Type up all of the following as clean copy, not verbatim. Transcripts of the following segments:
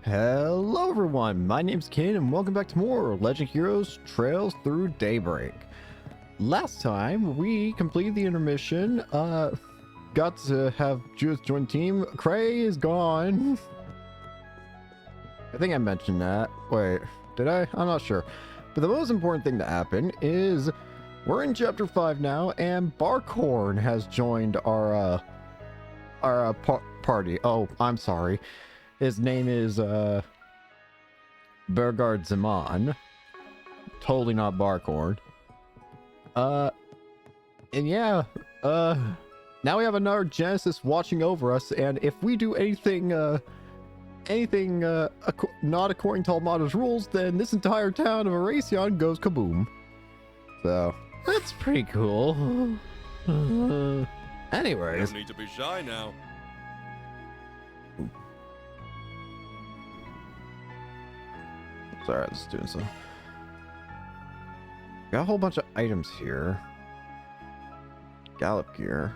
Hello everyone, my name's Ken and welcome back to more Legend Heroes Trails Through Daybreak. Last time we completed the intermission, got to have Judith join the team. Cray is gone. I think I mentioned that. Wait, did I? I'm not sure. But the most important thing to happen is we're in chapter 5 now and Barkhorn has joined our party. Oh, I'm sorry. His name is Bergard Zaman. Totally not Barkhorn. And yeah, now we have another Genesis watching over us, and if we do anything not according to Almada's rules, then this entire town of Erasion goes kaboom. So that's pretty cool. Anyways, No need to be shy now. sorry, let's do some. Got a whole bunch of items here. Gallop gear.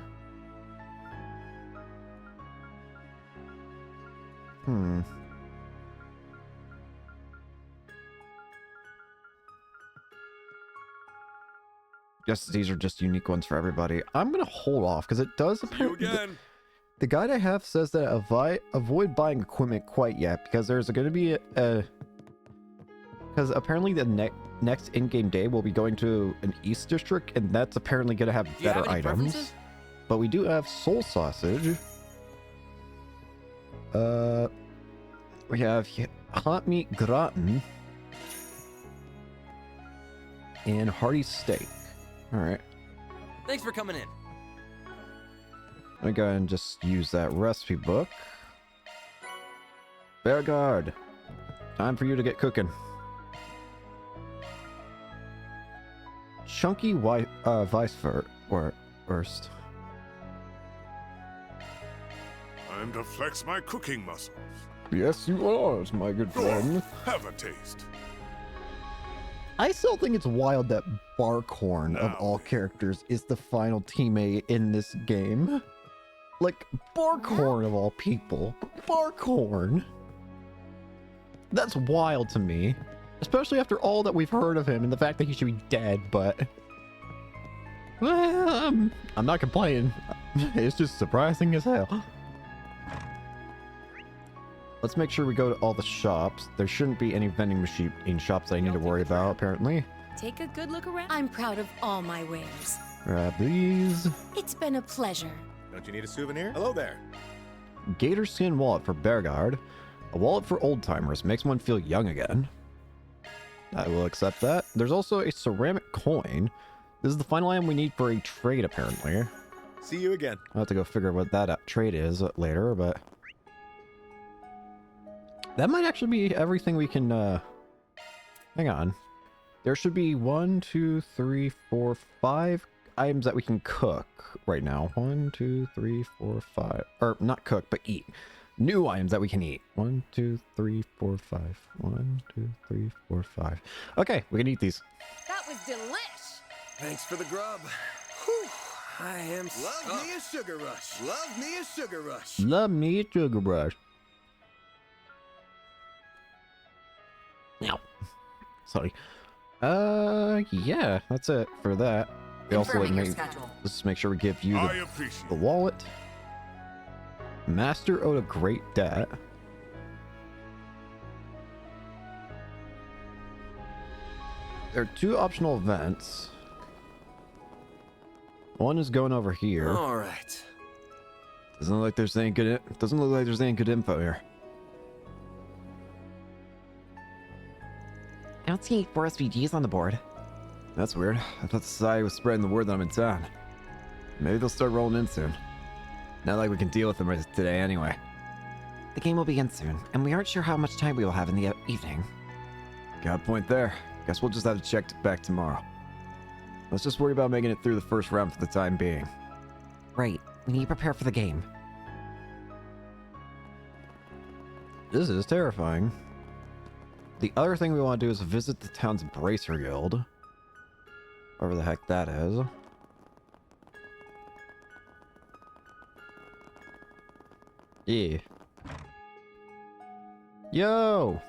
Guess these are just unique ones for everybody. I'm gonna hold off because it does See you apparently. again. The guide I have says that avoid buying equipment quite yet because there's going to be a because apparently the next in-game day we'll be going to an East District, and that's apparently going to have better items. But we do have soul sausage. We have hot meat gratin and hearty steak. All right. Thanks for coming in. I'm gonna go ahead and just use that recipe book. Bergard, time for you to get cooking. Chunky Weisswurst. Time to flex my cooking muscles. Yes, you are, my good Go friend. on, have a taste. I still think it's wild that Barkhorn, of Now. all characters, is the final teammate in this game. Like, Barkhorn of all people. Barkhorn. That's wild to me. Especially after all that we've heard of him and the fact that he should be dead, but... Well, I'm not complaining. It's just surprising as hell. Let's make sure we go to all the shops. There shouldn't be any vending machine shops that I need to worry about, apparently. Take a good look around. I'm proud of all my wares. Grab these. It's been a pleasure. Don't you need a souvenir? Hello there. Gator skin wallet for Bergard. A wallet for old timers. Makes one feel young again. I will accept that. There's also a ceramic coin. This is the final item we need for a trade, apparently. See you again. I'll have to go figure out what that trade is later, but... that might actually be everything we can, hang on. There should be 1, 2, 3, 4, 5 items that we can cook right now. 1, 2, 3, 4, 5. Or, not cook, but eat. New items that we can eat. 1, 2, 3, 4, 5. 1, 2, 3, 4, 5. Okay, we can eat these. That was delish. Thanks for the grub. Whew, I am Love me a sugar rush. Love me a sugar rush. Love me a sugar brush. Now. Sorry. Yeah, that's it for that. We also let's make sure we give you I the appreciate wallet. Master owed a great debt. There are 2 optional events. One is going over here. All right. Doesn't look like there's any good. Doesn't look like there's any good info here. I don't see any 4 SVGs on the board. That's weird. I thought the society was spreading the word that I'm in town. Maybe they'll start rolling in soon. Not like we can deal with them today anyway. The game will begin soon, and we aren't sure how much time we will have in the evening. Got a point there. Guess we'll just have to check back tomorrow. Let's just worry about making it through the first round for the time being. Right. We need to prepare for the game. This is terrifying. The other thing we want to do is visit the town's Bracer Guild. Whatever the heck that is. Yeah. Yo!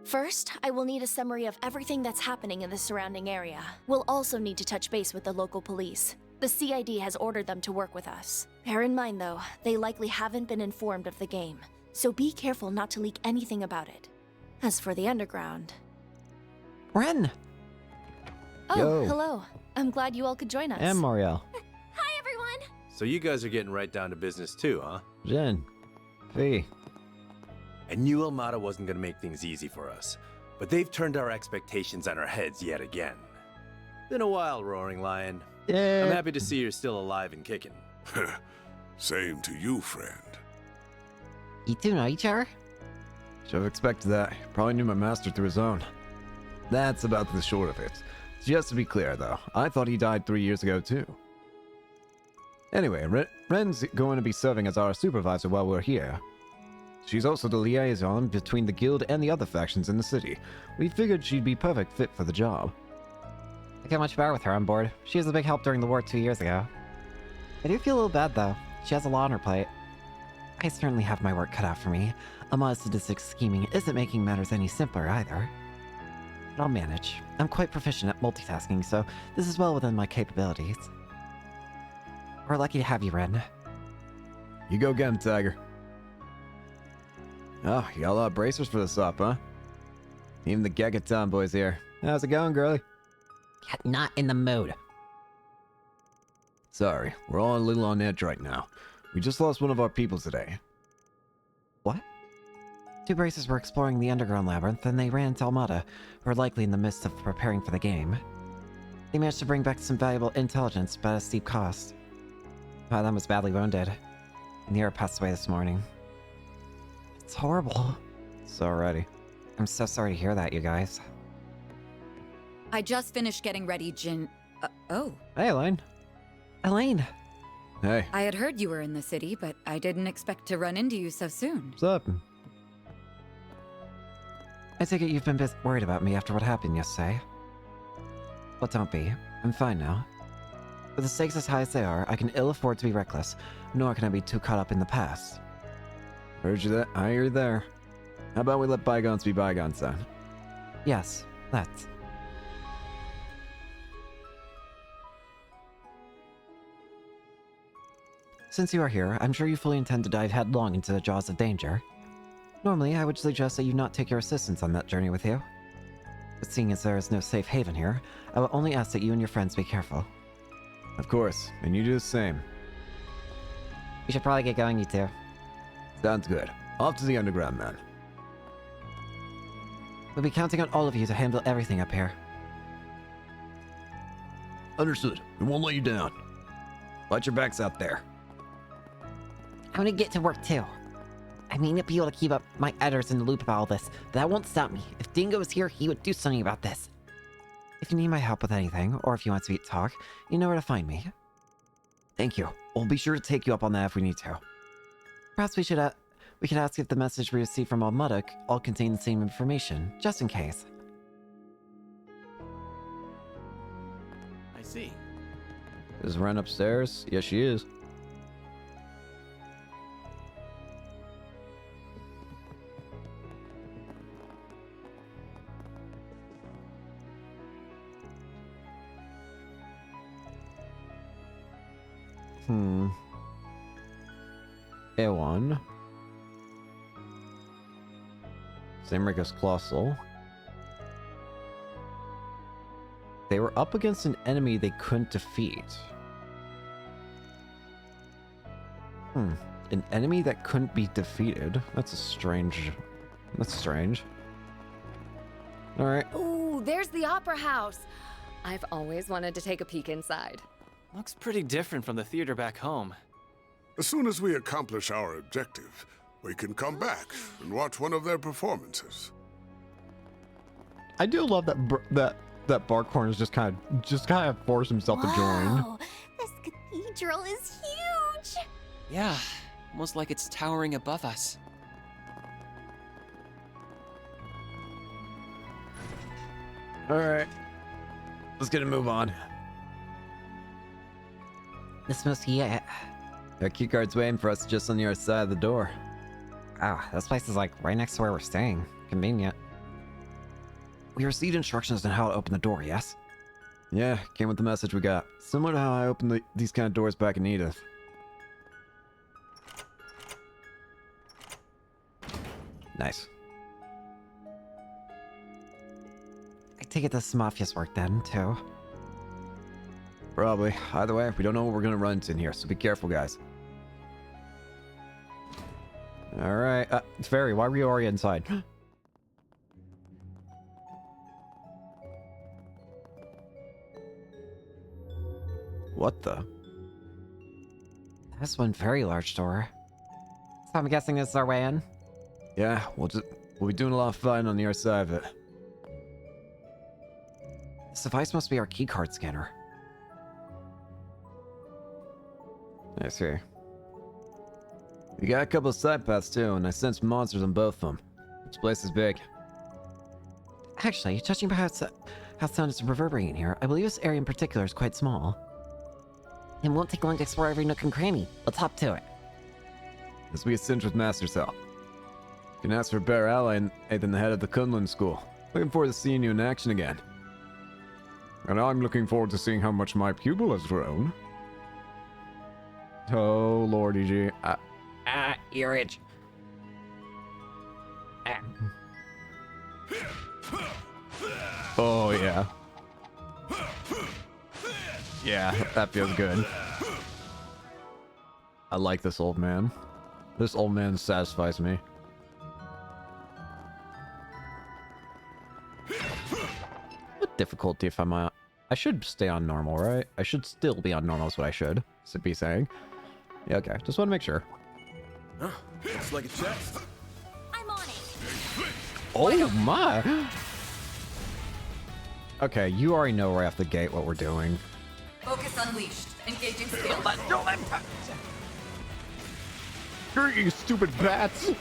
First, I will need a summary of everything that's happening in the surrounding area. We'll also need to touch base with the local police. The CID has ordered them to work with us. Bear in mind, though, they likely haven't been informed of the game, so be careful not to leak anything about it. As for the underground... Ren! Oh, Yo. hello. I'm glad you all could join us. And Marielle. Hi, everyone! So you guys are getting right down to business too, huh? Jen. V. I knew Almada wasn't gonna make things easy for us, but they've turned our expectations on our heads yet again. Been a while, Roaring Lion. Yeah. I'm happy to see you're still alive and kicking. Same to you, friend. You two know each other? Should have expected that. Probably knew my master through his own. That's about the short of it. Just to be clear, though, I thought he died 3 years ago, too. Anyway, Ren's going to be serving as our supervisor while we're here. She's also the liaison between the guild and the other factions in the city. We figured she'd be perfect fit for the job. I get much better with her on board. She was a big help during the war 2 years ago. I do feel a little bad, though. She has a lot on her plate. I certainly have my work cut out for me. Amada's sadistic scheming isn't making matters any simpler, either. But I'll manage. I'm quite proficient at multitasking, so this is well within my capabilities. We're lucky to have you, Ren. You go get him, Tiger. Oh, you got a lot of bracers for this up, huh? Even the Gagaton boys here. How's it going, girlie? Yeah, not in the mood. Sorry, we're all a little on edge right now. We just lost one of our people today. What? Two bracers were exploring the underground labyrinth, and they ran into Almada, who are likely in the midst of preparing for the game. They managed to bring back some valuable intelligence, but at a steep cost. One of them was badly wounded. Nira passed away this morning. It's horrible. So already. I'm so sorry to hear that, you guys. I just finished getting ready, Jin. Oh. Hey, Elaine. Elaine! Hey, I had heard you were in the city, but I didn't expect to run into you so soon. what's up? I take it you've been worried about me after what happened yesterday. Well, don't be. I'm fine now. With the stakes as high as they are, I can ill afford to be reckless, nor can I be too caught up in the past. Heard you that? I hear you there. How about we let bygones be bygones, then? Yes, let's. Since you are here, I'm sure you fully intend to dive headlong into the jaws of danger. Normally, I would suggest that you not take your assistants on that journey with you. But seeing as there is no safe haven here, I will only ask that you and your friends be careful. Of course, and you do the same. We should probably get going, you two. Sounds good. Off to the underground, man. We'll be counting on all of you to handle everything up here. Understood. We won't let you down. Watch your backs out there. I'm gonna get to work too. I may not be able to keep up my editors in the loop about all this, but that won't stop me. If Dingo was here, he would do something about this. If you need my help with anything, or if you want to talk, you know where to find me. Thank you. We'll be sure to take you up on that if we need to. Perhaps we could ask if the message we received from Almada all contain the same information, just in case. I see. Is Ren upstairs? Yes, she is. Ewan. Samrikus Colossal. They were up against an enemy they couldn't defeat. An enemy that couldn't be defeated. That's strange. Alright. Ooh, there's the Opera House. I've always wanted to take a peek inside. Looks pretty different from the theater back home. As soon as we accomplish our objective, we can come back and watch one of their performances. I do love that that Barkhorn is just kind of forced himself to join. Wow, this cathedral is huge! Yeah, almost like it's towering above us. Alright. Let's get a move on. This must be it. That keycard's waiting for us just on the other side of the door. Ah, this place is like right next to where we're staying. Convenient. We received instructions on how to open the door, yes? Yeah, came with the message we got. Similar to how I opened these kind of doors back in Edith. Nice. I take it this is Mafia's work then, too. Probably. Either way, we don't know what we're gonna run into in here, so be careful, guys. Alright, Fairy, why were you already inside? What the? That's one very large door. So I'm guessing this is our way in? Yeah, we'll be doing a lot of fighting on the other side of it. This device must be our keycard scanner. I see. We got a couple of side paths too, and I sense monsters on both of them. This place is big. Actually, judging by how sound is reverberating here, I believe this area in particular is quite small. It won't take long to explore every nook and cranny. Let's hop to it. This will be a cinch with Master Cell. You can ask for a better ally than the head of the Kunlun School. Looking forward to seeing you in action again. And I'm looking forward to seeing how much my pupil has grown. Oh, Lordy G. Ear itch. Oh, yeah. Yeah, that feels good. I like this old man. This old man satisfies me. What difficulty if I'm on... I should stay on normal, right? I should still be on normal is what I should be saying. Yeah, okay. Just want to make sure. Huh? Looks like a chest. I'm on it. Oh my! Okay, you already know right off the gate what we're doing. Focus unleashed. Engaging skill. You stupid bats!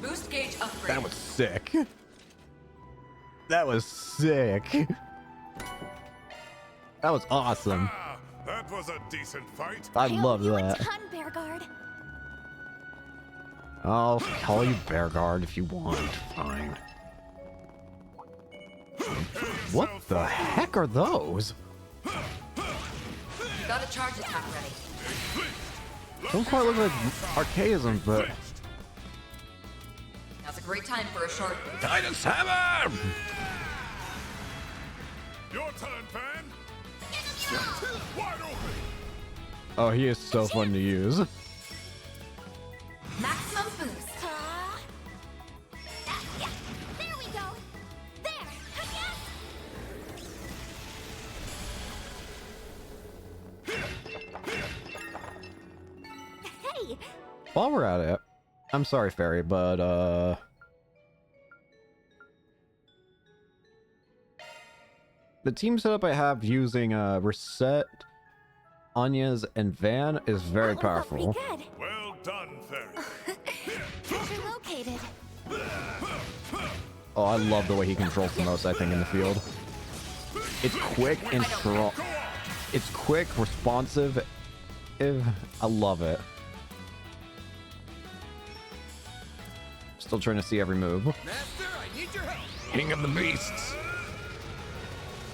Boost gauge upgrade. That was sick. That was sick. That was awesome. That was a decent fight. I Hail love you that. a ton, Bearguard. I'll call you Bearguard if you want. Fine. What the heck are those? You got a charge attack ready. Don't quite look like archaism, but... Now's a great time for a short boost. Titus Hammer! Your turn, Fan. Wide open. Oh, he is so fun to use. Maximum boost. Yeah, there we go. There. Hey. While we're at it, I'm sorry, Fairy, but, the team setup I have using, Reset, Anya's, and Van is very powerful. Good. Well done, Fairy. Treasure located. Oh, I love the way he controls the most, I think, in the field. It's quick and strong. It's quick, responsive. I love it. Still trying to see every move. Master, I need your help. King of the Beasts.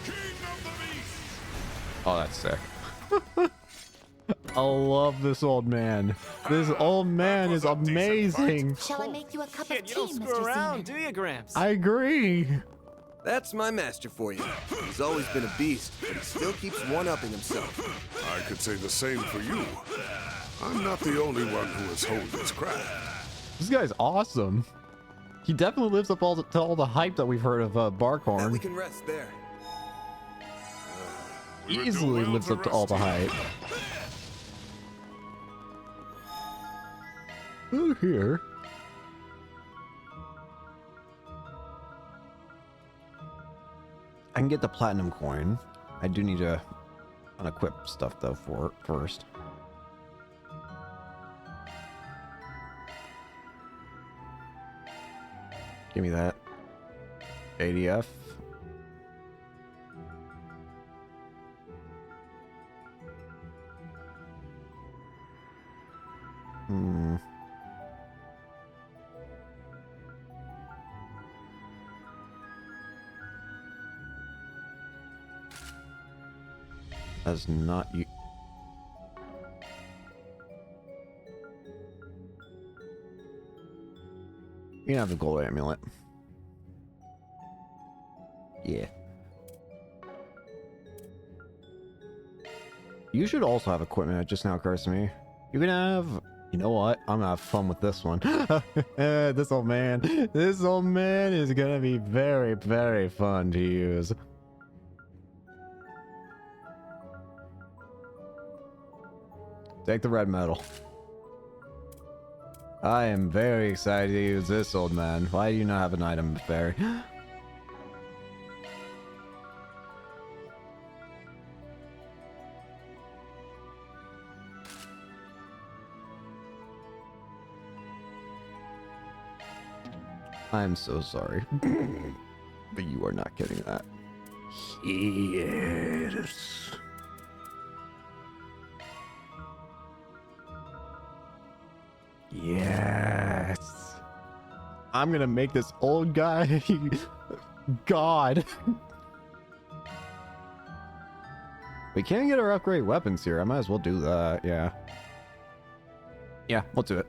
King of the Beasts. Oh, that's sick. I love this old man. This old man is amazing. Shall I make you a cup of Kid, tea, you don't screw Mr. around, Seaman? do you, Gramps? I agree. That's my master for you. He's always been a beast, but he still keeps one-upping himself. I could say the same for you. I'm not the only one who has honed his craft. This guy's awesome. He definitely lives up to all the hype that we've heard of Now we Barkhorn. can rest there. We would do Easily well lives to up to all the rest hype. Ooh, here. I can get the platinum coin. I do need to unequip stuff though for it first. Give me that. ADF. That's not you. You can have the gold amulet. Yeah. You should also have equipment. It just now occurs to me. You can have... You know what? I'm gonna have fun with this one. This old man. This old man is gonna be very, very fun to use. Take the red medal. I am very excited to use this old man. Why do you not have an item fairy? I'm so sorry. But you are not getting that. Yes. Yes. I'm gonna make this old guy God. We can't get our upgrade weapons here. I might as well do that. Yeah. Yeah, we'll do it.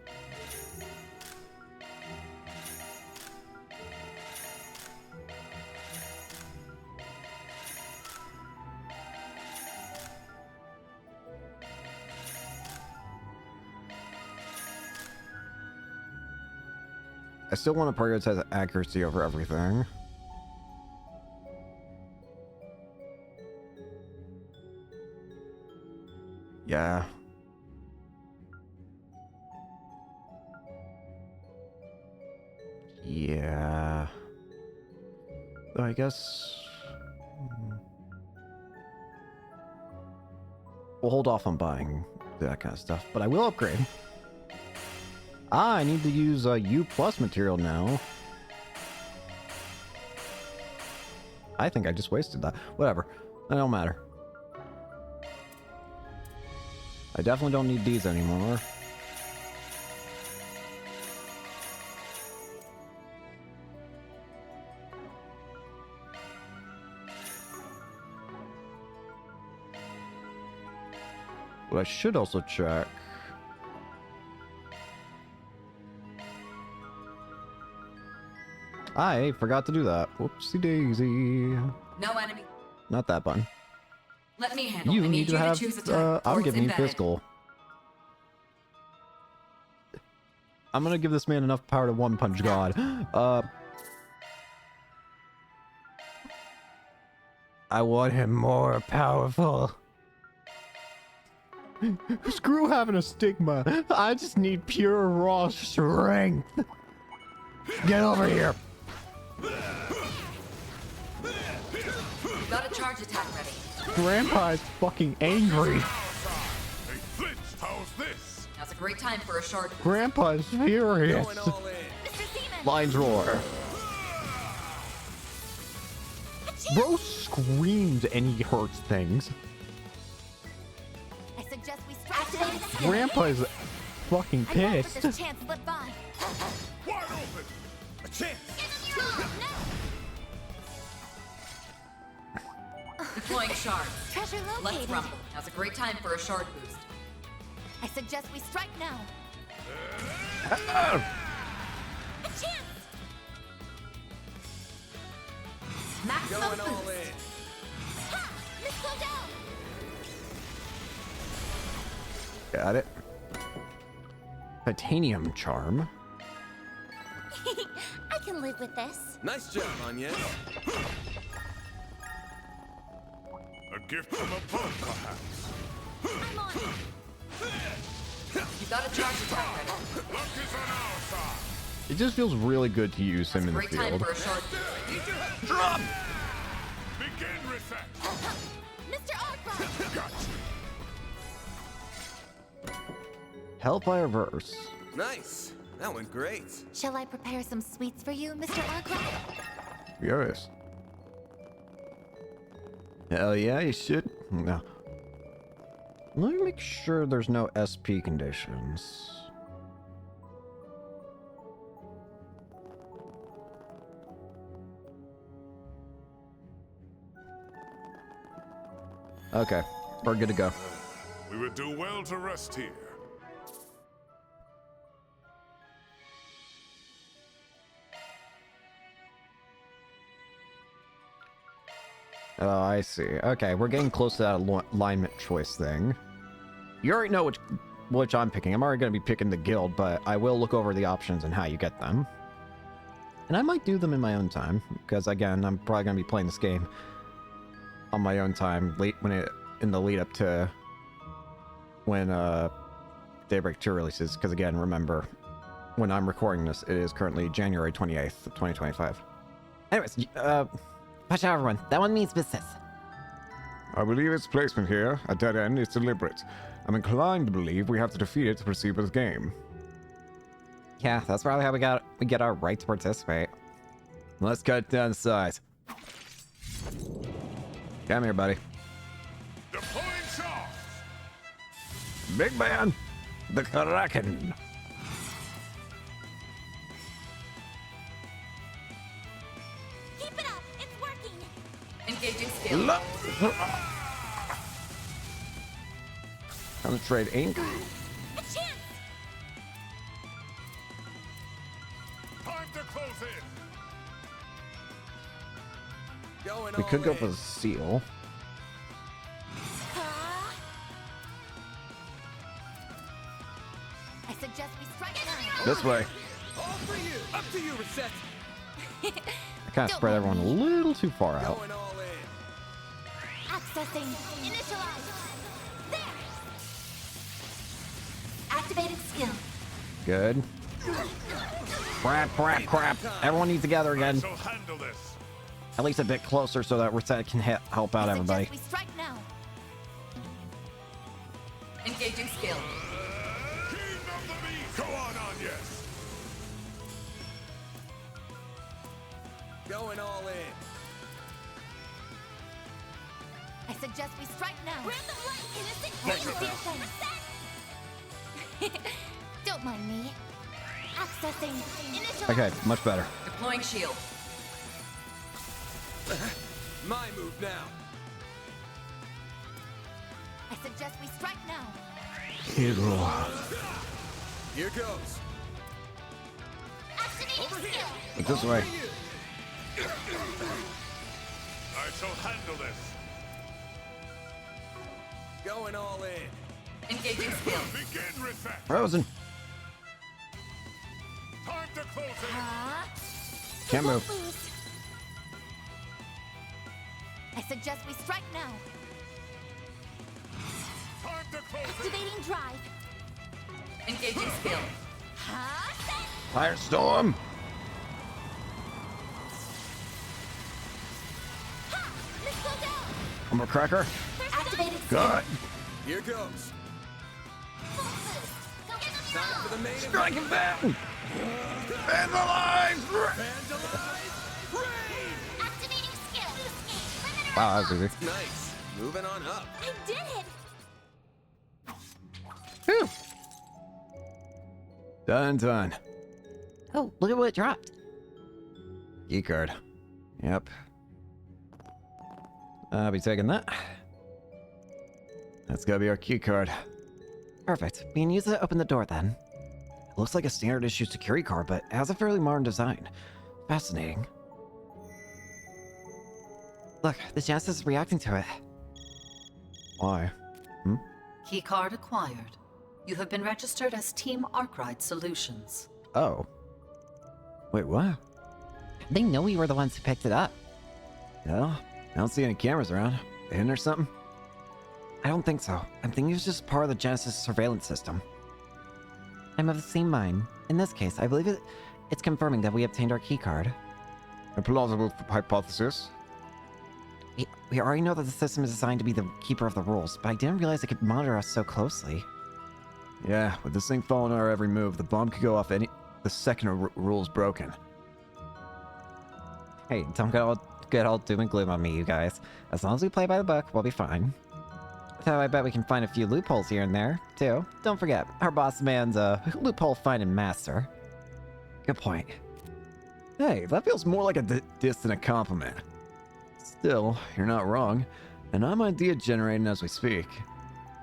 I still want to prioritize accuracy over everything. Yeah. Yeah. Though I guess... We'll hold off on buying that kind of stuff, but I will upgrade. Ah, I need to use U+ material now. I think I just wasted that. Whatever. That don't matter. I definitely don't need these anymore. What I should also check... I forgot to do that. Whoopsie daisy. No enemy. Not that button. Let me handle. You I need to have. choose a type. I'm giving you embedded. physical. I'm gonna give this man enough power to one punch God. I want him more powerful. Screw having a stigma. I just need pure raw strength. Get over here. Got a charge attack ready. Grandpa is fucking angry. Hey, Flint, how's this? Now's a great time for a short. Grandpa is furious. Going all in. Lines roar. Bro screams and he hurts things. I suggest we strike. Grandpa is fucking pissed. This chance slip by. Wide open! A chance! Deploying shard. Treasure Let's located. rumble. Now's a great time for a shard boost. I suggest we strike now. A chance. Maximum Going all boost. in. Ha! Missile down. Got it. Titanium charm. I can live with this. Nice job, Anya. A gift from above, perhaps. I'm on. You got a charge attack ready. Luck is on our side. It just feels really good to use him in the Great time field. for a shard boost. Drop! Begin reset. Mr. Arkwright. Gotcha. Hellfire verse. Nice. That went great. Shall I prepare some sweets for you, Mr. Arkwright? Furious. Hell yeah, you should. No. Let me make sure there's no SP conditions. Okay, we're good to go. We would do well to rest here. Oh, I see. Okay, we're getting close to that alignment choice thing. You already know which I'm picking. I'm already going to be picking the guild, but I will look over the options and how you get them. And I might do them in my own time, because again, I'm probably going to be playing this game on my own time in the lead up to when Daybreak 2 releases, because again, remember, when I'm recording this, it is currently January 28th, 2025. Anyways, watch out, everyone. That one means business. I believe its placement here, a dead end, is deliberate. I'm inclined to believe we have to defeat it to proceed with the game. Yeah, that's probably how we get our right to participate. Let's cut down the size. Come here, buddy. Deploying shafts! Big man, the Kraken. Keep it up! It's working! Engaging skill. Concentrate ink. A chance! Time to close in! Going We all could go in. for the seal. I suggest we strike now. This way. All for you! Up to you, Reset! I kind of spread everyone a little too far out. Going all in. Accessing. Initialize. There! Activated skill. Good. Crap. Everyone needs to gather again. Shall handle this. At least a bit closer so that Reset can help out I everybody. suggest we strike now. Engaging skill. King of the beast! Go on, yes! Going all in. I suggest we strike now. Random light, innocent creatures. Don't mind me. Accessing. Initialize. Okay, much better. Deploying shield. My move now. I suggest we strike now. Here goes. Activating skill. Look this way. I shall handle this. Going all in. Engaging skill. Begin reset. Frozen. Time to close in. Can't move. Boost. I suggest we strike now. Time to close in. Activating drive. Engaging skill. Firestorm. Missile down. Armor cracker. Activated skill. Good. Here goes. Full boost. Go get them Time for the main Strike him down. And the lines. Vandalize! Raid! Activating skill. Limiter Wow, that was unlocked. easy. Nice. Moving on up. I did it. Whew. Done. Oh, look at what it dropped. Key card. Yep. I'll be taking that. That's gotta be our key card. Perfect. We can use it to open the door then. It looks like a standard issue security card, but it has a fairly modern design. Fascinating. Look, the Genesis is reacting to it. Why? Keycard acquired. You have been registered as Team Arkwright Solutions. Oh. Wait, what? They know we were the ones who picked it up. No, I don't see any cameras around. Hidden or something? I don't think so. I'm thinking it's just part of the Genesis surveillance system. I'm of the same mind. In this case, I believe it's confirming that we obtained our keycard. A plausible hypothesis. We already know that the system is designed to be the keeper of the rules, but I didn't realize it could monitor us so closely. Yeah, with this thing following our every move, the bomb could go off the second a rule's broken. Hey, don't get all doom and gloom on me, you guys. As long as we play by the book, we'll be fine. Though I bet we can find a few loopholes here and there, too. Don't forget, our boss man's a loophole finding master. Good point. Hey, that feels more like a diss than a compliment. Still, you're not wrong. And I'm idea generating as we speak.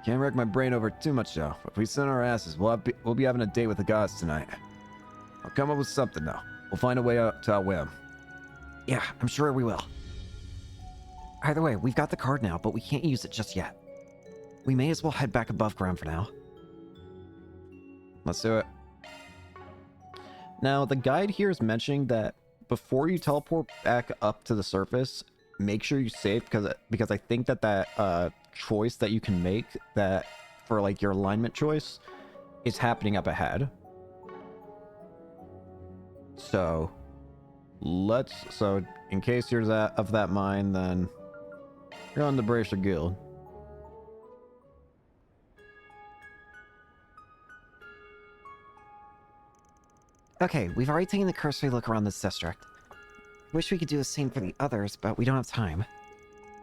Can't wreck my brain over too much though. If we send our asses, we'll be having a date with the gods tonight. I'll come up with something though. We'll find a way out to outwit him. Yeah, I'm sure we will. Either way, we've got the card now, but we can't use it just yet. We may as well head back above ground for now. Let's do it. Now, the guide here is mentioning that before you teleport back up to the surface, make sure you save because I think that choice that you can make that for like your alignment choice is happening up ahead. So in case you're of that mind, then you're on the Bracer Guild. Okay, we've already taken the cursory look around this district. Wish we could do the same for the others, but we don't have time.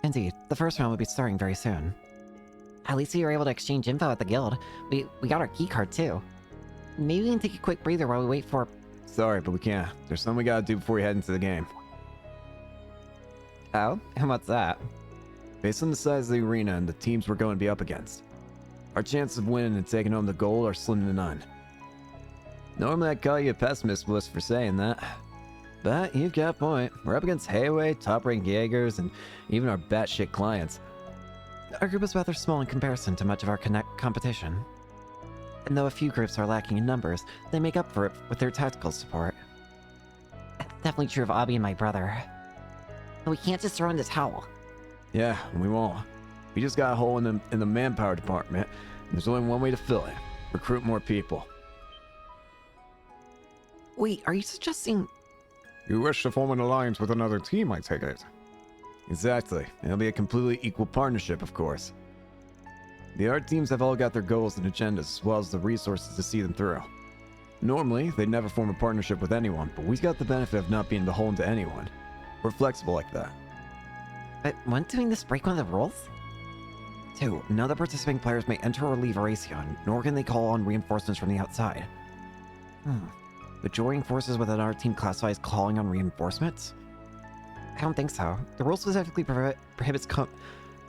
Indeed, the first round will be starting very soon. At least we were able to exchange info at the guild. We got our key card too. Maybe we can take a quick breather while we wait for... Sorry, but we can't. There's something we gotta do before we head into the game. Oh? And what's that? Based on the size of the arena and the teams we're going to be up against, our chances of winning and taking home the gold are slim to none. Normally I'd call you a pessimist, Bliss, for saying that. But you've got a point. We're up against Hayway, top-ranked Jaegers, and even our batshit clients. Our group is rather small in comparison to much of our competition. And though a few groups are lacking in numbers, they make up for it with their tactical support. That's definitely true of Abby and my brother. But we can't just throw in the towel. Yeah, we won't. We just got a hole in the manpower department, and there's only one way to fill it. Recruit more people. Wait, are you suggesting... You wish to form an alliance with another team, I take it? Exactly. It'll be a completely equal partnership, of course. The art teams have all got their goals and agendas, as well as the resources to see them through. Normally, they'd never form a partnership with anyone, but we've got the benefit of not being beholden to anyone. We're flexible like that. But won't doing this break one of the rules? 2. None of the participating players may enter or leave Erasion, nor can they call on reinforcements from the outside. The joining forces within our team classify as calling on reinforcements? I don't think so. The rule specifically prohibits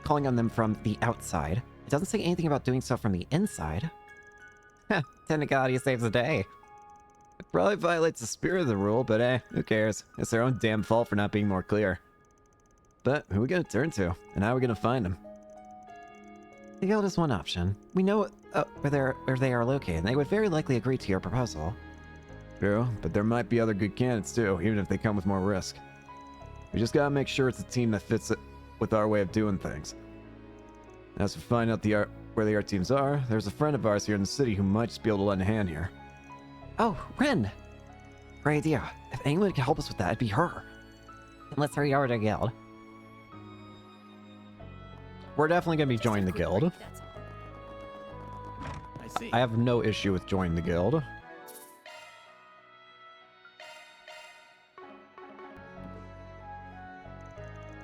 calling on them from the outside. It doesn't say anything about doing so from the inside. Heh, technicality saves the day. It probably violates the spirit of the rule, but who cares? It's their own damn fault for not being more clear. But who are we gonna turn to? And how are we gonna find them? The guild is one option. We know where they are located, and they would very likely agree to your proposal. True, but there might be other good candidates too, even if they come with more risk. We just gotta make sure it's a team that fits it with our way of doing things. As for finding out where the art teams are, there's a friend of ours here in the city who might just be able to lend a hand here. Oh, Ren! Great idea. If anyone can help us with that, it'd be her. And let's hurry over to the guild. We're definitely gonna be joining the guild. I see. I have no issue with joining the guild.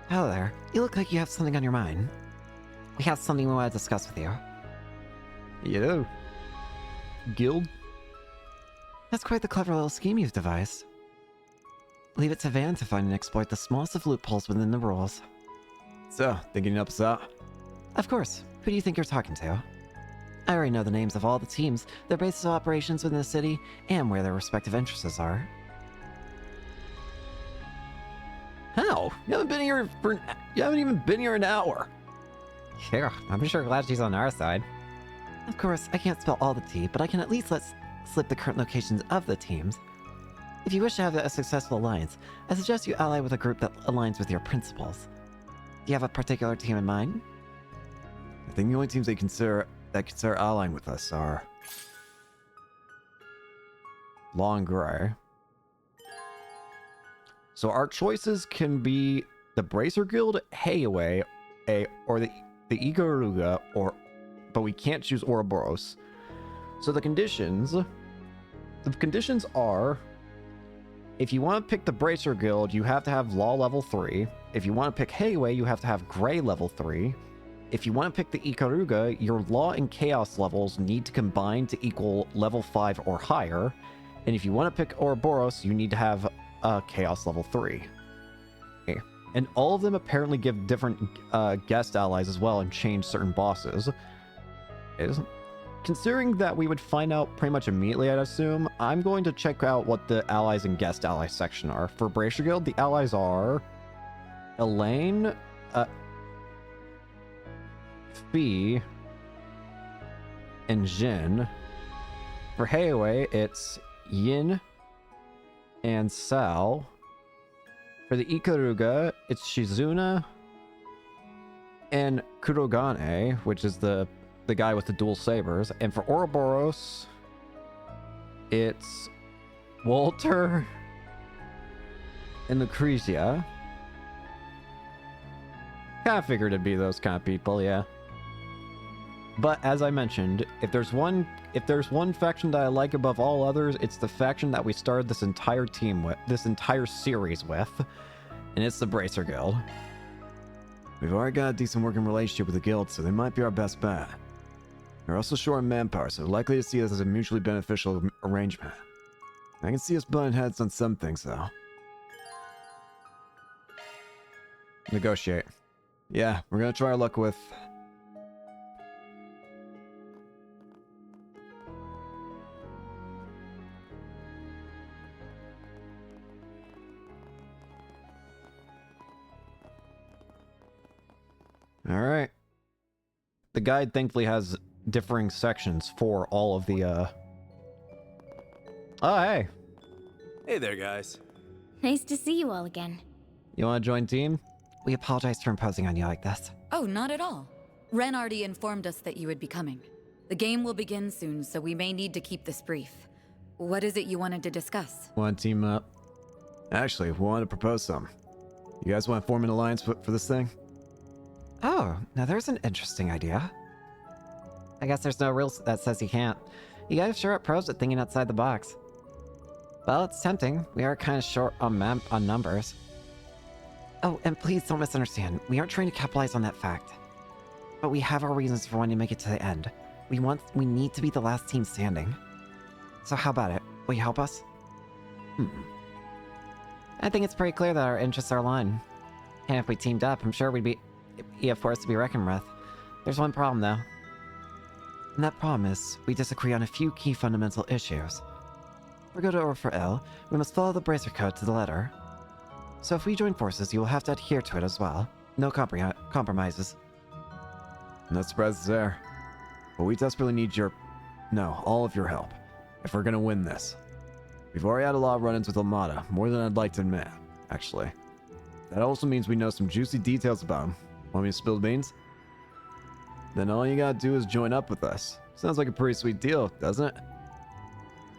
Hello there. You look like you have something on your mind. We have something we want to discuss with you. You do? Guild? That's quite the clever little scheme you've devised. Leave it to Van to find and exploit the smallest of loopholes within the rules. So, thinking help us out? Of course. Who do you think you're talking to? I already know the names of all the teams, their bases of operations within the city, and where their respective interests are. How? You haven't even been here an hour. Yeah, I'm sure glad she's on our side. Of course, I can't spell all the tea, but I can at least let slip the current locations of the teams. If you wish to have a successful alliance, I suggest you ally with a group that aligns with your principles. Do you have a particular team in mind? I think the only teams that consider allying with us are Long Gray. So our choices can be the Bracer Guild, Hayway, or the Ikaruga, but we can't choose Ouroboros. So the conditions are, if you want to pick the Bracer Guild, you have to have Law level 3. If you want to pick Hayway, you have to have Gray level 3. If you want to pick the Ikaruga, your Law and Chaos levels need to combine to equal level 5 or higher. And if you want to pick Ouroboros, you need to have Chaos level 3. Okay. And all of them apparently give different guest allies as well and change certain bosses. Considering that we would find out pretty much immediately, I'd assume, I'm going to check out what the allies and guest ally section are. For Bracer Guild, the allies are Elaine, Fee, and Jin. For Heiwei, it's Yin and Sal. For the Ikaruga, it's Shizuna and Kurogane, which is the guy with the dual sabers. And for Ouroboros, it's Walter and Lucrezia. Kind of figured it'd be those kind of people, yeah. But as I mentioned, if there's one faction that I like above all others, it's the faction that we started this entire series with, and it's the Bracer Guild. We've already got a decent working relationship with the guild, so they might be our best bet. They're also short on manpower, so they're likely to see this as a mutually beneficial arrangement. I can see us butting heads on some things, though. Negotiate. Yeah, we're gonna try our luck with... Alright. The guide thankfully has differing sections for all of the, Oh, hey! Hey there, guys. Nice to see you all again. You wanna join team? We apologize for imposing on you like this. Oh, not at all. Ren already informed us that you would be coming. The game will begin soon, so we may need to keep this brief. What is it you wanted to discuss? Wanna team up? Actually, we wanted to propose something. You guys wanna form an alliance for this thing? Oh, now there's an interesting idea. I guess there's no rule that says you can't. You guys sure are pros at thinking outside the box. Well, it's tempting. We are kind of short on numbers. Oh, and please don't misunderstand. We aren't trying to capitalize on that fact. But we have our reasons for wanting to make it to the end. We need to be the last team standing. So how about it? Will you help us? I think it's pretty clear that our interests are aligned. And if we teamed up, I'm sure we'd be a force to be reckoned with. There's one problem, though. And that problem is, we disagree on a few key fundamental issues. For good or for ill, we must follow the Bracer Code to the letter. So if we join forces, you will have to adhere to it as well. No compromises. No surprises there. But we desperately need all of your help, if we're gonna win this. We've already had a lot of run-ins with Armada, more than I'd like to admit, actually. That also means we know some juicy details about him. Want me to spill the beans? Then all you gotta do is join up with us. Sounds like a pretty sweet deal, doesn't it?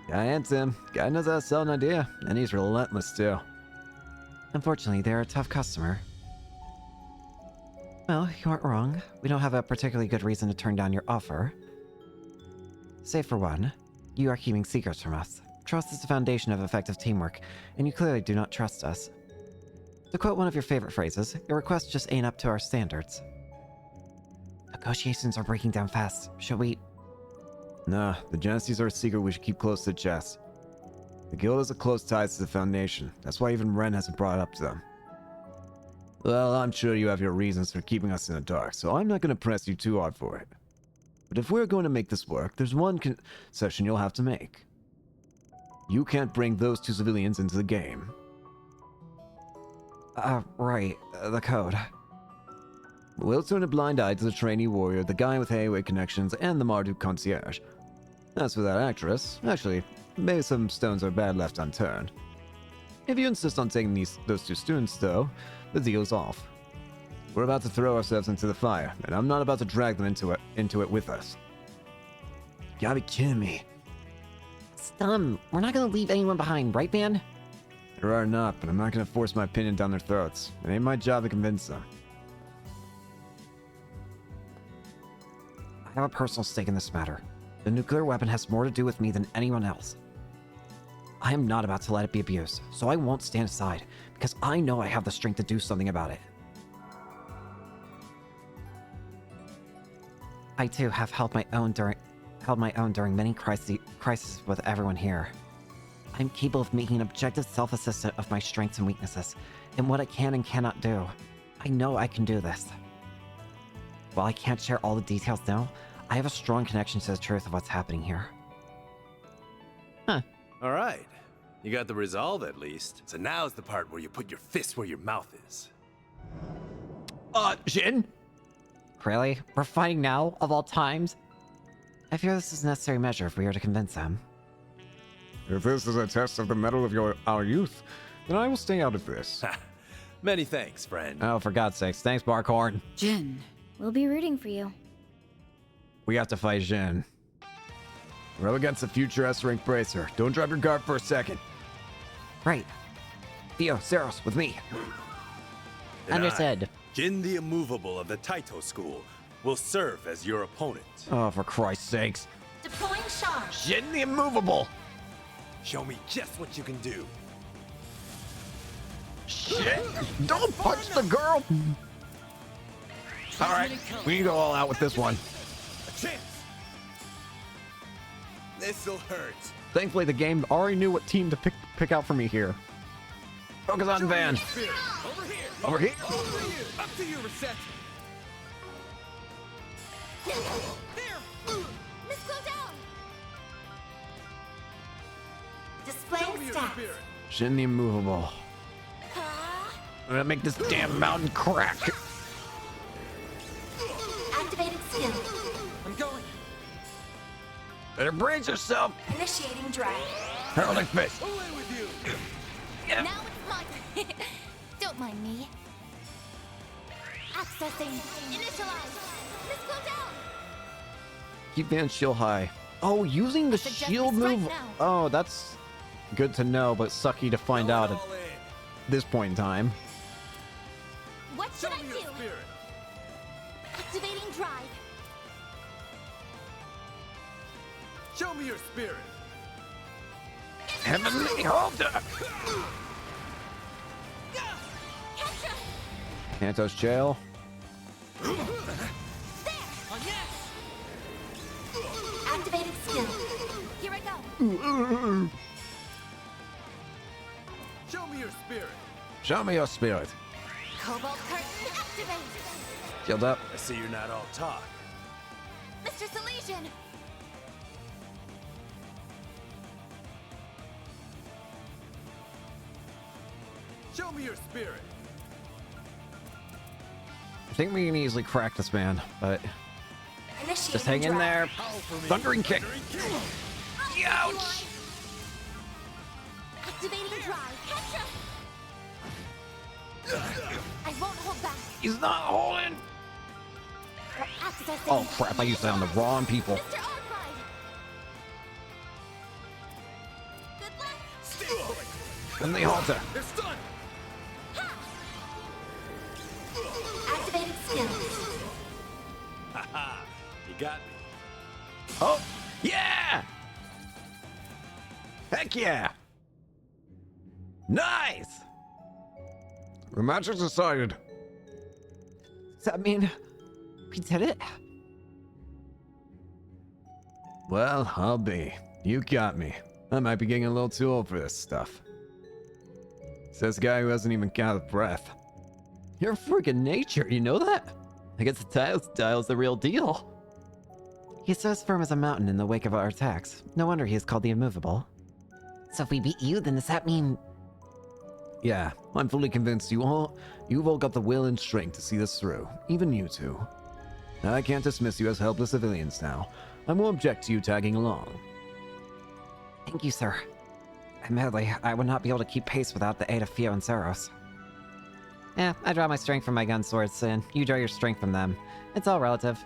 Guy and Tim. Guy knows how to sell an idea, and he's relentless too. Unfortunately, they're a tough customer. Well, you aren't wrong. We don't have a particularly good reason to turn down your offer. Say for one, you are keeping secrets from us. Trust is the foundation of effective teamwork, and you clearly do not trust us. To quote one of your favorite phrases, your request just ain't up to our standards. Negotiations are breaking down fast. Should we... Nah, the Genesis are a secret we should keep close to the chest. The guild has a close ties to the Foundation. That's why even Ren hasn't brought it up to them. Well, I'm sure you have your reasons for keeping us in the dark, so I'm not going to press you too hard for it. But if we're going to make this work, there's one concession you'll have to make. You can't bring those two civilians into the game. Right. The code. We'll turn a blind eye to the trainee warrior, the guy with Heiwei connections, and the Marduk concierge. As for that actress, actually, maybe some stones are bad left unturned. If you insist on taking those two students, though, the deal's off. We're about to throw ourselves into the fire, and I'm not about to drag them into it with us. You gotta be kidding me. It's dumb. We're not gonna leave anyone behind, right, man? There are not, but I'm not gonna force my opinion down their throats. It ain't my job to convince them. I have a personal stake in this matter. The nuclear weapon has more to do with me than anyone else. I am not about to let it be abused, so I won't stand aside, because I know I have the strength to do something about it. I too have held my own during many crises with everyone here. I'm capable of making an objective self-assessment of my strengths and weaknesses, and what I can and cannot do. I know I can do this. While I can't share all the details now, I have a strong connection to the truth of what's happening here. All right. You got the resolve at least. So now's the part where you put your fist where your mouth is. Jin? Really? We're fighting now, of all times? I fear this is a necessary measure if we are to convince them. If this is a test of the mettle of our youth, then I will stay out of this. Many thanks, friend. Oh, for God's sakes. Thanks, Barkhorn. Jin. We'll be rooting for you. We have to fight Jin. We're up against a future S-rank bracer. Don't drop your guard for a second. Right. Theo, Zeros, with me. And Understood. Jin the Immovable of the Taito School will serve as your opponent. Oh, for Christ's sakes. Deploying charge. Jin the Immovable! Show me just what you can do. Shit! Don't punch the girl! Alright, we can go all out with this one. A chance! This'll hurt. Thankfully, the game already knew what team to pick out for me here. Focus on Van. Over here! Over here. Over to you! Up to you, Reset! There! Miss Slow down! Displaying stats. Jin the Immovable. I'm gonna make this damn mountain crack. Activating skill. I'm going. Better brace yourself. Initiating drag. Heralding Fist. Away with you! Now it's my turn. Don't mind me. Accessing. Initialize. Miss Slow down! Keep Van's shield high. Oh, using the Suggest shield we strike move. now. Oh, that's good to know, but sucky to find out at All in. this point in time. What should Show I me your do? spirit. Activating drive. Show me your spirit. Heavenly Holder! Catch Kanto's jail. Activating skill. Here I go. Show me your spirit. Show me your spirit. Cobalt curtain activate. Shield up. I see you're not all talk. Mr. Salesian. Show me your spirit. I think we can easily crack this man, but Initiating just hang in drag. there. Thundering kick. Ouch! Activating drive. Catch I won't hold back. He's not holding. Accessing. Oh crap! I used that on the wrong people. Mr. Arkwright. Good luck. And the halter. They're stunned. Activating skill. Haha, you got me. Oh yeah! Heck yeah! Nice. The match is decided. Does that mean we did it? Well, I'll be. You got me. I might be getting a little too old for this stuff. Says the guy who hasn't even got a breath. You're freaking nature, you know that? I guess the tile style's the real deal. He's so as firm as a mountain in the wake of our attacks. No wonder he is called the Immovable. So if we beat you, then does that mean... Yeah, I'm fully convinced you've all got the will and strength to see this through. Even you two. I can't dismiss you as helpless civilians now. I won't object to you tagging along. Thank you, sir. Admittedly, I would not be able to keep pace without the aid of Fio and Zeros. I draw my strength from my gun swords, and you draw your strength from them. It's all relative.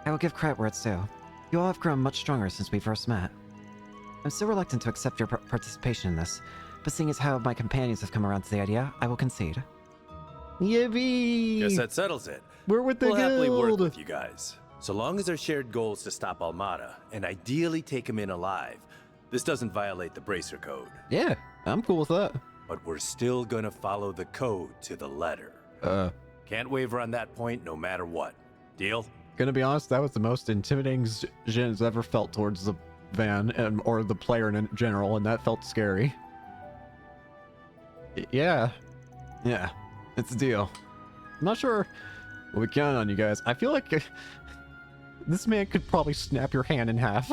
I will give credit where it's due. You all have grown much stronger since we first met. I'm still reluctant to accept your participation in this, but seeing as how my companions have come around to the idea, I will concede. Yippee! Guess that settles it. We're with the We'll happily work guild. with you guys. So long as our shared goal is to stop Almada, and ideally take him in alive, this doesn't violate the Bracer Code. Yeah, I'm cool with that. But we're still gonna follow the code to the letter. Can't waver on that point no matter what. Deal? Gonna be honest, that was the most intimidating Jin's ever felt towards van or the player in general, and that felt scary. Yeah, it's a deal. I'm not sure we count on you guys. I feel like this man could probably snap your hand in half.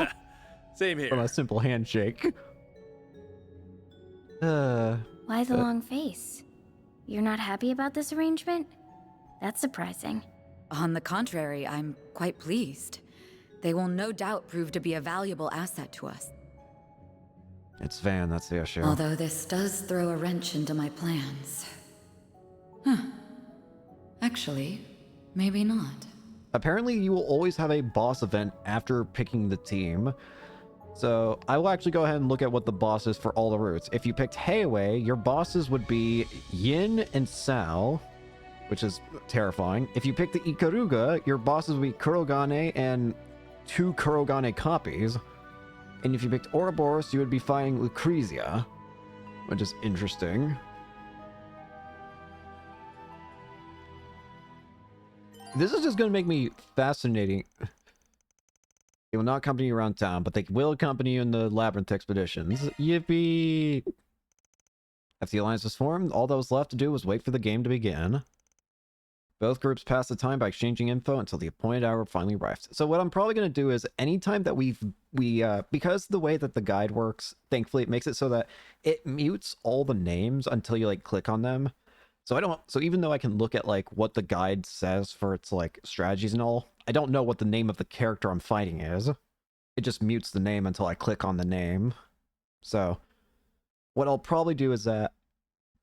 Same here. From a simple handshake. Why the long face? You're not happy about this arrangement? That's surprising. On the contrary, I'm quite pleased. They will no doubt prove to be a valuable asset to us. It's Van, that's the issue. Although this does throw a wrench into my plans. Actually, maybe not. Apparently, you will always have a boss event after picking the team. So, I will actually go ahead and look at what the boss is for all the routes. If you picked Heiwei, your bosses would be Yin and Sao, which is terrifying. If you picked the Ikaruga, your bosses would be Kurogane and 2 Kurogane copies. And if you picked Ouroboros, you would be fighting Lucrezia, which is interesting. This is just going to make me fascinating. They will not accompany you around town, but they will accompany you in the Labyrinth expeditions. Yippee! After the alliance was formed, all that was left to do was wait for the game to begin. Both groups passed the time by exchanging info until the appointed hour finally arrived. So what I'm probably going to do is anytime that because the way that the guide works, thankfully it makes it so that it mutes all the names until you like click on them. So even though I can look at like what the guide says for its like strategies and all, I don't know what the name of the character I'm fighting is. It just mutes the name until I click on the name. So what I'll probably do is that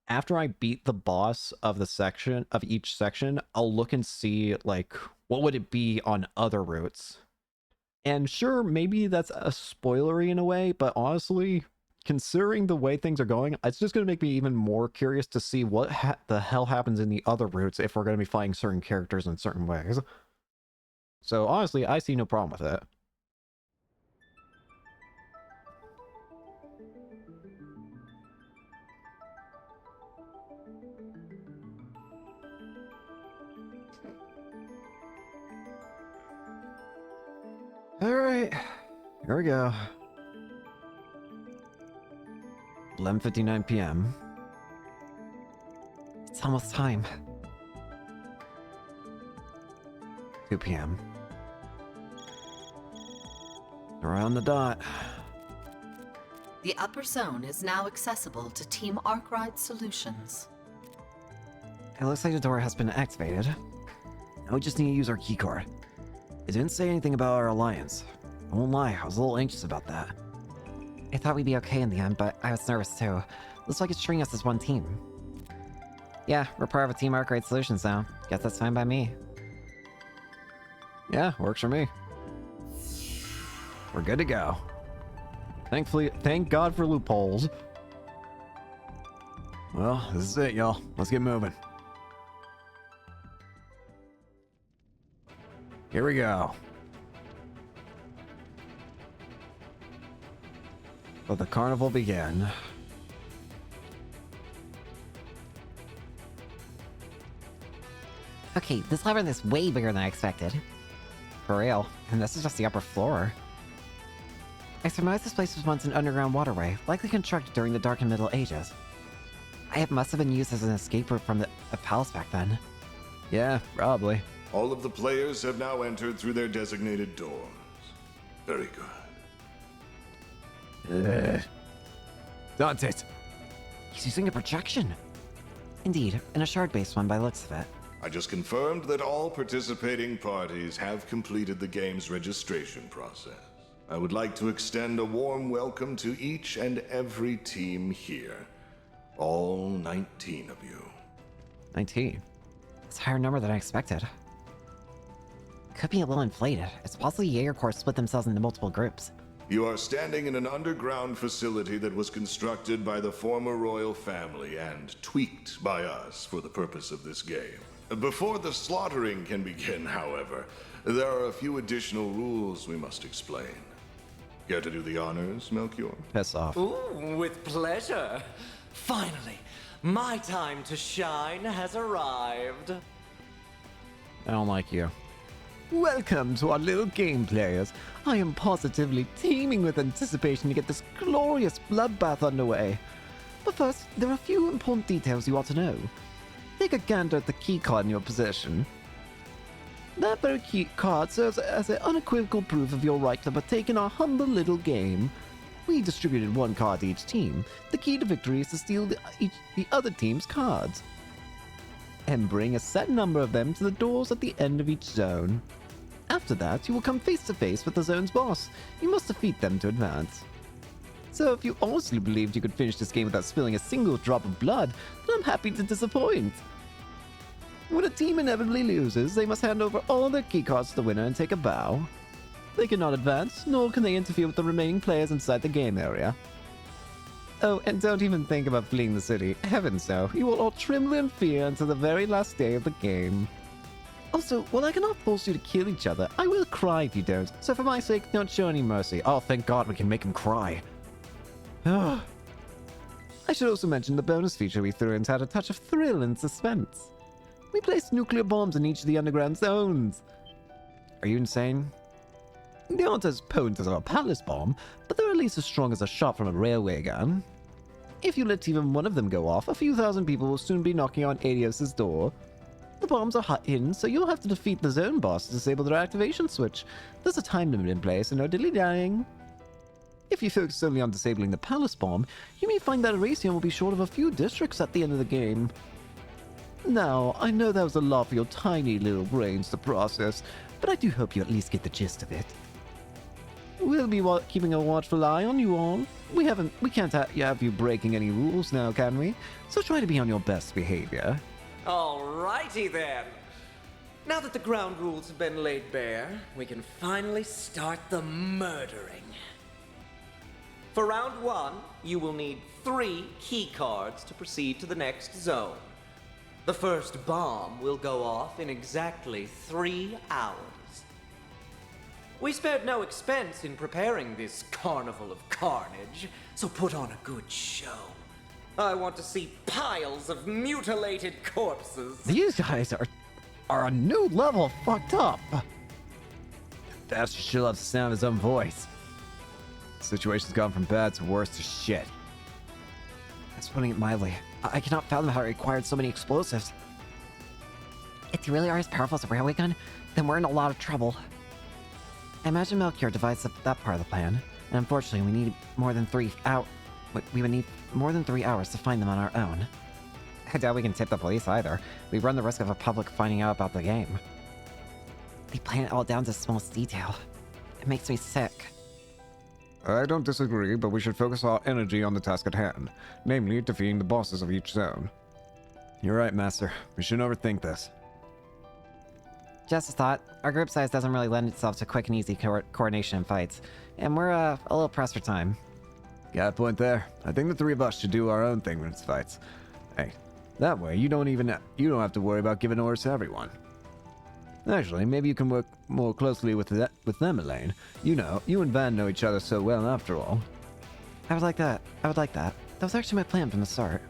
after I beat the boss of each section, I'll look and see like what would it be on other routes. And sure, maybe that's a spoilery in a way, but honestly, considering the way things are going, it's just going to make me even more curious to see what the hell happens in the other routes if we're going to be fighting certain characters in certain ways. So honestly, I see no problem with it. Alright, here we go. 11:59 p.m. It's almost time. 2 p.m. Around the dot. The upper zone is now accessible to Team Arkwright Solutions. It looks like the door has been activated. Now we just need to use our keycard. It didn't say anything about our alliance. I won't lie, I was a little anxious about that. I thought we'd be okay in the end, but I was nervous too. Looks like it's treating us as one team. Yeah, we're part of a Team Arkwright Solutions now. Guess that's fine by me. Yeah, works for me. We're good to go. Thankfully, thank God for loopholes. Well, this is it, y'all. Let's get moving. Here we go. Let the carnival begin. Okay, this labyrinth is way bigger than I expected. For real. And this is just the upper floor. I surmise this place was once an underground waterway, likely constructed during the Dark and Middle Ages. It must have been used as an escape route from a palace back then. Yeah, probably. All of the players have now entered through their designated doors. Very good. That's it. He's using a projection. Indeed, and a shard-based one by the looks of it. I just confirmed that all participating parties have completed the game's registration process. I would like to extend a warm welcome to each and every team here. All 19 of you. 19. It's a higher number than I expected. Could be a little inflated. It's possible Jaeger Corps split themselves into multiple groups. You are standing in an underground facility that was constructed by the former royal family and tweaked by us for the purpose of this game. Before the slaughtering can begin, however, there are a few additional rules we must explain. Care to do the honors, Melchior? Piss off. Ooh, with pleasure. Finally, my time to shine has arrived. I don't like you. Welcome to our little game, players. I am positively teeming with anticipation to get this glorious bloodbath underway. But first, there are a few important details you ought to know. Take a gander at the key card in your possession. That very key card serves as an unequivocal proof of your right to partake in our humble little game. We distributed one card to each team. The key to victory is to steal the other team's cards and bring a set number of them to the doors at the end of each zone. After that, you will come face to face with the zone's boss. You must defeat them to advance. So if you honestly believed you could finish this game without spilling a single drop of blood, then I'm happy to disappoint. When a team inevitably loses, they must hand over all their keycards to the winner and take a bow. They cannot advance, nor can they interfere with the remaining players inside the game area. Oh, and don't even think about fleeing the city. Heavens no, you will all tremble in fear until the very last day of the game. Also, while I cannot force you to kill each other, I will cry if you don't, so for my sake, don't show any mercy. Oh, thank God we can make him cry. I should also mention the bonus feature we threw in had a touch of thrill and suspense. We placed nuclear bombs in each of the underground zones. Are you insane? They aren't as potent as our palace bomb, but they're at least as strong as a shot from a railway gun. If you let even one of them go off, a few thousand people will soon be knocking on Adios's door. The bombs are hidden, so you'll have to defeat the zone boss to disable their activation switch. There's a time limit in place, and no dilly-dallying. If you focus solely on disabling the palace bomb, you may find that Erasion will be short of a few districts at the end of the game. Now, I know that was a lot for your tiny little brains to process, but I do hope you at least get the gist of it. We'll be keeping a watchful eye on you all. We can't have you breaking any rules now, can we? So try to be on your best behavior. Alrighty then. Now that the ground rules have been laid bare, we can finally start the murdering. For round 1, you will need 3 key cards to proceed to the next zone. The first bomb will go off in exactly 3 hours. We spared no expense in preparing this carnival of carnage, so put on a good show. I want to see piles of mutilated corpses. These guys are a new level of fucked up. Bastard sure loves the sound of his own voice. The situation's gone from bad to worse to shit. That's putting it mildly. I cannot fathom how it required so many explosives. If they really are as powerful as a railway gun, then we're in a lot of trouble. I imagine Melchior divides up that part of the plan, and unfortunately we need more than 3 hours. We would need more than 3 hours to find them on our own. I doubt we can tip the police either. We run the risk of a public finding out about the game. They plan it all down to the smallest detail. It makes me sick. I don't disagree, but we should focus our energy on the task at hand, namely defeating the bosses of each zone. You're right, Master. We shouldn't overthink this. Just a thought. Our group size doesn't really lend itself to quick and easy coordination in fights, and we're a little pressed for time. Got a point there. I think the 3 of us should do our own thing when it's fights. Hey, that way you don't have to worry about giving orders to everyone. Actually, maybe you can work more closely with them, Elaine. You know, you and Van know each other so well after all. I would like that. That was actually my plan from the start.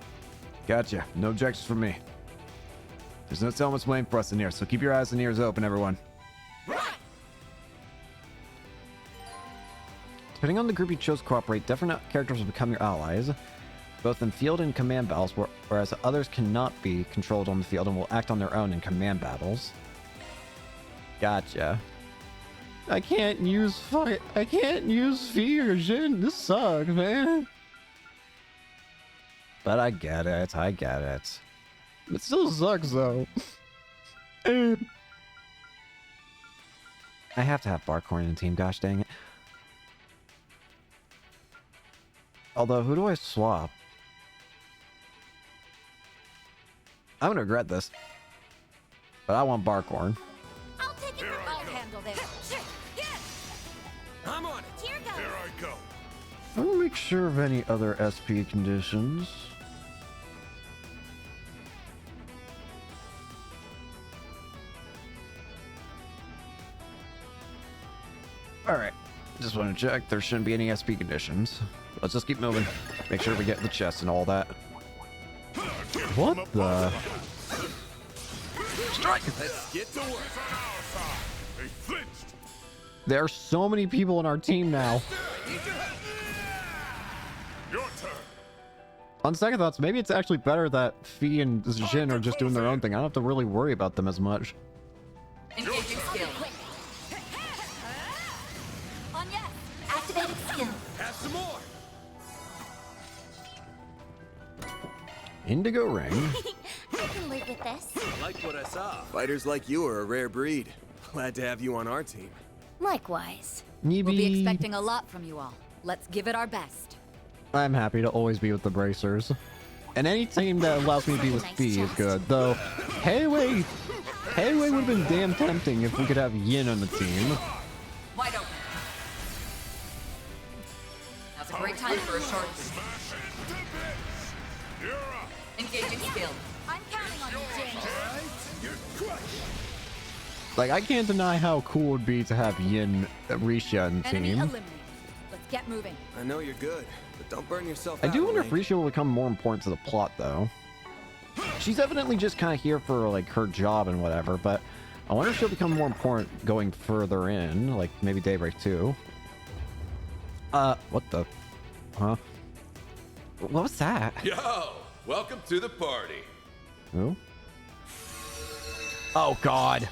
Gotcha. No objections from me. There's no telling what's waiting for us in here, so keep your eyes and ears open, everyone. Depending on the group you chose to cooperate, different characters will become your allies, both in field and command battles, whereas others cannot be controlled on the field and will act on their own in command battles. Gotcha. I can't use fear, Jin. This sucks, man. But I get it. It still sucks, though. I have to have Barkhorn in the team, gosh dang it. Although, who do I swap? I'm gonna regret this. But I want Barkhorn. I'll take it. I'll handle this. Sure. Yes. I'm on it. Here goes. Here I go. I'm gonna make sure of any other SP conditions. Alright. Just want to check. There shouldn't be any SP conditions. Let's just keep moving. Make sure we get the chest and all that. What the? Strike! Let's get to work. It's on our side. They flinched. There are so many people in our team now. Your turn. On second thoughts, maybe it's actually better that Fee and Jin are just doing their own thing. I don't have to really worry about them as much. Engaging skill. On yes. Activating skill. Have some more. Indigo ring. I can live with this. I like what I saw. Fighters like you are a rare breed. Glad to have you on our team. Likewise. We'll be expecting a lot from you all. Let's give it our best. I'm happy to always be with the Bracers. And any team that allows me to be with Fee is good. Though, Hayway would have been damn tempting if we could have Yin on the team. Wide open. Now's a great time for a short boost. Engaging skill. I'm counting on you, Jin. Like, I can't deny how cool it would be to have Yin, Risha on the Enemy team. eliminated. Let's get moving. I know you're good, but don't burn yourself I out. do wonder if Elaine. Risha will become more important to the plot, though. She's evidently just kind of here for, like, her job and whatever, but I wonder if she'll become more important going further in, like, maybe Daybreak 2. What the? Huh? What was that? Yo, welcome to the party. Who? Oh, God.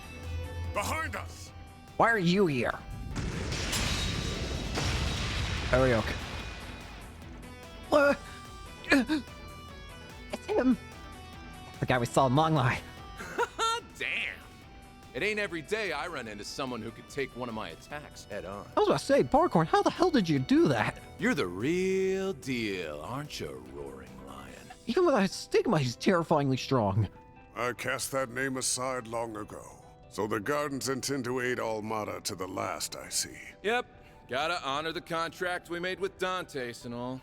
Behind us. Why are you here? Ariok. It's him. The guy we saw in Longlai. Damn. It ain't every day I run into someone who could take one of my attacks head on. I was about to say, Barkhorn, how the hell did you do that? You're the real deal, aren't you, roaring lion? Even without his stigma, he's terrifyingly strong. I cast that name aside long ago. So the Gardens intend to aid Almada to the last, I see. Yep. Gotta honor the contract we made with Dantes and all.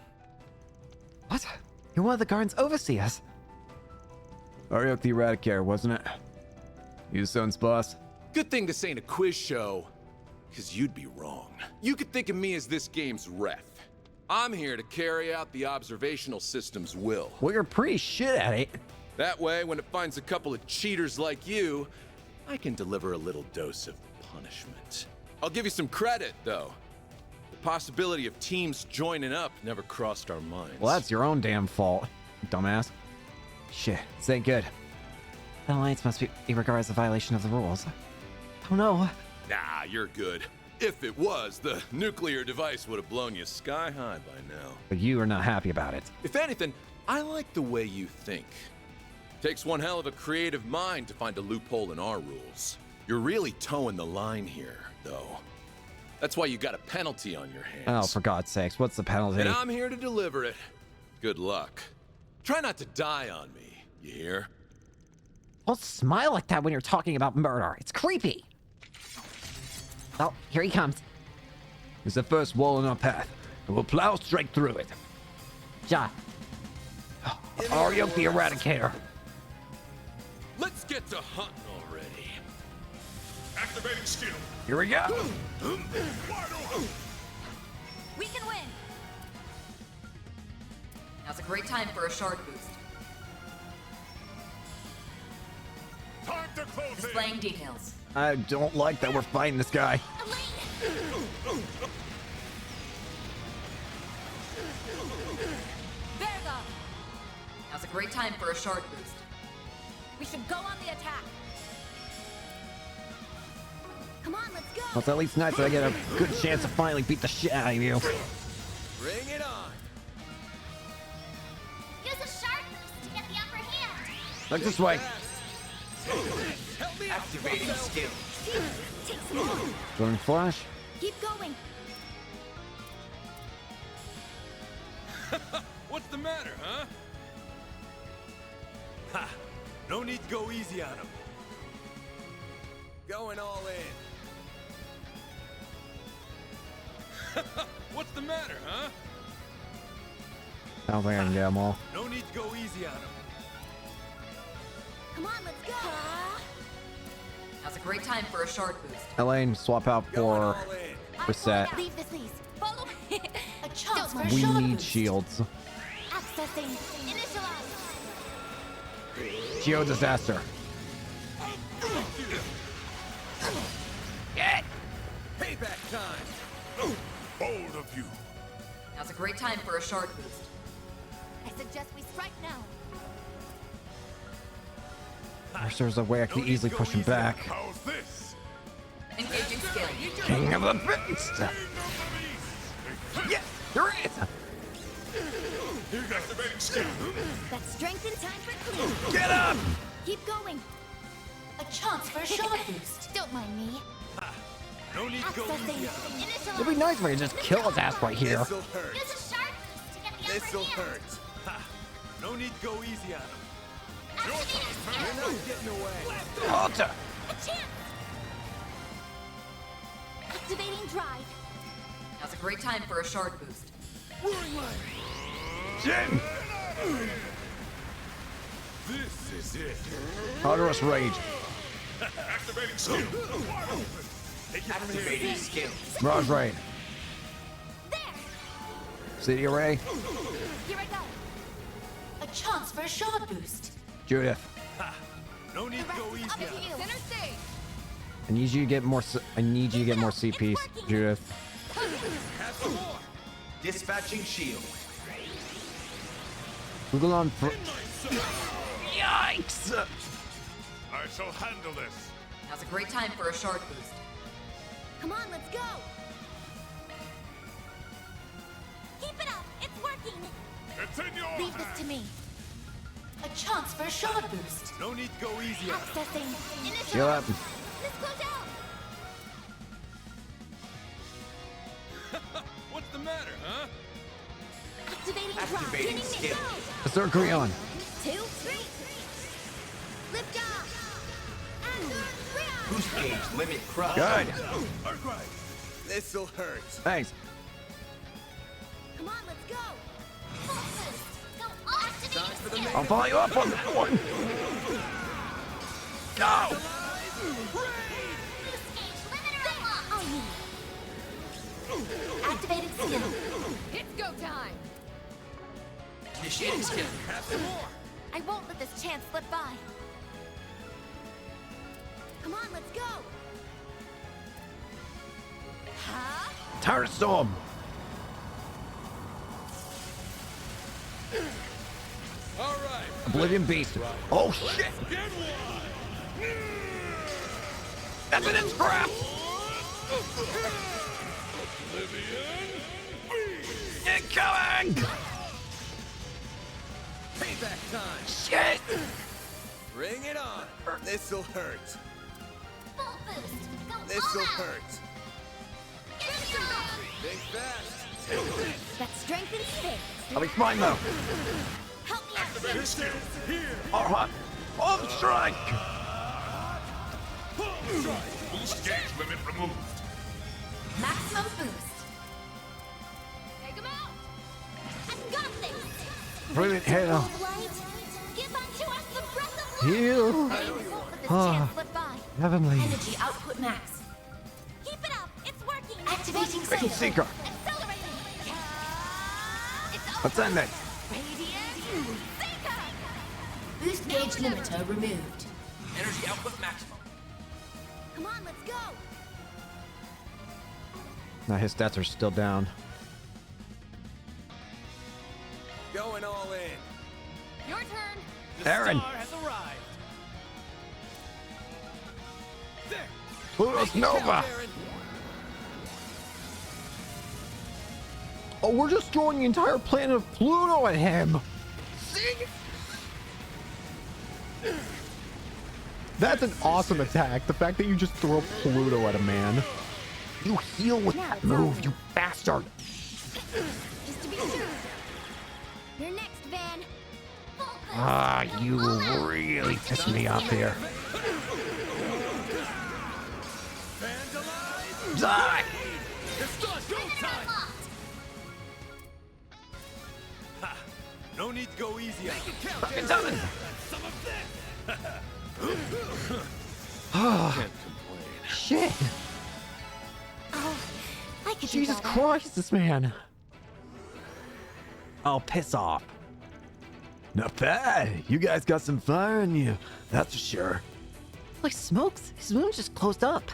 What? You're one of the Garden's overseers. Ariok the Eradicator, wasn't it? You the son's boss? Good thing this ain't a quiz show, because you'd be wrong. You could think of me as this game's ref. I'm here to carry out the observational system's will. Well, you're pretty shit at it. That way, when it finds a couple of cheaters like you, I can deliver a little dose of punishment. I'll give you some credit, though. The possibility of teams joining up never crossed our minds. Well, that's your own damn fault, dumbass. Shit, this ain't good. The alliance must be regarded as a violation of the rules. Oh no. Nah, you're good. If it was, the nuclear device would have blown you sky high by now. But you are not happy about it. If anything, I like the way you think. Takes one hell of a creative mind to find a loophole in our rules. You're really towing the line here, though. That's why you got a penalty on your hands. Oh, for God's sakes, what's the penalty? And I'm here to deliver it. Good luck. Try not to die on me, you hear? Don't smile like that when you're talking about murder. It's creepy. Oh, here he comes. It's the first wall in our path, and we'll plow straight through it. Ja. Ariok the Eradicator. Let's get to hunting already. Activating skill. Here we go. We can win. Now's a great time for a short boost. Time to close Displaying details. I don't like that we're fighting this guy. Verga. Now's a great time for a short boost. We should go on the attack. Come on, let's go. Well, it's at least nice that I get a good chance to finally beat the shit out of you. Bring it on. Use a sharp boost to get the upper hand. Look this way. Activating skill. Take some more. Throwing flash. Keep going. What's the matter, huh? Ha! No need to go easy on him. Going all in. What's the matter, huh? I don't think I can get them all. No need to go easy on him. Come on, let's go. Now's a great time for a short boost. Elaine, swap out for reset. Leave this, please. Follow me. A chance for a We shot need boost. shields. Accessing. Initialize. Geo disaster. Payback time! Oh, bold of you. Now's a great time for a shard boost. I suggest we strike now. Wish there was a way I could easily push him back. How's this? Engaging skill. King of the beast! Yes, there is! Activating skill. That's strength in time for clean. Get up! Keep going. A chance for a shard boost. Don't mind me. No need to go easy on him. It'd be nice if I could just kill his ass right here. This'll hurt. Use a sharp boost to get the This'll upper hand. hurt. Ha! No need to go easy on him. Activating You're skill. not getting away. Alter! A chance. Activating drive. Now's a great time for a shard boost. Roaring light. Jin! This is it. Ponderous rage. Activating skill. Activating skill. Mirage raid. There. City array. Here I go. A chance for a shard boost. Judith. No need to go easy Up on to him. you. Center stage. I need you to get more. I need you to get more CPs, Judith. Have some more. Dispatching shield. Google on. Yikes! I shall handle this. Now's a great time for a shard boost. Come on, let's go. Keep it up. It's working. It's in your Leave this to me. A chance for a shard boost. No need to go easy on him. Accessing. Initial. Chill up. Let's go down. What's the matter, huh? Activating drive. Activating Getting skill. it. Let's start Creon. 2, 3. Lift off. And Creon. Boost gauge limit crushed. Good. This'll hurt. Thanks. Come on, let's go. Full boost. Go all Time for the activating main. I'll follow you up on that one. Go! Boost gauge limiter unlocked. Activating skill. It's go time. Initiating skill. Have some more. I won't let this chance slip by. Come on, let's go. Huh? Tire Storm. All right. Oblivion Beast. Oh shit! Get one. That's an scrap! Incoming! Payback time. Shit! Bring it on. This'll hurt. Full boost. Go This'll all out. hurt. Get it on. Think fast. That strength and space. I'll be fine though. Help me out. Activating skill. Here. Alright. On strike! Boost gauge limit removed. Maximum boost. Take him out. I've got this. Brilliant hail. Cold light. Give unto us the breath of life. Heal. Won't let this Ah. chance slip by. Heavenly. Energy output max. Keep it up. It's working. Activating Freaking skill. Seeker. Accelerating. It's over. Let's end it. Radiant Seeker. Boost gauge limiter removed. Energy output maximum. Come on, let's go. Now his stats are still down. Going all in. Your turn. The Aaron. star has arrived. There. Pluto's Nova! Aaron. Oh, we're just throwing the entire planet of Pluto at him! See? That's an awesome attack. The fact that you just throw Pluto at a man. You heal with that move, you bastard! Just to be sure. You're next, Van. Full boost. Ah, Go you all out. really piss me off here. Vandalize. Die! It's the go time. Unlocked. Ha. No need to go easy on him. Fucking done! Some of this. Ah, Can't complain. shit! Oh, I could Jesus do better. Christ, this man! Oh, piss off. Not bad. You guys got some fire in you, that's for sure. Holy smokes, his wound just closed up.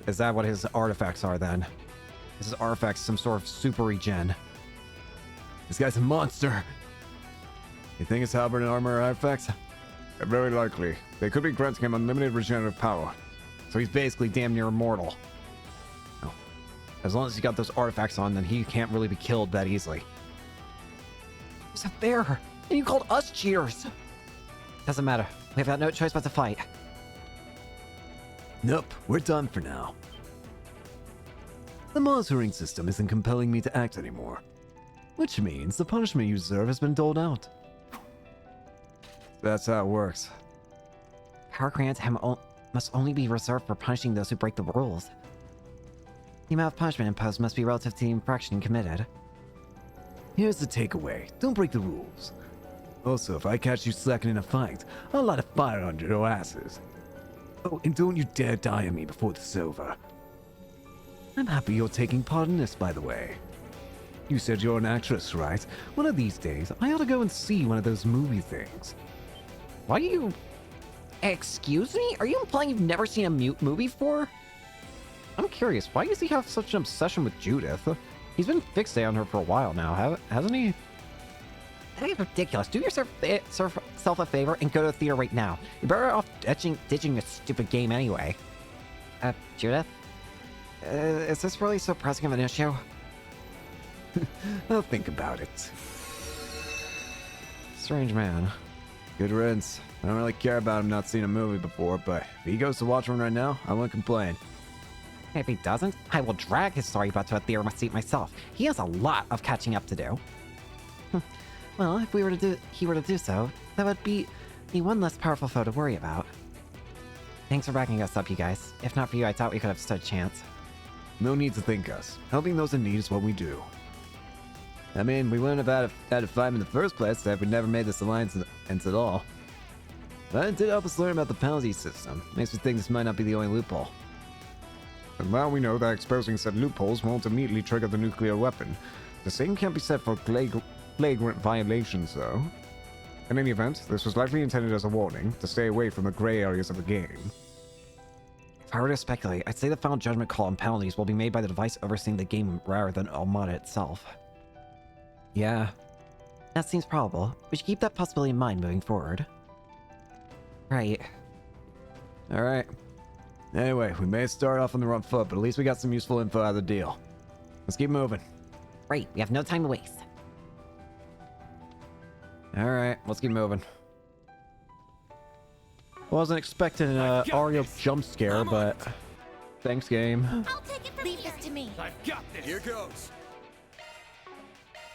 Is that what his artifacts are then? Is his artifacts some sort of super regen? This guy's a monster. You think his halberd and armor are artifacts? Very likely. They could be granting him unlimited regenerative power. So he's basically damn near immortal. Oh. As long as he's got those artifacts on, then he can't really be killed that easily. He's a bear, and you called us cheaters. Doesn't matter. We've got no choice but to fight. Nope, we're done for now. The monitoring system isn't compelling me to act anymore, which means the punishment you deserve has been doled out. That's how it works. Power grants must only be reserved for punishing those who break the rules. The amount of punishment imposed must be relative to the infraction committed. Here's the takeaway. Don't break the rules. Also, if I catch you slacking in a fight, I'll light a fire under your asses. Oh, and don't you dare die on me before this is over. I'm happy you're taking part in this, by the way. You said you're an actress, right? One of these days, I ought to go and see one of those movie things. Why do you... Excuse me? Are you implying you've never seen a movie before? I'm curious, why does he have such an obsession with Judith? He's been fixated on her for a while now, hasn't he? That is ridiculous. Do yourself a favor and go to the theater right now. You're better off ditching this stupid game anyway. Judith? Is this really so pressing of an issue? I'll think about it. Strange man. Good riddance. I don't really care about him not seeing a movie before, but if he goes to watch one right now, I won't complain. If he doesn't, I will drag his sorry butt to a theater seat myself. He has a lot of catching up to do. Well, if he were to do so, that would be the one less powerful foe to worry about. Thanks for backing us up, you guys. If not for you, I thought we could have stood a chance. No need to thank us. Helping those in need is what we do. I mean, we wouldn't have had a fight in the first place if we never made this alliance at all. But it did help us learn about the penalty system. Makes me think this might not be the only loophole. And now we know that exposing said loopholes won't immediately trigger the nuclear weapon. The same can't be said for flagrant violations, though. In any event, this was likely intended as a warning to stay away from the gray areas of the game. If I were to speculate, I'd say the final judgment call on penalties will be made by the device overseeing the game rather than Armada itself. Yeah. That seems probable. We should keep that possibility in mind moving forward. Right. Alright. Anyway, we may start off on the wrong foot, but at least we got some useful info out of the deal. Let's keep moving. Right, we have no time to waste. Alright, let's keep moving. Wasn't expecting an Ario jump scare, but thanks, game. I'll take it from Leave this to me. I've got this. Here goes.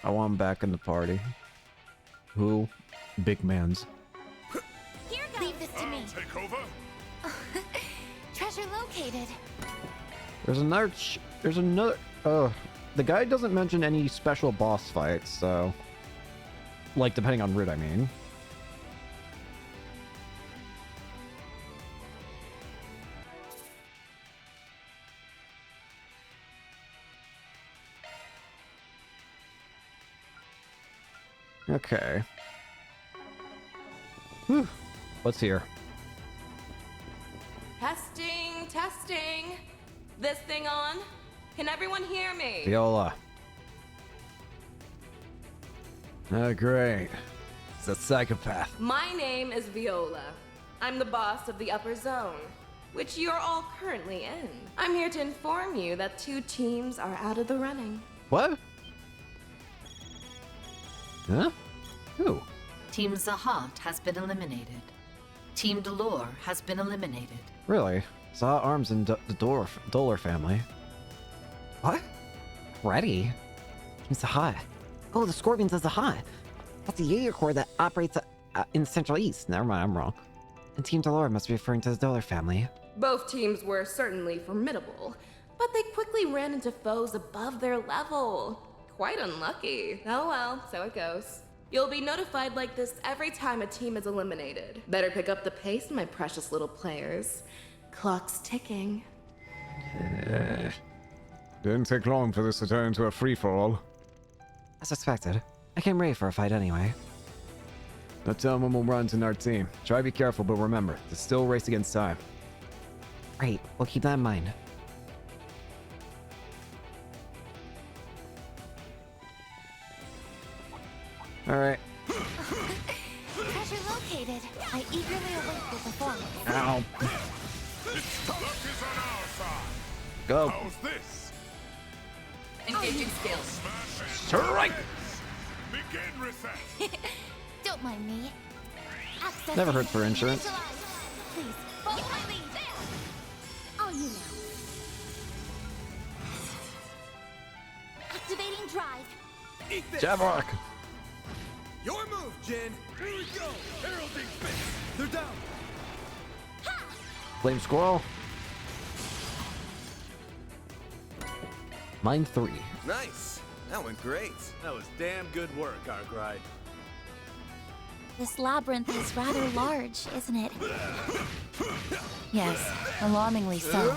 I want him back in the party. Who? Big man's. Here goes. Leave this to me. Take over. Treasure located. There's another. The guy doesn't mention any special boss fights, so. Like, depending on route, I mean. Okay. Whew. What's here? Testing. This thing on? Can everyone hear me? Viola. Oh, great. It's a psychopath. My name is Viola. I'm the boss of the Upper Zone, which you're all currently in. I'm here to inform you that 2 teams are out of the running. What? Huh? Who? Team Zahat has been eliminated. Team Dolor has been eliminated. Really? Saw Arms and the Dolar family. What? Ready? Team Zahat. Oh, the Scorpions of Zahat. That's the Jaeger Corps that operates in the Central East. Never mind, I'm wrong. And Team Dolor must be referring to the Dolar family. Both teams were certainly formidable, but they quickly ran into foes above their level. Quite unlucky. Oh well, so it goes. You'll be notified like this every time a team is eliminated. Better pick up the pace, my precious little players. Clock's ticking. Didn't take long for this to turn into a free-for-all. As expected. I came ready for a fight anyway. Don't tell them when we'll run to our team. Try to be careful, but remember, it's still a race against time. Right, we'll keep that in mind. Alright. Treasure located. I eagerly await the performance. Ow. Go. How's this? Engaging skills. Strike! Begin reset. Don't mind me. Access Never hurts for insurance. Please, follow my lead. All you now. Activating drive. Javark! Your move, Jin. Here we go! Heralding fist! They're down! Flame Squirrel. Mine 3. Nice. That went great. That was damn good work, Arkwright. This labyrinth is rather large, isn't it? Yes, alarmingly so.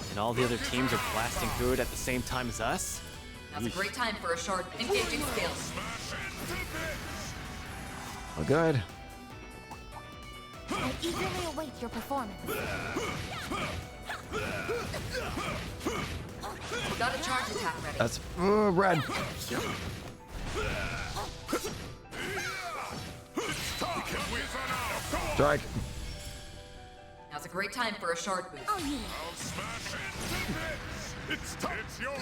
And all the other teams are blasting through it at the same time as us? Now's a great time for a short engaging skills. Oh, good. I eagerly await your performance. Got a charge attack ready. That's red. Strike. Now's a great time for a short boost. Oh, you. It's yours.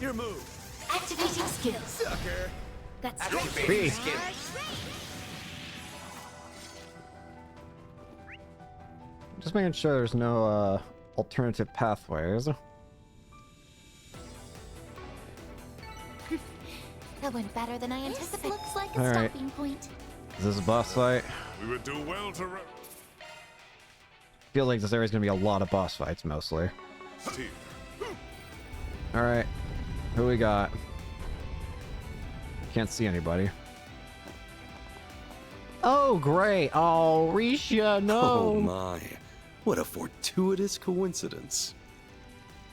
Your move. Activating skills. Sucker. That's B. Just making sure there's no alternative pathways. That went better than I anticipated. Looks like a All right. stopping point. Is this a boss fight? We would do well to Feel like this area's gonna be a lot of boss fights mostly. Alright. Who we got? Can't see anybody. Oh, great. Oh, Risha, no. Oh my. What a fortuitous coincidence.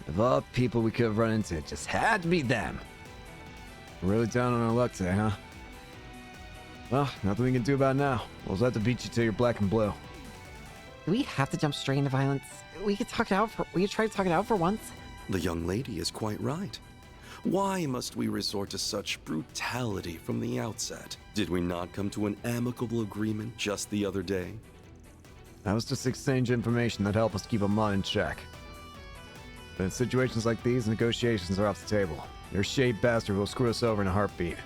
Of all people we could have run into, it just had to be them. Really down on our luck today, huh? Well, nothing we can do about it now. We'll just have to beat you till you're black and blue. Do we have to jump straight into violence? We could talk it out for. We could try to talk it out for once. The young lady is quite right. Why must we resort to such brutality from the outset? Did we not come to an amicable agreement just the other day? That was just exchange information that help us keep a mod in check. But in situations like these, negotiations are off the table. Your shade bastard will screw us over in a heartbeat.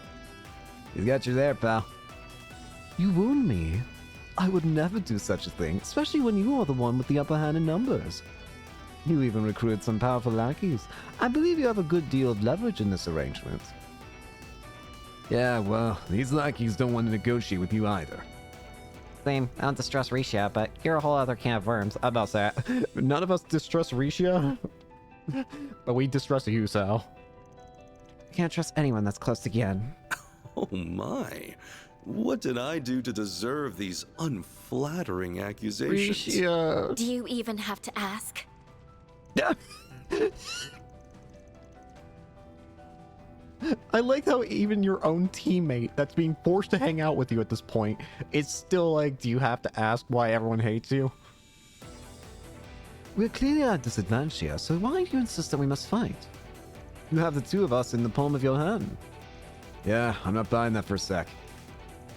He's got you there, pal. You wound me. I would never do such a thing, especially when you are the one with the upper hand in numbers. You even recruited some powerful lackeys. I believe you have a good deal of leverage in this arrangement. Yeah, well, these lackeys don't want to negotiate with you either. Same. I don't distrust Risha, but you're a whole other can of worms. I'm about that. None of us distrust Risha, but we distrust you, Sal. I can't trust anyone that's close to Gien. Oh my. What did I do to deserve these unflattering accusations? Risha. Do you even have to ask? I like how even your own teammate that's being forced to hang out with you at this point is still like, do you have to ask why everyone hates you? We're clearly at a disadvantage here, so why do you insist that we must fight? You have the two of us in the palm of your hand. Yeah, I'm not buying that for a sec.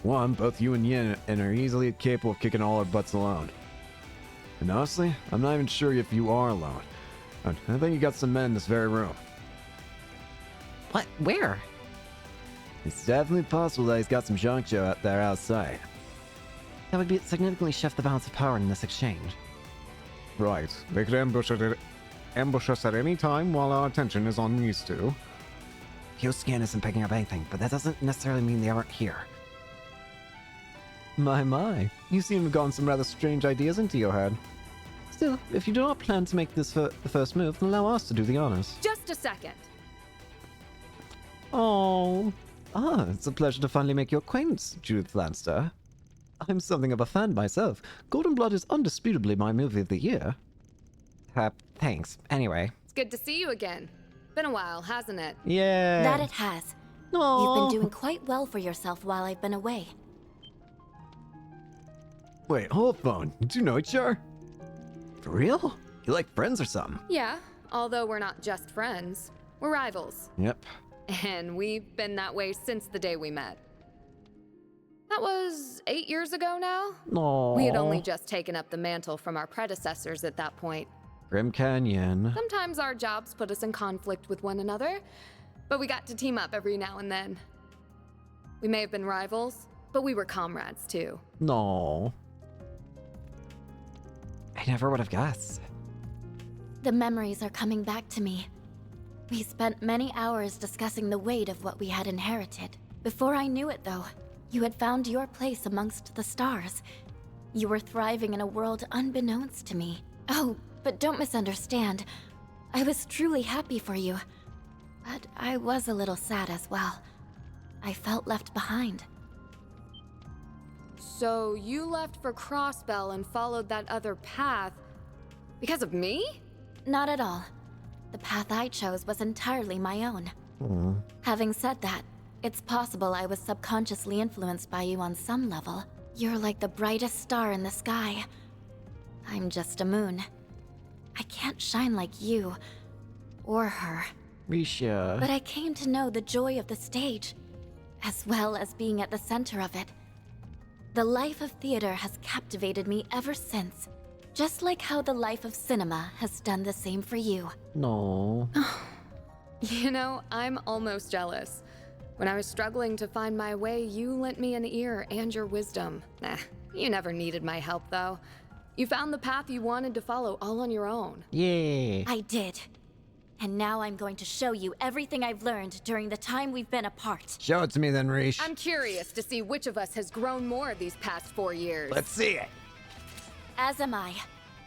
One, both you and Yin are easily capable of kicking all our butts alone. And honestly, I'm not even sure if you are alone. I think you got some men in this very room. What? Where? It's definitely possible that he's got some junk show out there outside. That would significantly shift the balance of power in this exchange. Right. They could ambush us at any time while our attention is on these two. Your scan isn't picking up anything, but that doesn't necessarily mean they aren't here. My. You seem to have gotten some rather strange ideas into your head. Still, if you do not plan to make this the first move, then allow us to do the honors. Just a second. Oh. It's a pleasure to finally make your acquaintance, Judith Lanster. I'm something of a fan myself. Golden Blood is undisputably my movie of the year. Thanks. Anyway. It's good to see you again. Been a while, hasn't it? Yeah. That it has. Aww. You've been doing quite well for yourself while I've been away. Wait, hold phone. You two know each other? For real? You like friends or something? Yeah, although we're not just friends. We're rivals. Yep. And we've been that way since the day we met. That was 8 years ago now? No. We had only just taken up the mantle from our predecessors at that point. Grim Canyon. Sometimes our jobs put us in conflict with one another, but we got to team up every now and then. We may have been rivals, but we were comrades too. No. I never would have guessed. The memories are coming back to me. We spent many hours discussing the weight of what we had inherited. Before I knew it, though, you had found your place amongst the stars. You were thriving in a world unbeknownst to me. Oh, but don't misunderstand. I was truly happy for you. But I was a little sad as well. I felt left behind. So you left for Crossbell and followed that other path because of me? Not at all. The path I chose was entirely my own. Having said that, it's possible I was subconsciously influenced by you on some level. You're like the brightest star in the sky. I'm just a moon. I can't shine like you, or her. Risha. But I came to know the joy of the stage, as well as being at the center of it. The life of theater has captivated me ever since, just like how the life of cinema has done the same for you. No. You know, I'm almost jealous. When I was struggling to find my way, you lent me an ear and your wisdom. You never needed my help, though. You found the path you wanted to follow all on your own. Yeah. I did. And now I'm going to show you everything I've learned during the time we've been apart. Show it to me then, Rish. I'm curious to see which of us has grown more these past 4 years. Let's see it. As am I.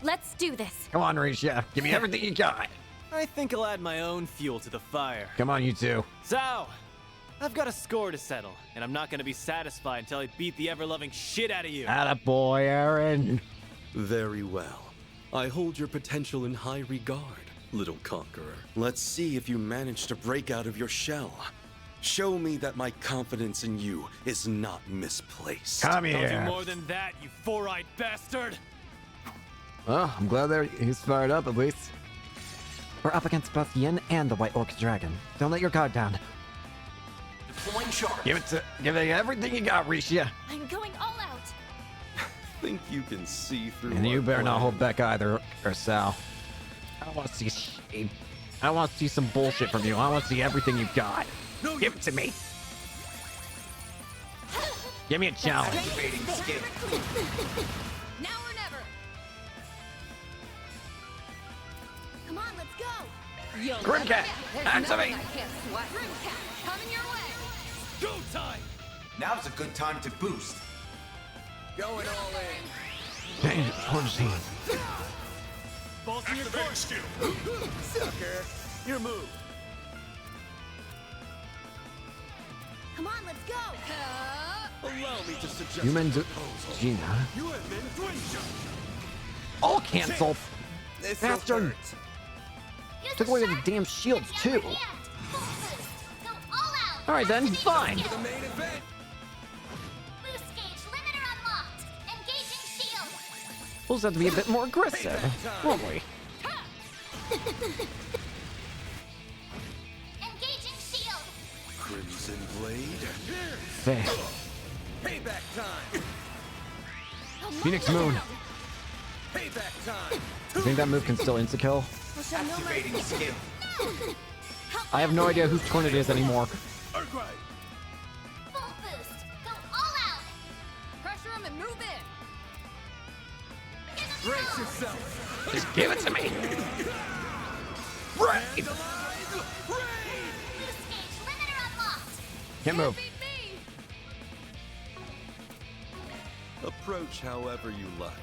Let's do this. Come on, Risha. Give me everything you got. I think I'll add my own fuel to the fire. Come on, you two. So, I've got a score to settle, and I'm not gonna be satisfied until I beat the ever-loving shit out of you. Attaboy, Aaron. Very well. I hold your potential in high regard, little conqueror. Let's see if you manage to break out of your shell. Show me that my confidence in you is not misplaced. Come here. Don't do more than that, you four-eyed bastard! Well, I'm glad he's fired up at least. We're up against both Yin and the White Orc Dragon. Don't let your guard down. Deploying charge. Give it everything you got, Risha. I'm going all out. Think you can see through. And you our better not plan. hold back either, or Sal. I want to see shame. I want to see some bullshit from you. I want to see everything you've got. Give it to me. Give me a challenge. Now or never! Come on, let's go. Grimcat, activate. I can't sweat. Grimcat, coming your way! Go time! Now's a good time to boost. Going all in. Dang it, towards him. Balls in your court! Sucker. Your move. Come on, let's go. Allow me to suggest Human a proposal. Gina. You have been dwindled. All cancel. This'll Bastard. hurt. Took away the damn shields too. Alright then, fine. For the main event. Boost gauge limiter unlocked. Engaging shield. We'll just have to be a bit more aggressive, won't we? Engaging shield. Crimson Blade. Fair. Payback time. Phoenix Moon. Payback time. You think that move can still insta-kill? Activating skill. I have no idea whose turn it is anymore. Full boost. Go all out. Pressure him and move in! Brace yourself. Just give it to me. Right. Boost gauge limiter unlocked. Can't move. Approach however you like.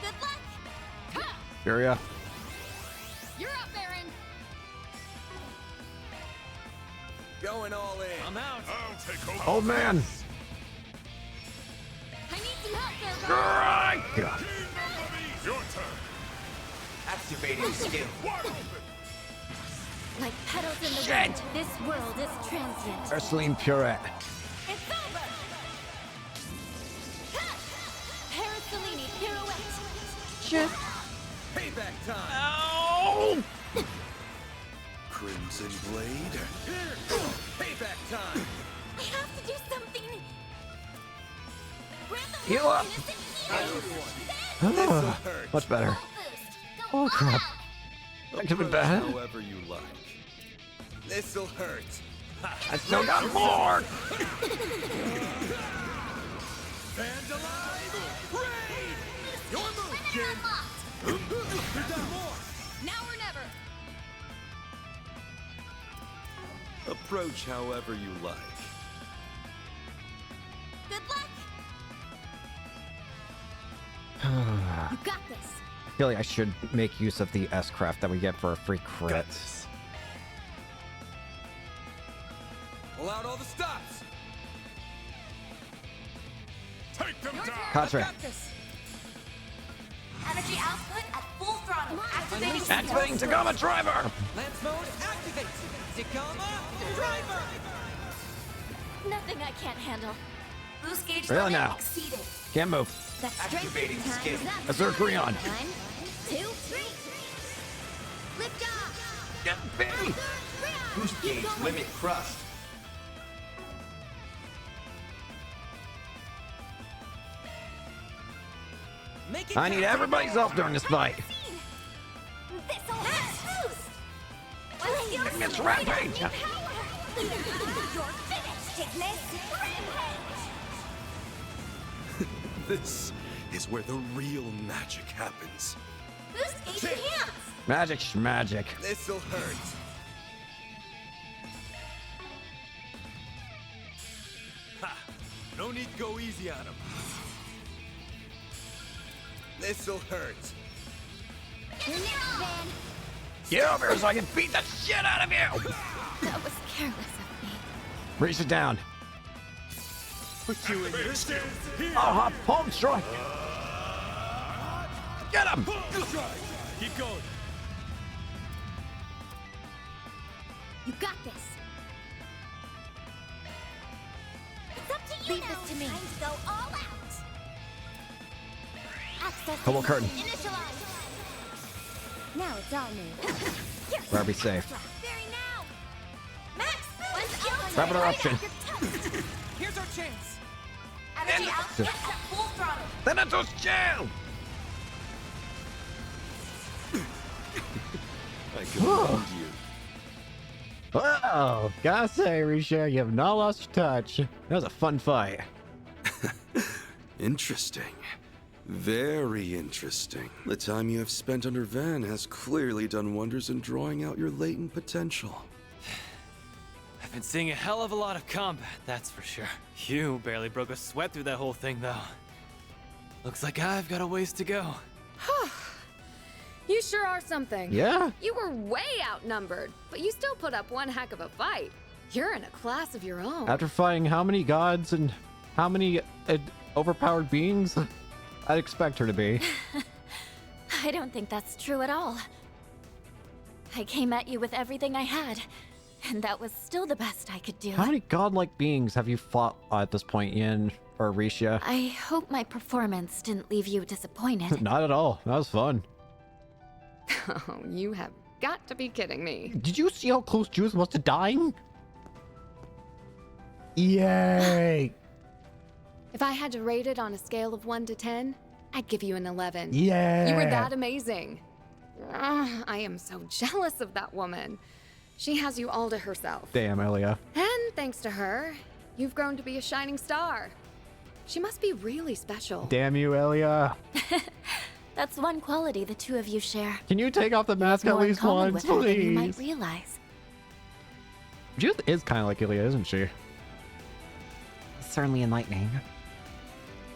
Good luck. Furia. You're up, Aaron! Going all in. I'm out. I'll take over. Old man. I need some help there, Right. Your turn. Activating skill. Wide open. Like petals in the Shit. wind, this world is transient. Ursuline Purette. It's over. Parasolini pirouette. Shit. Payback time. Oh. Crimson Blade. Payback time. have to do something. Heal up! Ah, much better. Oh crap. That could have been bad. However you like. This'll hurt. I still got more! Vandalize! Raid! Your move, kid! You're down more! Now or never. Approach however you like. Good luck. I You got this. feel like I should make use of the S-craft that we get for a free crit. Pull out all the stops! Take them down! Contra. Energy output at full throttle. Activating. Activating Tacoma Driver! Lance mode activate. Tacoma driver. Nothing I can't handle. Boost gauge Really limit now. exceeded. Can't move. That's Activating skin. Assert Creon. 1, 2, 3. Lift off. Get me! Boost gauge limit crushed. Make it I need everybody's help during this fight. This'll boost. Let's go. It's Rampage! You're finished, Ignis. Rampage. This is where the real magic happens. Boost gauge enhanced. Magic schmagic. This'll hurt. Ha! No need to go easy on him. This'll hurt. Get over here so I can beat the shit out of you! That was careless of me. Reach it down. Put you in this. Oh, hot palm strike! Get him! Keep going. You got this. It's up to you. Leave this to me. Time to go all out. Access. Double curtain. Initialize. Now it's all new. Where be safe. Very now. Max, let's Rapid eruption. Here's our chance. Energy output at full throttle. Thanatos jail! I commend you. Wow, gotta say, Risha, you have not lost your touch. That was a fun fight. Interesting. Very interesting. The time you have spent under Van has clearly done wonders in drawing out your latent potential. I've been seeing a hell of a lot of combat, that's for sure. You barely broke a sweat through that whole thing, though. Looks like I've got a ways to go. You sure are something. Yeah. You were way outnumbered, but you still put up one heck of a fight. You're in a class of your own. After fighting how many gods and how many overpowered beings, I'd expect her to be. I don't think that's true at all. I came at you with everything I had, and that was still the best I could do. How many godlike beings have you fought at this point, Ian or Risha? I hope my performance didn't leave you disappointed. Not at all. That was fun. Oh, you have got to be kidding me. Did you see how close Juice was to dying? Yay! If I had to rate it on a scale of 1 to 10, I'd give you an 11. Yeah. You were that amazing. I am so jealous of that woman. She has you all to herself. Damn, Elia. And thanks to her, you've grown to be a shining star. She must be really special. Damn you, Elia. That's one quality the two of you share. Can you take off the mask at More in least common once, with her than you please? might realize. Judith is kind of like Ilya, isn't she? Certainly enlightening.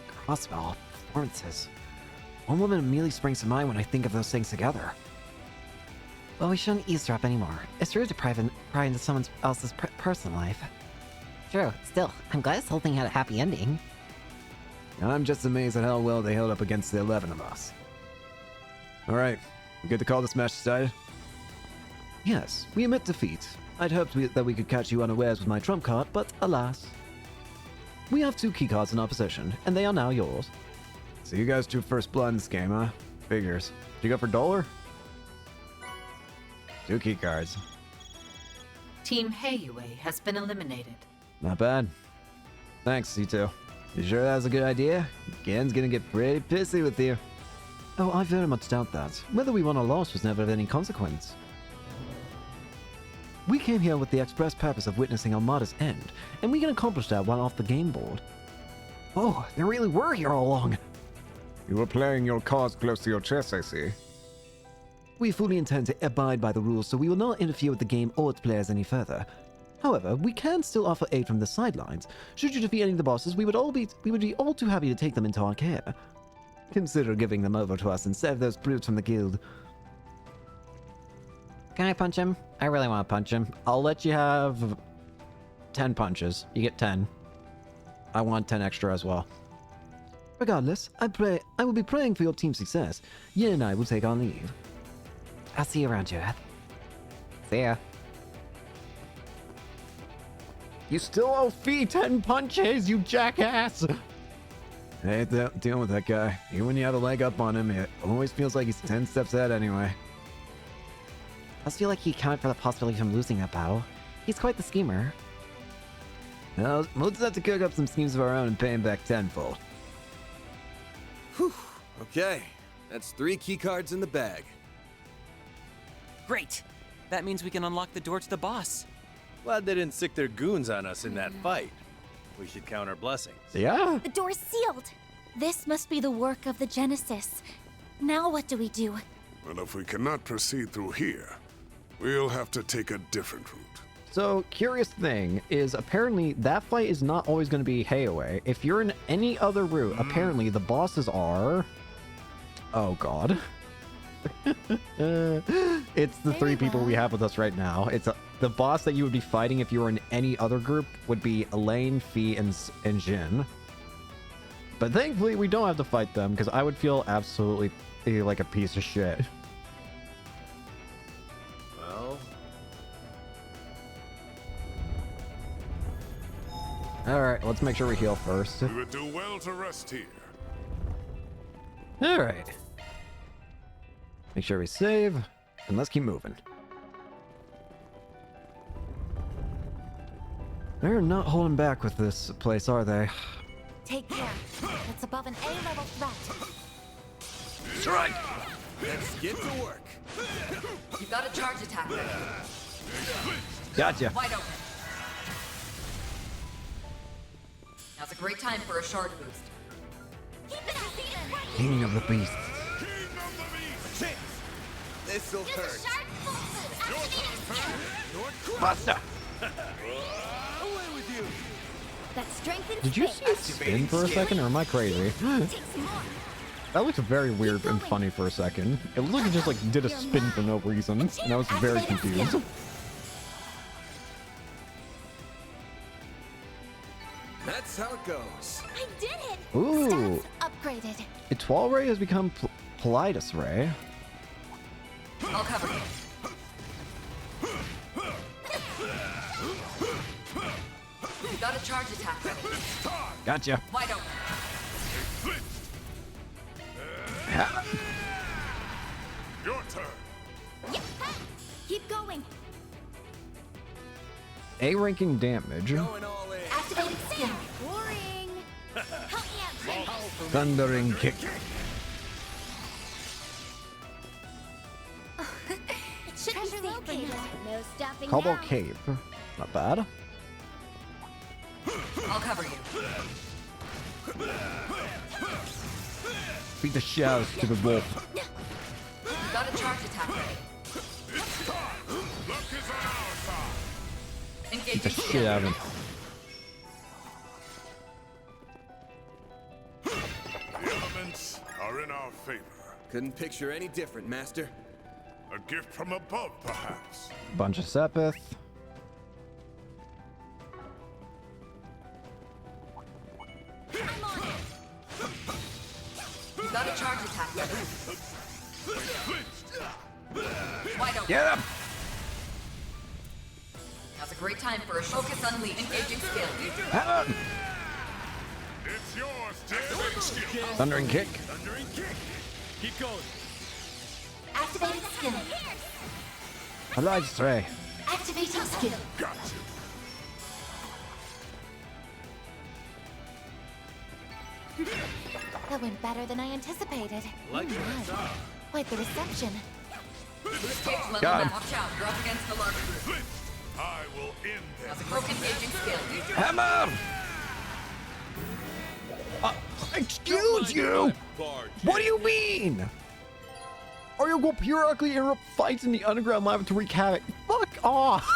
Crossbow, performances. One woman immediately springs to mind when I think of those things together. Well, we shouldn't eavesdrop anymore. It's rude to pry into someone else's personal life. True. Still, I'm glad this whole thing had a happy ending. I'm just amazed at how well they held up against the 11 of us. Alright, we good to call this match decided? Yes, we admit defeat. I'd hoped that we could catch you unawares with my trump card, but alas. We have 2 key cards in our possession, and they are now yours. So you guys drew first blood in this game, huh? Figures. Did you go for Dollar? 2 key cards. Team Heiyue has been eliminated. Not bad. Thanks, C2. You sure that's a good idea? Gen's gonna get pretty pissy with you. Oh, I very much doubt that. Whether we won or lost was never of any consequence. We came here with the express purpose of witnessing Armada's end, and we can accomplish that while off the game board. Oh, they really were here all along. You were playing your cards close to your chest, I see. We fully intend to abide by the rules, so we will not interfere with the game or its players any further. However, we can still offer aid from the sidelines. Should you defeat any of the bosses, we would be all too happy to take them into our care. Consider giving them over to us instead of those brutes from the guild. Can I punch him? I really want to punch him. I'll let you have 10 punches. You get 10. I want 10 extra as well. Regardless, I will be praying for your team's success. Yin and I will take our leave. I'll see you around, Joeth. See ya. You still owe Fee 10 punches, you jackass! Hey, dealing with that guy. Even when you have a leg up on him, it always feels like he's 10 steps ahead anyway. I just feel like he accounted for the possibility of him losing that battle. He's quite the schemer. Well, we'll just have to cook up some schemes of our own and pay him back tenfold. Whew. Okay, that's 3 keycards in the bag. Great! That means we can unlock the door to the boss. Glad they didn't sick their goons on us in that fight. We should count our blessings. Yeah? The door's sealed. This must be the work of the Genesis. Now what do we do? Well, if we cannot proceed through here, we'll have to take a different route. So, curious thing is apparently that fight is not always going to be Hayaway. If you're in any other route, apparently the bosses are... Oh, God. It's the 3 people we have with us right now. It's the boss that you would be fighting if you were in any other group would be Elaine, Fee, and Jin. But thankfully, we don't have to fight them because I would feel absolutely like a piece of shit. Well... Alright, let's make sure we heal first. We would do well to rest here. Alright. Make sure we save, and let's keep moving. They're not holding back with this place, are they? Take care. It's above an A-level threat. Strike! Let's get to work. You've got a charge attack ready. Gotcha. Wide open. Now's a great time for a shard boost. King of the beasts. This'll hurt. Buster! Away with you! That strengthens. Did you see it spin for a second, or am I crazy? That looked very weird and funny for a second. It looked like it just like did a spin for no reason, and I was very confused. That's how it goes. I did it! Ooh. Stats upgraded. Etoile Ray has become Politis Ray. I'll cover you. You've got a charge attack ready. Gotcha. Wide open. Your turn. Keep going. A ranking damage. Activated skill. Boring. Thundering kick. It should be safe for now. No stopping Cobalt now. Cave. Not bad. I'll cover you. Beat the shit out of stupid wolf. You've got a charge attack ready. Beat the shit out of him. The elements are in our favor. Couldn't picture any different, Master. A gift from above, perhaps. Bunch of Sepith. I'm on it. You've got a charge attack ready. Wide open. Get him! Now's a great time for a focus unleashed. Engaging skill. It's yours, Jim. Thundering kick. Thundering kick! Keep going. Activated skill. Politis Ray. Activating skill. Gotcha. That went better than I anticipated. Like what I saw. Quite the reception. God. Watch out, you're up against the larger group. I will end That's a broken engaging skill. Hammer! Excuse you! What do you mean? Aryo will periodically interrupt fights in the underground lava to wreak havoc. Fuck off!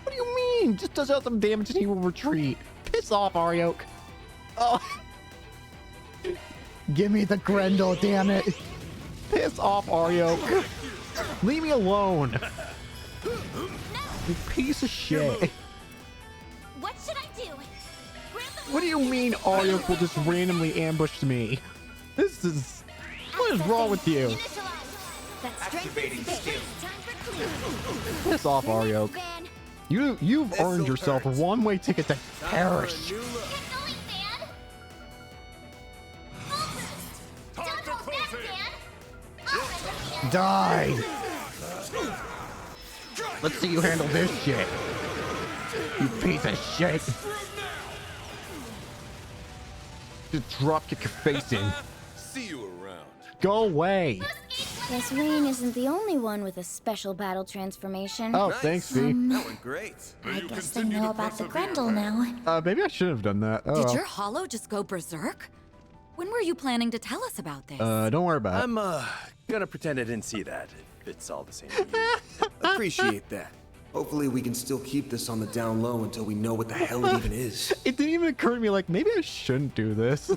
What do you mean? Just does out some damage and he will retreat. Piss off, Aryo. Oh. Give me the Grendel, damn it. Piss off, Aryo. Leave me alone. You piece of shit. What should I do? What do you mean Aryo will just randomly ambush me? This is... What is wrong with you? Activating skill. Piss off, Aryo. You've earned yourself a one-way ticket to perish. Die! Let's see you handle this shit. You piece of shit. Just drop kick your face in. See you around. Go away. Guess Rain isn't the only one with a special battle transformation. Oh, thanks, V. That went great. I guess I know about the Grendel now. Maybe I should have done that. Oh, Did well. your hollow just go berserk? When were you planning to tell us about this? Don't worry about it. I'm gonna pretend I didn't see that. If it's all the same to you. Appreciate that. Hopefully we can still keep this on the down low until we know what the hell it even is. It didn't even occur to me, like, maybe I shouldn't do this.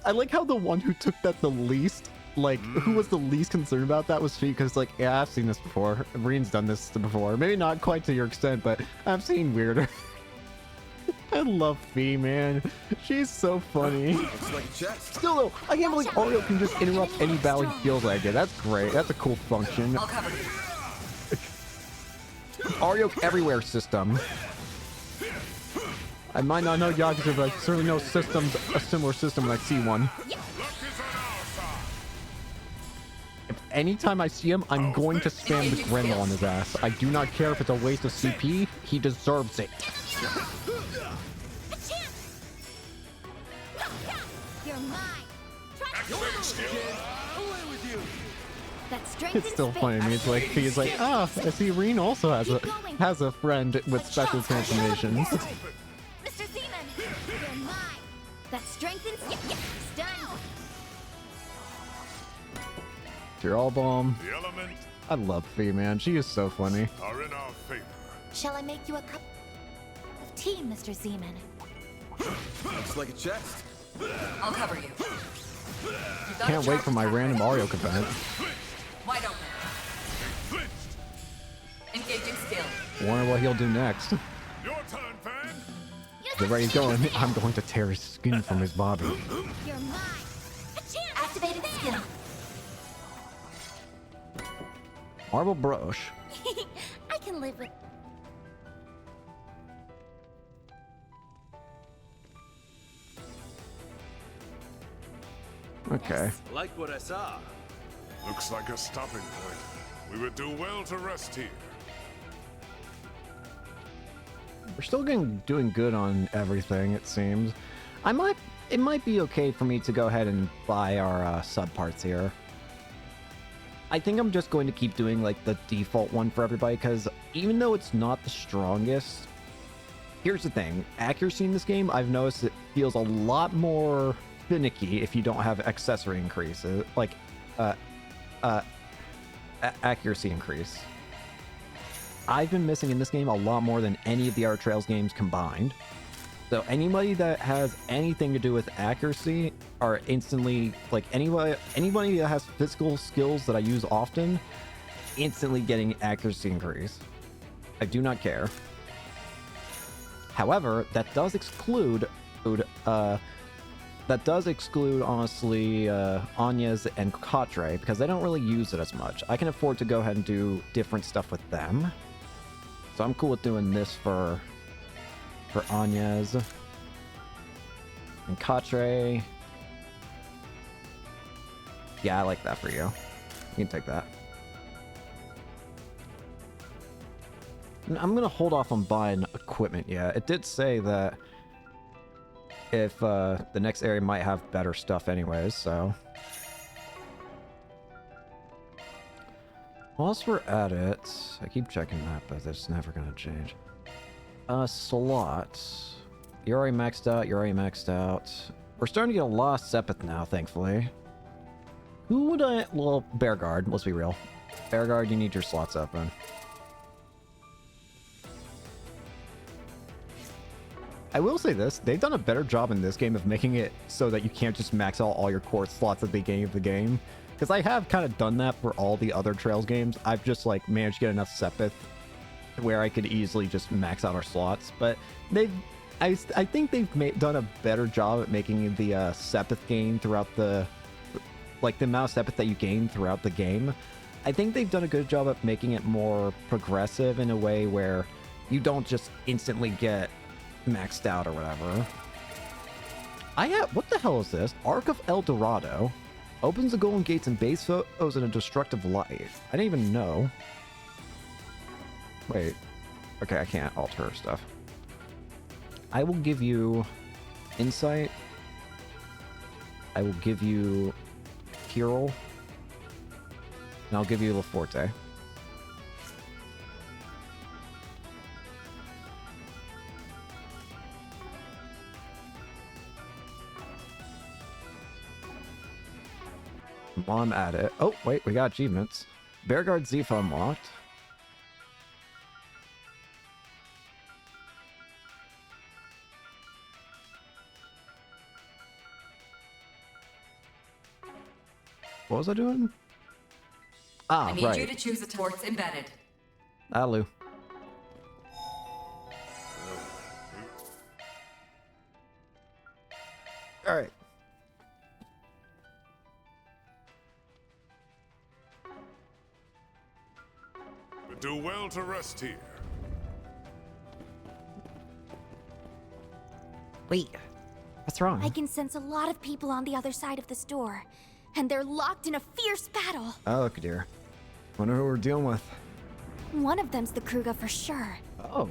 I like how the one who took that the least, like, who was the least concerned about that was she, because, like, yeah, I've seen this before. Reen's done this before. Maybe not quite to your extent, but I've seen weirder. I love Fee, man. She's so funny. Looks like a chest. Still, though, I can't believe Aryo can just interrupt any battle he feels like it. That's great. That's a cool function. I'll cover you. Aryo everywhere system. I might not know Yakuza, but I certainly know systems, a similar system when I see one. If anytime I see him, I'm going to spam the Grendel on his ass. I do not care if it's a waste of CP. He deserves it. You're mine. That strength It's still funny to me. It's like he's like, ah, I see Reen also has a friend with special transformations. Mr. Seaman, you're mine. That strengthens. Yes, done. You're all bomb. The element I love Fee, man. She is so funny. are in our favor. Shall I make you a cup of tea, Mr. Seaman? Looks like a chest. I'll cover you. Can't wait for my random Aryo event. Wide open. Engaging skill. Wonder what he'll do next. Your turn, fan. The way he's going, I'm going to tear his skin from his body. You're mine. Activated skill. Marble brush. I can live with. Okay. Like what I saw. Looks like a stopping point. We would do well to rest here. We're still doing good on everything, it seems. It might be okay for me to go ahead and buy our sub parts here. I think I'm just going to keep doing like the default one for everybody, because even though it's not the strongest, here's the thing. Accuracy in this game, I've noticed it feels a lot more finicky if you don't have accessory increases, like accuracy increase. I've been missing in this game a lot more than any of the other Trails games combined. So anybody that has anything to do with accuracy are instantly, like anybody that has physical skills that I use often, instantly getting accuracy increase. I do not care. However, that does exclude honestly Anya's and Katre, because I don't really use it as much. I can afford to go ahead and do different stuff with them. So I'm cool with doing this for Anya's and Katre. Yeah, I like that for you. You can take that. And I'm gonna hold off on buying equipment yet. It did say that if the next area might have better stuff anyways, so. Whilst we're at it, I keep checking that, but that's never gonna change. Slots. You're already maxed out, you're already maxed out. We're starting to get a lot of Sepith now, thankfully. Who would I... Well, Bear Guard, let's be real. Bear Guard, you need your slots open. I will say this, they've done a better job in this game of making it so that you can't just max out all your core slots at the beginning of the game. Because I have kind of done that for all the other Trails games. I've just like managed to get enough Sepith where I could easily just max out our slots. But I think they've done a better job at making the Sepith gain throughout the... Like the amount of Sepith that you gain throughout the game. I think they've done a good job at making it more progressive in a way where you don't just instantly get maxed out or whatever. What the hell is this? Ark of El Dorado. Opens the golden gates and base foes in a destructive light. I didn't even know. Wait. Okay, I can't alter stuff. I will give you insight. I will give you Hero. And I'll give you La Forte. While I'm at it. Oh, wait, we got achievements. Bearguard Zifa unlocked. What was I doing? Ah, I need right. you to choose a torch embedded. Alu. All right. But do well to rest here. Wait, what's wrong? I can sense a lot of people on the other side of this door, and they're locked in a fierce battle. Oh, dear. Wonder who we're dealing with. One of them's the Kruga for sure. Oh.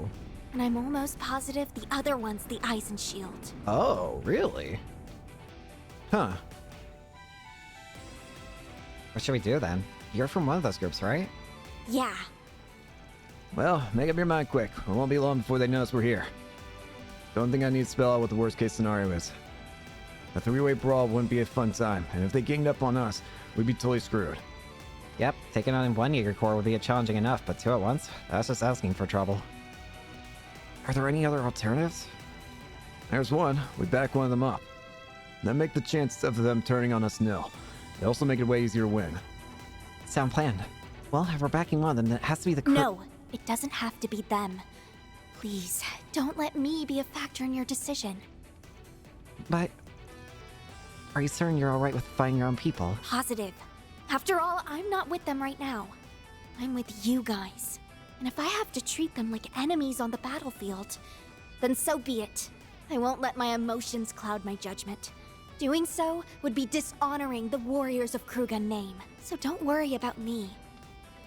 And I'm almost positive the other one's the Eisenshield. Oh, really? Huh. What should we do then? You're from one of those groups, right? Yeah. Well, make up your mind quick. It won't be long before they notice we're here. Don't think I need to spell out what the worst case scenario is. A three-way brawl wouldn't be a fun time, and if they ganged up on us, we'd be totally screwed. Yep, taking on one Jaeger Corps would be challenging enough, but two at once? That's just asking for trouble. Are there any other alternatives? There's one. We back one of them up. Then make the chance of them turning on us nil. They also make it way easier to win. Sound plan. Well, if we're backing one, then it has to be the crew. No, it doesn't have to be them. Please, don't let me be a factor in your decision. But... are you certain you're alright with finding your own people? Positive. After all, I'm not with them right now. I'm with you guys. And if I have to treat them like enemies on the battlefield, then so be it. I won't let my emotions cloud my judgment. Doing so would be dishonoring the warriors of Krugan name. So don't worry about me.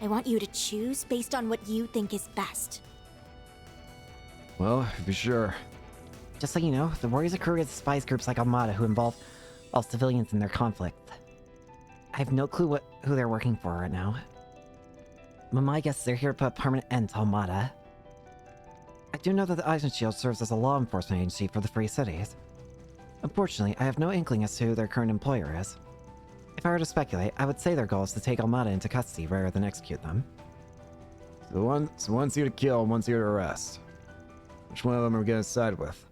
I want you to choose based on what you think is best. Well, be sure. Just so you know, the warriors of Kruga despise groups like Armada who involve all civilians in their conflict. I have no clue who they're working for right now. But my guess is they're here to put a permanent end to Armada. I do know that the Eisenshield serves as a law enforcement agency for the Free Cities. Unfortunately, I have no inkling as to who their current employer is. If I were to speculate, I would say their goal is to take Armada into custody rather than execute them. So one's here to kill and one's here to arrest. Which one of them are we gonna side with?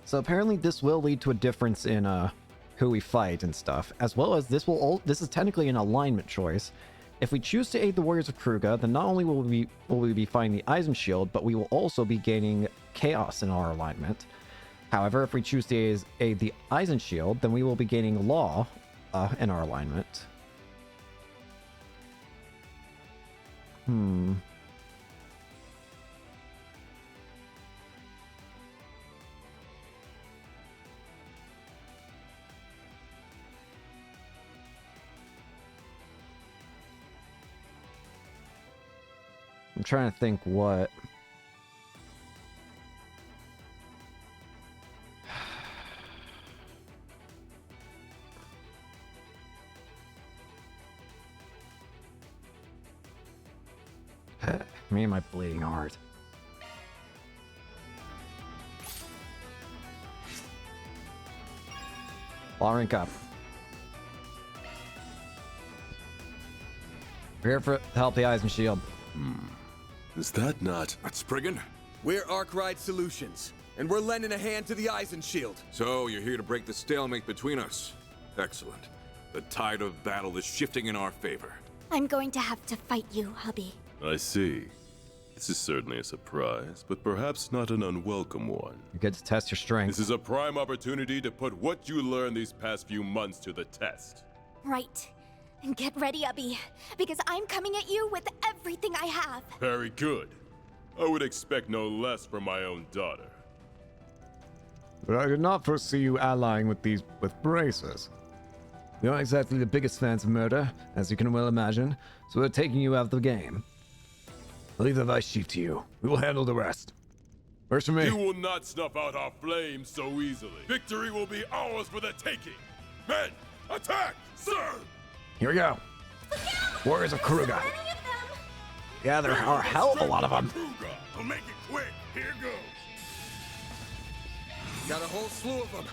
So apparently this will lead to a difference in who we fight and stuff, as well as this is technically an alignment choice. If we choose to aid the Warriors of Kruga, then not only will we be fighting the Eisenshield, but we will also be gaining Chaos in our alignment. However, if we choose to aid the Eisenshield, then we will be gaining Law in our alignment. I'm trying to think what... Me and my bleeding heart. Rank up. We're here to help the Eyes and Shield. Is that not... That's Spriggan? We're Arkwright Solutions, and we're lending a hand to the Eyes and Shield. So, you're here to break the stalemate between us. Excellent. The tide of battle is shifting in our favor. I'm going to have to fight you, hubby. I see. This is certainly a surprise, but perhaps not an unwelcome one. You get to test your strength. This is a prime opportunity to put what you learned these past few months to the test. Right. And get ready, hubby, because I'm coming at you with everything I have. Very good. I would expect no less from my own daughter. But I did not foresee you allying with bracers. We aren't exactly the biggest fans of murder, as you can well imagine, so we're taking you out of the game. I'll leave the vice chief to you. We will handle the rest. First for me. You will not snuff out our flames so easily. Victory will be ours for the taking. Men, attack, sir! Here we go. Warriors of Kruga. Yeah, there are a hell of a lot of them. I'll make it quick. Here goes. Got a whole slew of them.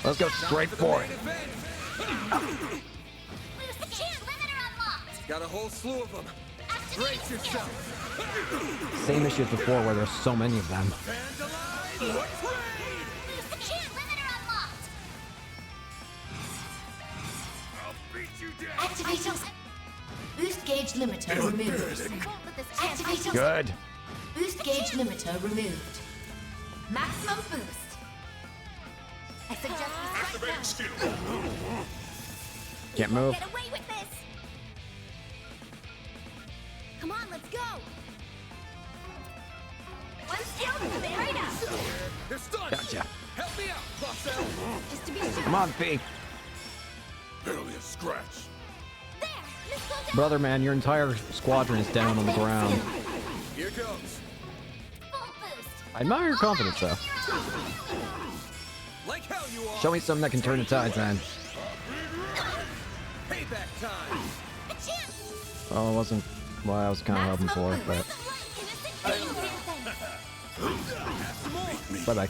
Let's go straight for it. Got a whole slew of them. Brace yourself. Same issue as before, where there's so many of them. Activating. Boost gauge limiter removed. Activating. Good. Boost gauge limiter removed. Maximum boost. I suggest we strike them. Can't move. Get away with this. Come on, let's go. One skill, right up. They're stunned. Gotcha. Help me out, Bosso. Just to be sure. Come on, Fee. Barely a scratch. There. Let's go down. Brother, man, your entire squadron is down on the ground. Here goes. Full boost. I admire your confidence, though. Like hell you are. Show me something that can turn the tides, man. Payback time. Oh, it wasn't what I was kind of hoping for, but... Bye-bye.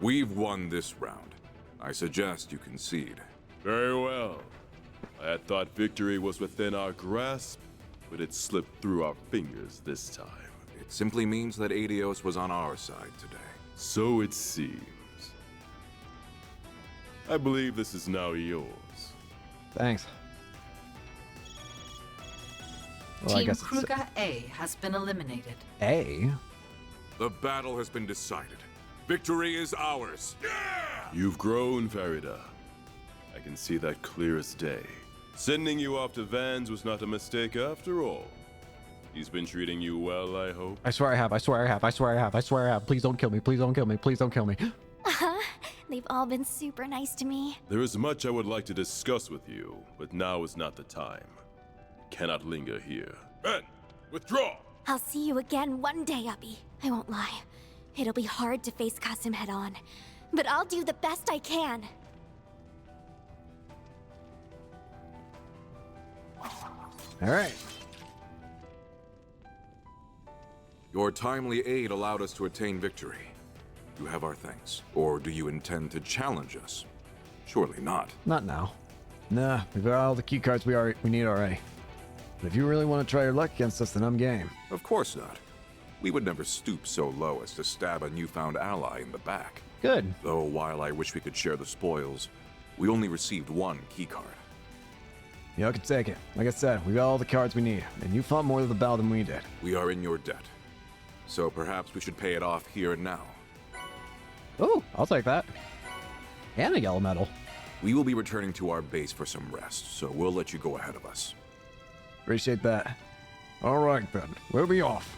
We've won this round. I suggest you concede. Very well. I had thought victory was within our grasp, but it slipped through our fingers this time. It simply means that Adios was on our side today. So it seems. I believe this is now yours. Thanks. Well, I Team guess it's Kruger A has been eliminated. A? The battle has been decided. Victory is ours. You've grown, Farida. I can see that clear as day. Sending you off to Vans was not a mistake after all. He's been treating you well, I hope. I swear I have, I swear I have, I swear I have, I swear I have. Please don't kill me, please don't kill me, please don't kill me. They've all been super nice to me. There is much I would like to discuss with you, but now is not the time. Cannot linger here. Men, withdraw! I'll see you again one day, Uppy. I won't lie. It'll be hard to face Kasim head on, but I'll do the best I can. All right. Your timely aid allowed us to attain victory. You have our thanks. Or do you intend to challenge us? Surely not. Not now. Nah, we've got all the key cards we need already. But if you really want to try your luck against us, then I'm game. Of course not. We would never stoop so low as to stab a newfound ally in the back. Good. Though while I wish we could share the spoils, we only received one keycard. Y'all can take it. Like I said, we got all the cards we need, and you fought more of the battle than we did. We are in your debt. So perhaps we should pay it off here and now. Oh, I'll take that. And a yellow medal. We will be returning to our base for some rest, so we'll let you go ahead of us. Appreciate that. All right, then. We'll be off.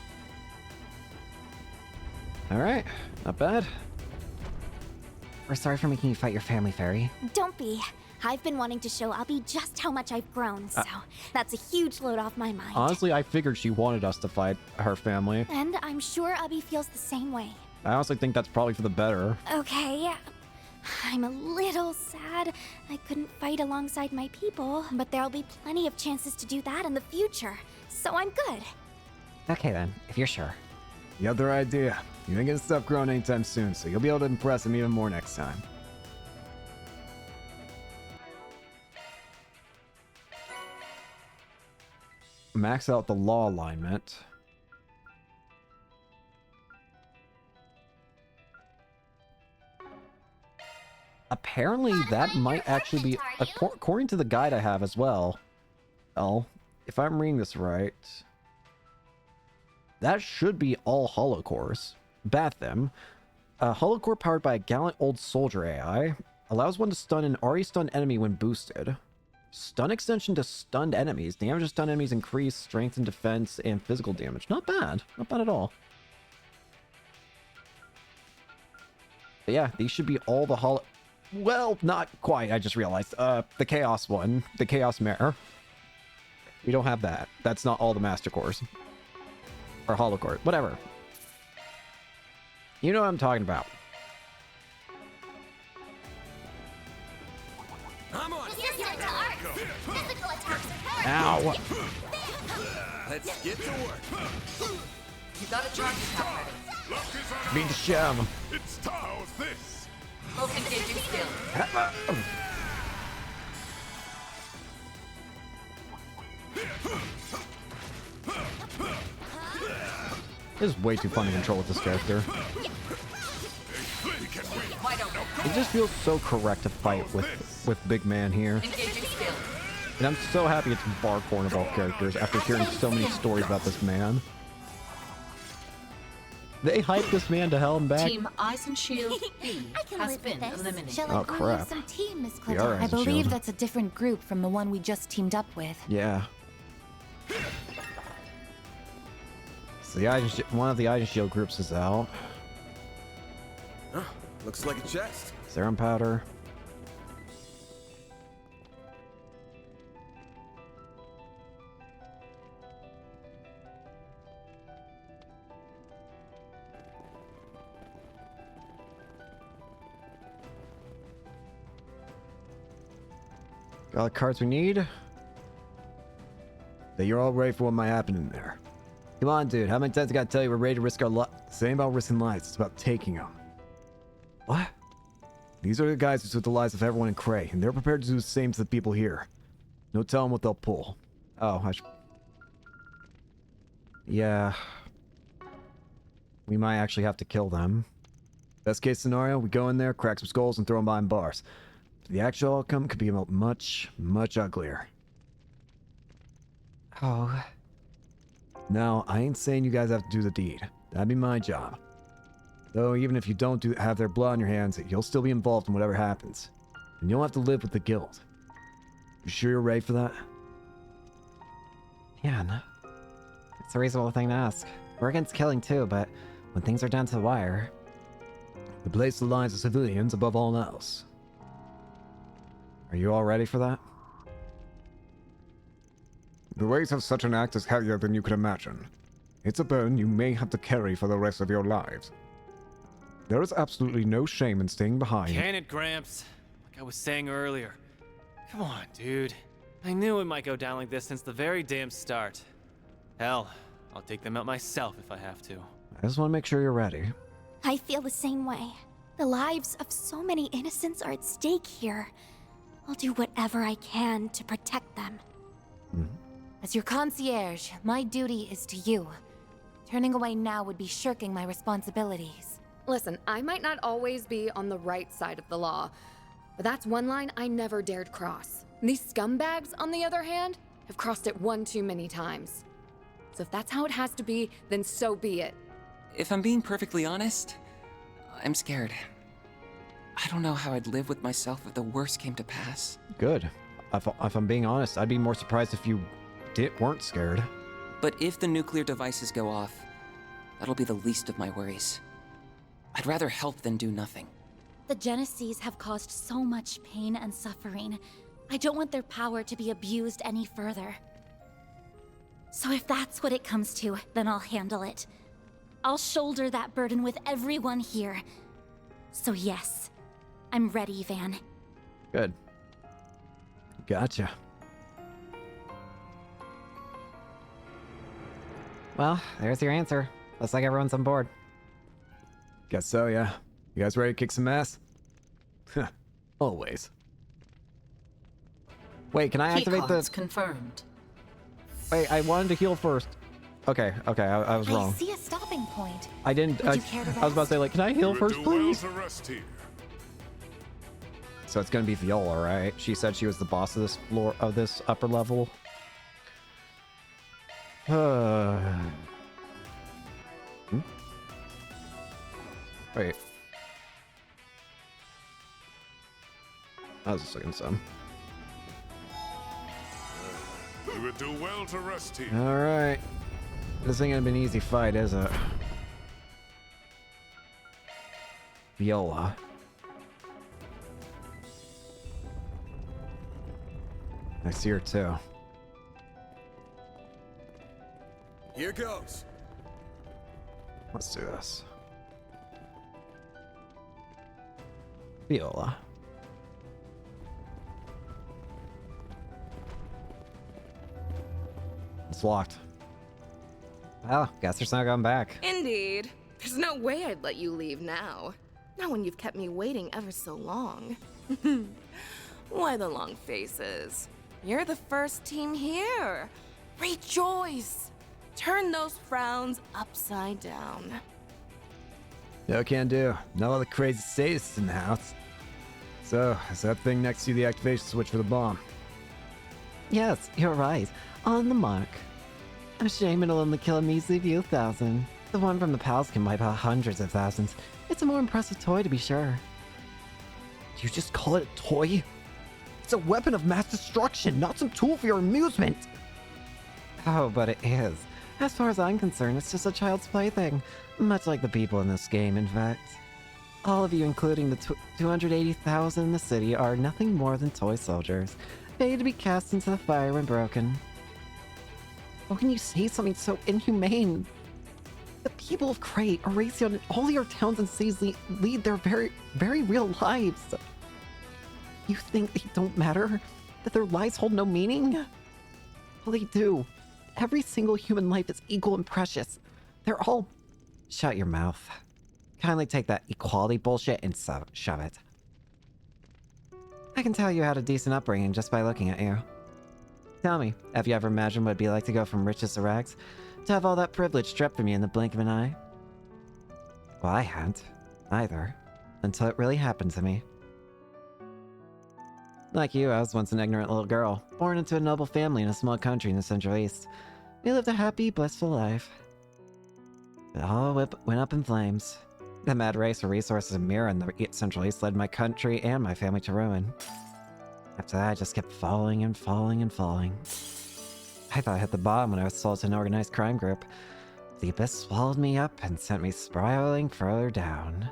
All right. Not bad. We're sorry for making you fight your family, Fairy. Don't be. I've been wanting to show Abby just how much I've grown, so that's a huge load off my mind. Honestly, I figured she wanted us to fight her family. And I'm sure Abby feels the same way. I honestly think that's probably for the better. Okay. I'm a little sad I couldn't fight alongside my people, but there'll be plenty of chances to do that in the future, so I'm good. Okay then, if you're sure. You got the right idea. You ain't gonna stop growing anytime soon, so you'll be able to impress him even more next time. Max out the law alignment. Apparently that might actually be, according to the guide I have as well. Oh, if I'm reading this right, that should be all holocores. Bathim. A holocore powered by a gallant old soldier AI. Allows one to stun an already stunned enemy when boosted. Stun extension to stunned enemies. Damage to stunned enemies increase, strength and defense, and physical damage. Not bad. Not bad at all. But yeah, these should be all the holo... Well, not quite, I just realized. The Chaos one. The Chaos Mare. We don't have that. That's not all the Master Cores. Or Holocore. Whatever. You know what I'm talking about. I'm on. Physical attacks are Ow! Let's get to work. You got a charge attack ready. Beat the shove. It's Tao's this. Cloak engaging skill. This is way too fun to control with this character. It just feels so correct to fight with Big Man here. Engaging skill. And I'm so happy it's Bar Corn of all characters after hearing so many stories about this man. They hyped this man to hell and back. Team Eyes and Shield B has been eliminated. Shall Oh, I call crap. you some team, Miss We are Clinton? I Eyes and believe Shield. that's a different group from the one we just teamed up with. Yeah. So the one of the Iron Shield groups is out. Huh, looks like a chest. Serum powder. Got all the cards we need. That you're all ready for what might happen in there. Come on, dude. How many times I gotta tell you we're ready to risk our lives? This ain't about risking lives. It's about taking them. What? These are the guys who took the lives of everyone in Cray, and they're prepared to do the same to the people here. No telling what they'll pull. Oh, I should... Yeah. We might actually have to kill them. Best case scenario, we go in there, crack some skulls, and throw them behind bars. The actual outcome could be much, much uglier. Oh. Now, I ain't saying you guys have to do the deed. That'd be my job. Though, even if you don't have their blood on your hands, you'll still be involved in whatever happens. And you'll have to live with the guilt. You sure you're ready for that? Yeah, no. It's a reasonable thing to ask. We're against killing too, but when things are down to the wire... The place the lives of civilians above all else. Are you all ready for that? The weight of such an act is heavier than you could imagine. It's a burden you may have to carry for the rest of your lives. There is absolutely no shame in staying behind. Can it, Gramps? Like I was saying earlier. Come on, dude. I knew it might go down like this since the very damn start. Hell, I'll take them out myself if I have to. I just want to make sure you're ready. I feel the same way. The lives of so many innocents are at stake here. I'll do whatever I can to protect them. As your concierge, my duty is to you. Turning away now would be shirking my responsibilities. Listen, I might not always be on the right side of the law, but that's one line I never dared cross. These scumbags, on the other hand, have crossed it one too many times. So if that's how it has to be, then so be it. If I'm being perfectly honest, I'm scared. I don't know how I'd live with myself if the worst came to pass. Good. If I'm being honest, I'd be more surprised if you weren't scared. But if the nuclear devices go off, that'll be the least of my worries. I'd rather help than do nothing. The Genesees have caused so much pain and suffering. I don't want their power to be abused any further. So if that's what it comes to, then I'll handle it. I'll shoulder that burden with everyone here. So yes, I'm ready, Van. Good. Gotcha. Well, there's your answer. Looks like everyone's on board. Guess so, yeah. You guys ready to kick some ass? Always. Wait, can I activate the... confirmed. Wait, I wanted to heal first. Okay, I was wrong. I see a stopping point. I didn't... Would you care to I was about to say, like, can I heal first, please? So it's gonna be Viola, right? She said she was the boss of this floor, of this upper level. Wait. I was just looking some. You would do well to rest here. Alright. This ain't gonna be an easy fight, is it? Viola. I see her too. Here goes. Let's do this. Viola. It's locked. Well, guess there's no going back. Indeed. There's no way I'd let you leave now. Not when you've kept me waiting ever so long. Why the long faces? You're the first team here. Rejoice! Turn those frowns upside down. No can do. No other crazy sadists in the house. So, is that thing next to the activation switch for the bomb? Yes, you're right. On the mark. A shame it'll only kill a measly few thousand. The one from the pals can wipe out hundreds of thousands. It's a more impressive toy to be sure. You just call it a toy? It's a weapon of mass destruction, not some tool for your amusement! Oh, but it is. As far as I'm concerned, it's just a child's plaything. Much like the people in this game, in fact. All of you, including the 280,000 in the city, are nothing more than toy soldiers, paid to be cast into the fire when broken. How can you say something so inhumane? The people of Crate, Erasion, and all your towns and cities lead their very, very real lives. You think they don't matter? That their lives hold no meaning? Well, they do. Every single human life is equal and precious. They're all... Shut your mouth. Kindly take that equality bullshit and shove it. I can tell you had a decent upbringing just by looking at you. Tell me, have you ever imagined what it'd be like to go from riches to rags? To have all that privilege stripped from you in the blink of an eye? Well, I hadn't. Either. Until it really happened to me. Like you, I was once an ignorant little girl, born into a noble family in a small country in the Central East. We lived a happy, blissful life. It all went up in flames. The mad race for resources and mirror in the Central East led my country and my family to ruin. After that, I just kept falling and falling and falling. I thought I hit the bottom when I was sold to an organized crime group. The abyss swallowed me up and sent me spiraling further down.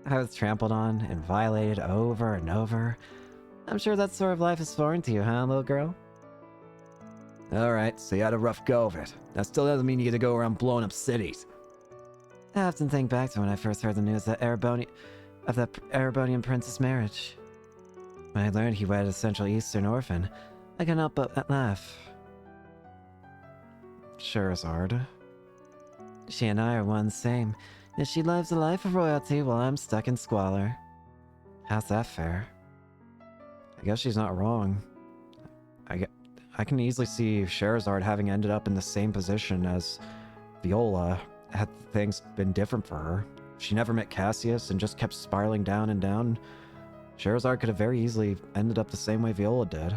I was trampled on and violated over and over. I'm sure that sort of life is foreign to you, huh, little girl? Alright, so you had a rough go of it. That still doesn't mean you get to go around blowing up cities. I often think back to when I first heard the news that of the Erebonian prince's marriage. When I learned he wedded a Central Eastern orphan, I couldn't help but laugh. Scheherazade. She and I are one same, yet she lives a life of royalty while I'm stuck in squalor. How's that fair? I guess she's not wrong. I can easily see Scheherazade having ended up in the same position as Viola had things been different for her. If she never met Cassius and just kept spiraling down and down, Scheherazade could have very easily ended up the same way Viola did.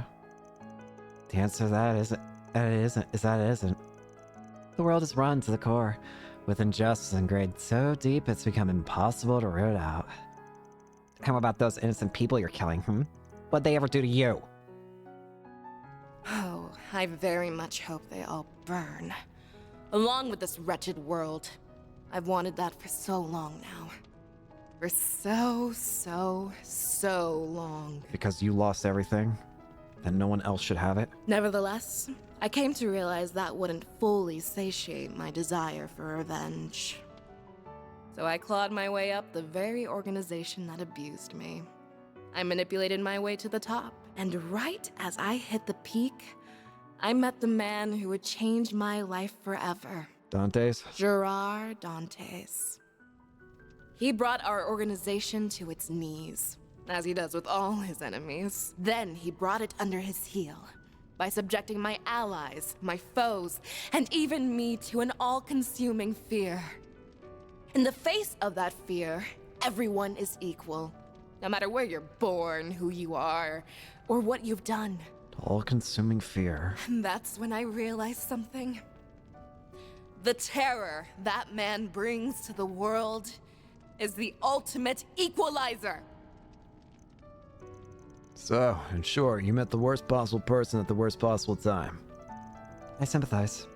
The answer to that is that it isn't. The world is run to the core, with injustice ingrained so deep it's become impossible to root out. How about those innocent people you're killing, What'd they ever do to you? Oh, I very much hope they all burn. Along with this wretched world. I've wanted that for so long now. For so long. Because you lost everything? And no one else should have it? Nevertheless, I came to realize that wouldn't fully satiate my desire for revenge. So I clawed my way up the very organization that abused me. I manipulated my way to the top, and right as I hit the peak, I met the man who would change my life forever. Dante's? Gerard Dantes. He brought our organization to its knees, as he does with all his enemies. Then he brought it under his heel, by subjecting my allies, my foes, and even me to an all-consuming fear. In the face of that fear, everyone is equal, no matter where you're born, who you are, or what you've done. All-consuming fear. And that's when I realized something. The terror that man brings to the world is the ultimate equalizer. So, in short, you met the worst possible person at the worst possible time. I sympathize.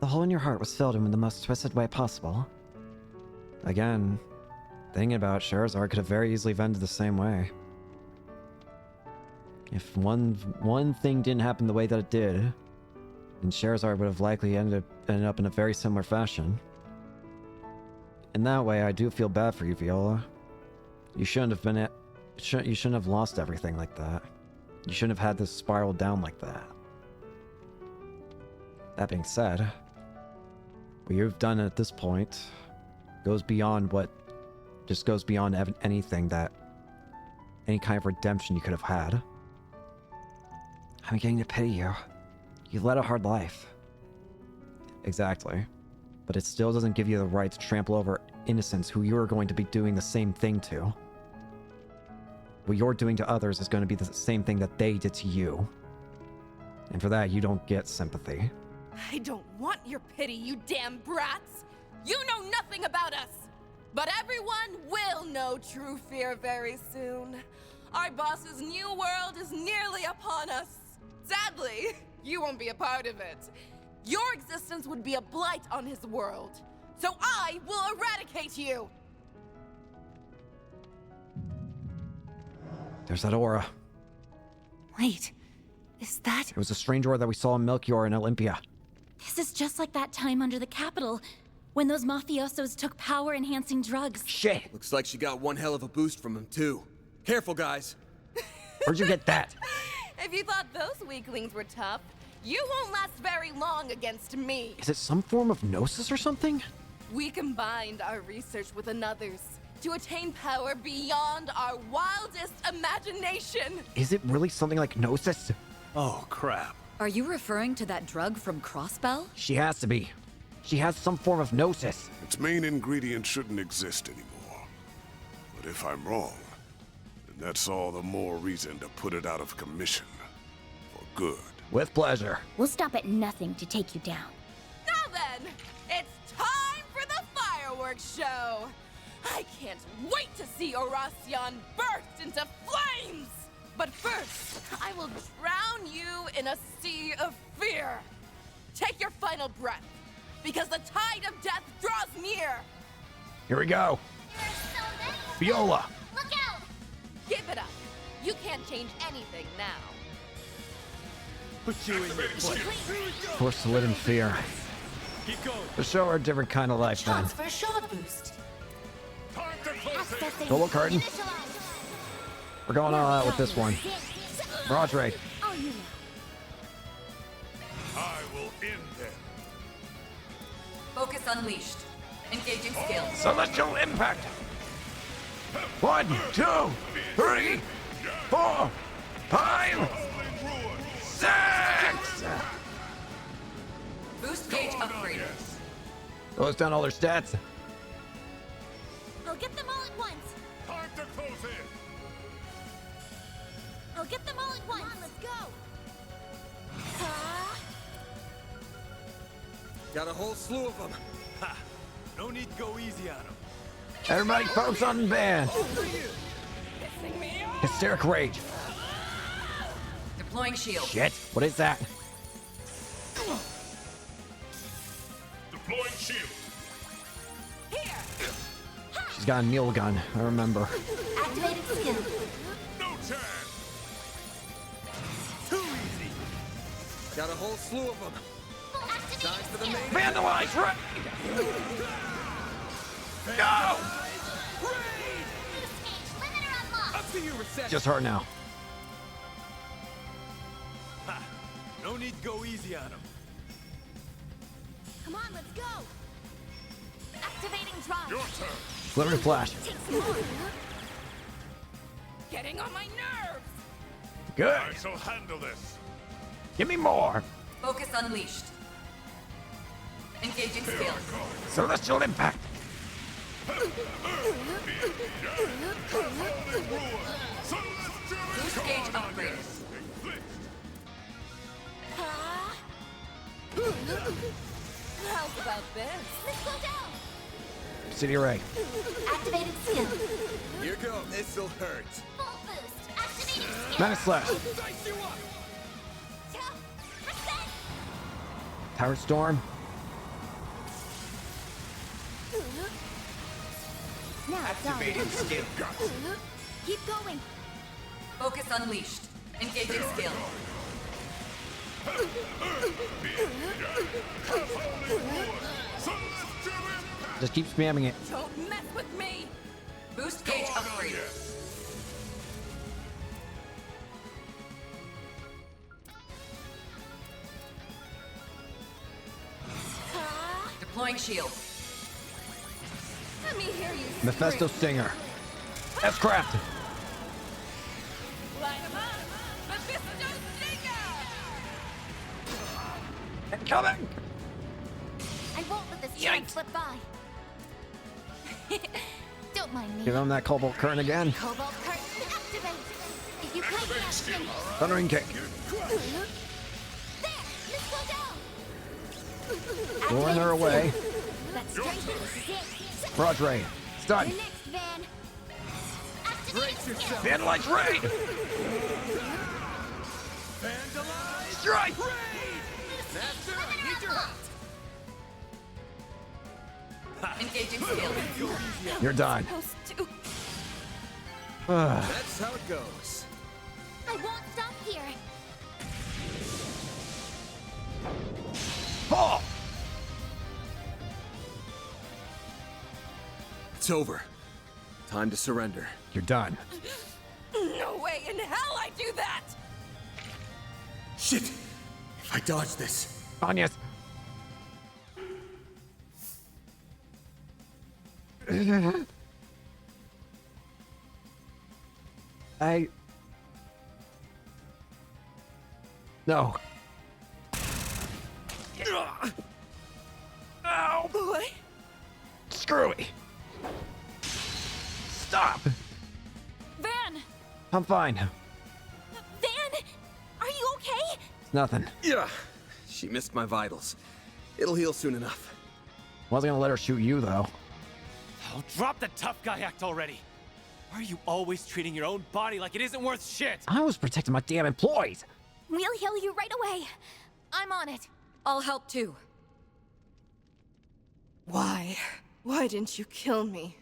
The hole in your heart was filled in the most twisted way possible. Again, thinking about it, Charizard could have very easily ended the same way. If one thing didn't happen the way that it did, then Charizard would have likely ended up in a very similar fashion. In that way, I do feel bad for you, Viola. You shouldn't have lost everything like that. You shouldn't have had this spiral down like that. That being said, what you've done at this point goes beyond anything that any kind of redemption you could have had. I'm beginning to pity you. You led a hard life. Exactly. But it still doesn't give you the right to trample over innocents who you're going to be doing the same thing to. What you're doing to others is going to be the same thing that they did to you. And for that, you don't get sympathy. I don't want your pity, you damn brats! You know nothing about us! But everyone will know true fear very soon. Our boss's new world is nearly upon us. Sadly, you won't be a part of it. Your existence would be a blight on his world. So I will eradicate you! There's that aura. Wait, is that... It was a strange aura that we saw in Melchior and Olympia. This is just like that time under the Capitol, when those mafiosos took power-enhancing drugs. Shit! Looks like she got one hell of a boost from him, too. Careful, guys. Where'd you get that? If you thought those weaklings were tough, you won't last very long against me. Is it some form of gnosis or something? We combined our research with another's to attain power beyond our wildest imagination. Is it really something like gnosis? Oh, crap. Are you referring to that drug from Crossbell? She has to be. She has some form of gnosis. Its main ingredient shouldn't exist anymore. But if I'm wrong, then that's all the more reason to put it out of commission. For good. With pleasure. We'll stop at nothing to take you down. Now then, it's time for the fireworks show. I can't wait to see Oracion burst into flames! But first, I will drown you in a sea of fear. Take your final breath, because the tide of death draws near. Here we go. Viola. Look out! Give it up. You can't change anything now. Put you in your place. Forced to live in fear. Keep going. To show her a different kind of life, then. Chance for a shot boost. Solo Carden. We're going all out with this one. Roderick. I will end them. Focus unleashed. Engaging skills. Celestial impact. 1, 2, 3, 4, 5, 6. Boost gauge upgrade. Goes down all their stats. I'll get them all at once. Time to close in. I'll get them all at once. Come on, let's go. Got a whole slew of them. Ha! No need to go easy on them. Everybody focus on band. Hysteric rage. Deploying shield. Shit, what is that? Deploying shield. She's got a Neil gun, I remember. Activated skill. No chance. Too easy. Got a whole slew of them. Time for the main. Vandalize, right? Go! to you, Reset. Just her now. Ha! No need to go easy on him. Come on, let's go! Activating drop! Your turn. Glimmering flash. Getting on my nerves! Good. I shall handle this. Give me more. Focus unleashed. Engaging skill. Celestial impact. Boost gauge upgrade. How's about this? Let's go down! City Ray. Activating skill. Here go. This'll hurt. Full boost. Activating skill. Manic Slash. Dice you up. Reset. Power Storm. Now Activating skill. keep going. Focus unleashed. Engaging skill. Just keep spamming it. Don't mess with me! Boost gauge upgrade. Deploying shield. Let me hear you Mephisto scream. Stinger. S-Craft. Line 'em up! Mephisto Stinger! Incoming. I won't let this chance slip by. Don't mind me. Give him that Cobalt Current again. Cobalt curtain activate. If you play the action. Thundering Kick. There! Let's go down! Luring her away. That's strength. This is it. Barrage Ray. Stun. You're next, Van. Activating skill. Vandalize Raid. Vandalize. Strike. Master, I need your help. Engaging skill. You're done. Supposed to. That's how it goes. I won't stop here. Fall. It's over. Time to surrender. You're done. No way in hell I do that! Shit! If I dodge this. Anya's. No. Ow! Boy! Screwy. Stop. Van! I'm fine. Van! Are you okay? It's nothing. Yeah. She missed my vitals. It'll heal soon enough. Wasn't gonna let her shoot you though. Oh, drop the tough guy act already. Why are you always treating your own body like it isn't worth shit? I was protecting my damn employees. We'll heal you right away. I'm on it. I'll help too. Why? Why didn't you kill me?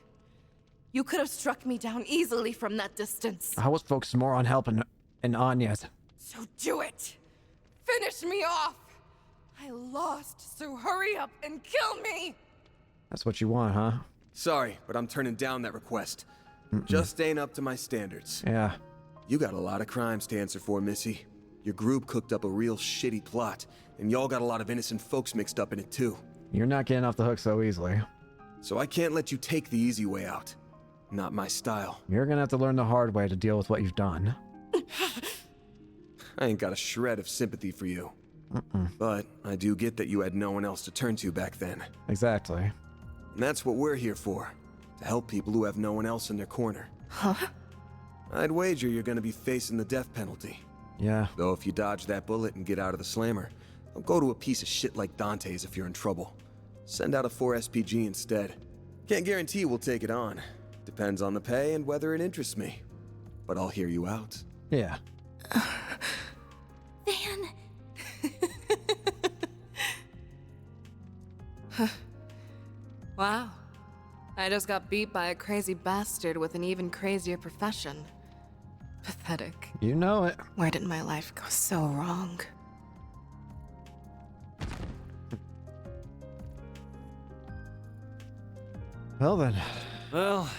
You could have struck me down easily from that distance. I was focused more on helping Anya's. So do it! Finish me off! I lost, so hurry up and kill me! That's what you want, huh? Sorry, but I'm turning down that request. Just ain't up to my standards. Yeah. You got a lot of crimes to answer for, Missy. Your group cooked up a real shitty plot, and y'all got a lot of innocent folks mixed up in it too. You're not getting off the hook so easily. So I can't let you take the easy way out. Not my style. You're gonna have to learn the hard way to deal with what you've done. I ain't got a shred of sympathy for you. But I do get that you had no one else to turn to back then. Exactly. And that's what we're here for. To help people who have no one else in their corner. Huh? I'd wager you're gonna be facing the death penalty. Yeah. Though if you dodge that bullet and get out of the slammer, don't go to a piece of shit like Dante's if you're in trouble. Send out a 4 SPG instead. Can't guarantee we'll take it on. Depends on the pay and whether it interests me. But I'll hear you out. Yeah. Van! Wow. I just got beat by a crazy bastard with an even crazier profession. Pathetic. You know it. Where did my life go so wrong? Well then. Well,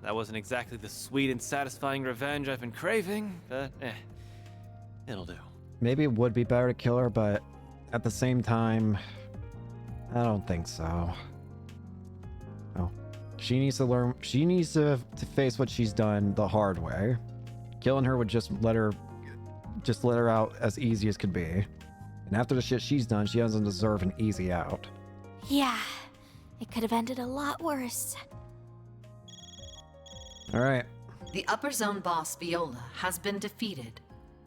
That wasn't exactly the sweet and satisfying revenge I've been craving, but it'll do. Maybe it would be better to kill her, but at the same time, I don't think so. Oh. She needs to learn, she needs to face what she's done the hard way. Killing her would just let her out as easy as could be. And after the shit she's done, she doesn't deserve an easy out. Yeah, it could have ended a lot worse. Alright. The upper zone boss Viola has been defeated.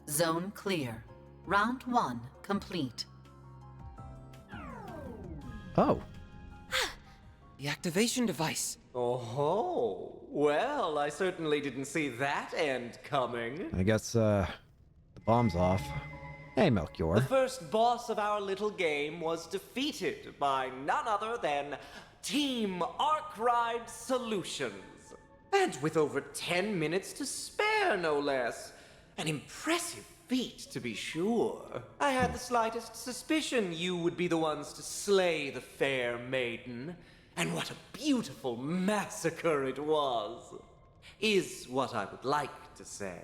Zone clear. Round 1 complete. Oh. The activation device. Oh, well, I certainly didn't see that end coming. I guess, the bomb's off. Hey, Melchior. The first boss of our little game was defeated by none other than Team Arkwright Solutions. And with over 10 minutes to spare, no less. An impressive feat, to be sure. I had the slightest suspicion you would be the ones to slay the fair maiden. And what a beautiful massacre it was. Is what I would like to say.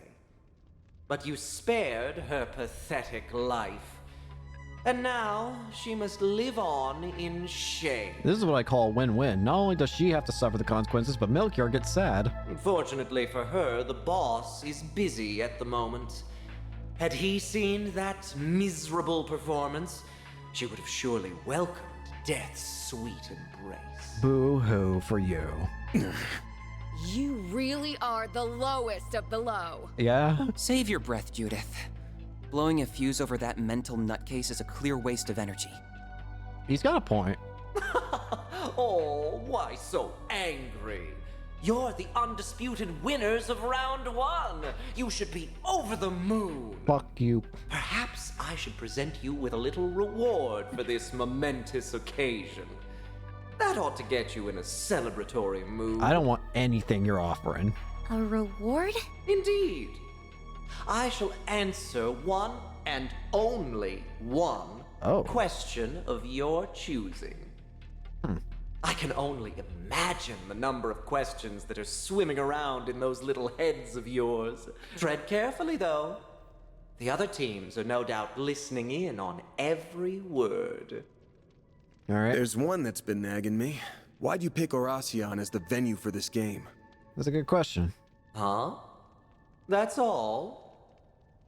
But you spared her pathetic life. And now she must live on in shame. This is what I call a win-win. Not only does she have to suffer the consequences, but Melchior gets sad. Unfortunately for her, the boss is busy at the moment. Had he seen that miserable performance, she would have surely welcomed death's sweet embrace. Boo-hoo for you. You really are the lowest of the low. Yeah? Save your breath, Judith. Blowing a fuse over that mental nutcase is a clear waste of energy. He's got a point. Oh, why so angry? You're the undisputed winners of round 1. You should be over the moon. Fuck you. Perhaps I should present you with a little reward for this momentous occasion. That ought to get you in a celebratory mood. I don't want anything you're offering. A reward? Indeed. I shall answer one and only one question of your choosing. I can only imagine the number of questions that are swimming around in those little heads of yours. Tread carefully, though. The other teams are no doubt listening in on every word. All right. There's one that's been nagging me. Why'd you pick Horacion as the venue for this game? That's a good question. Huh? That's all?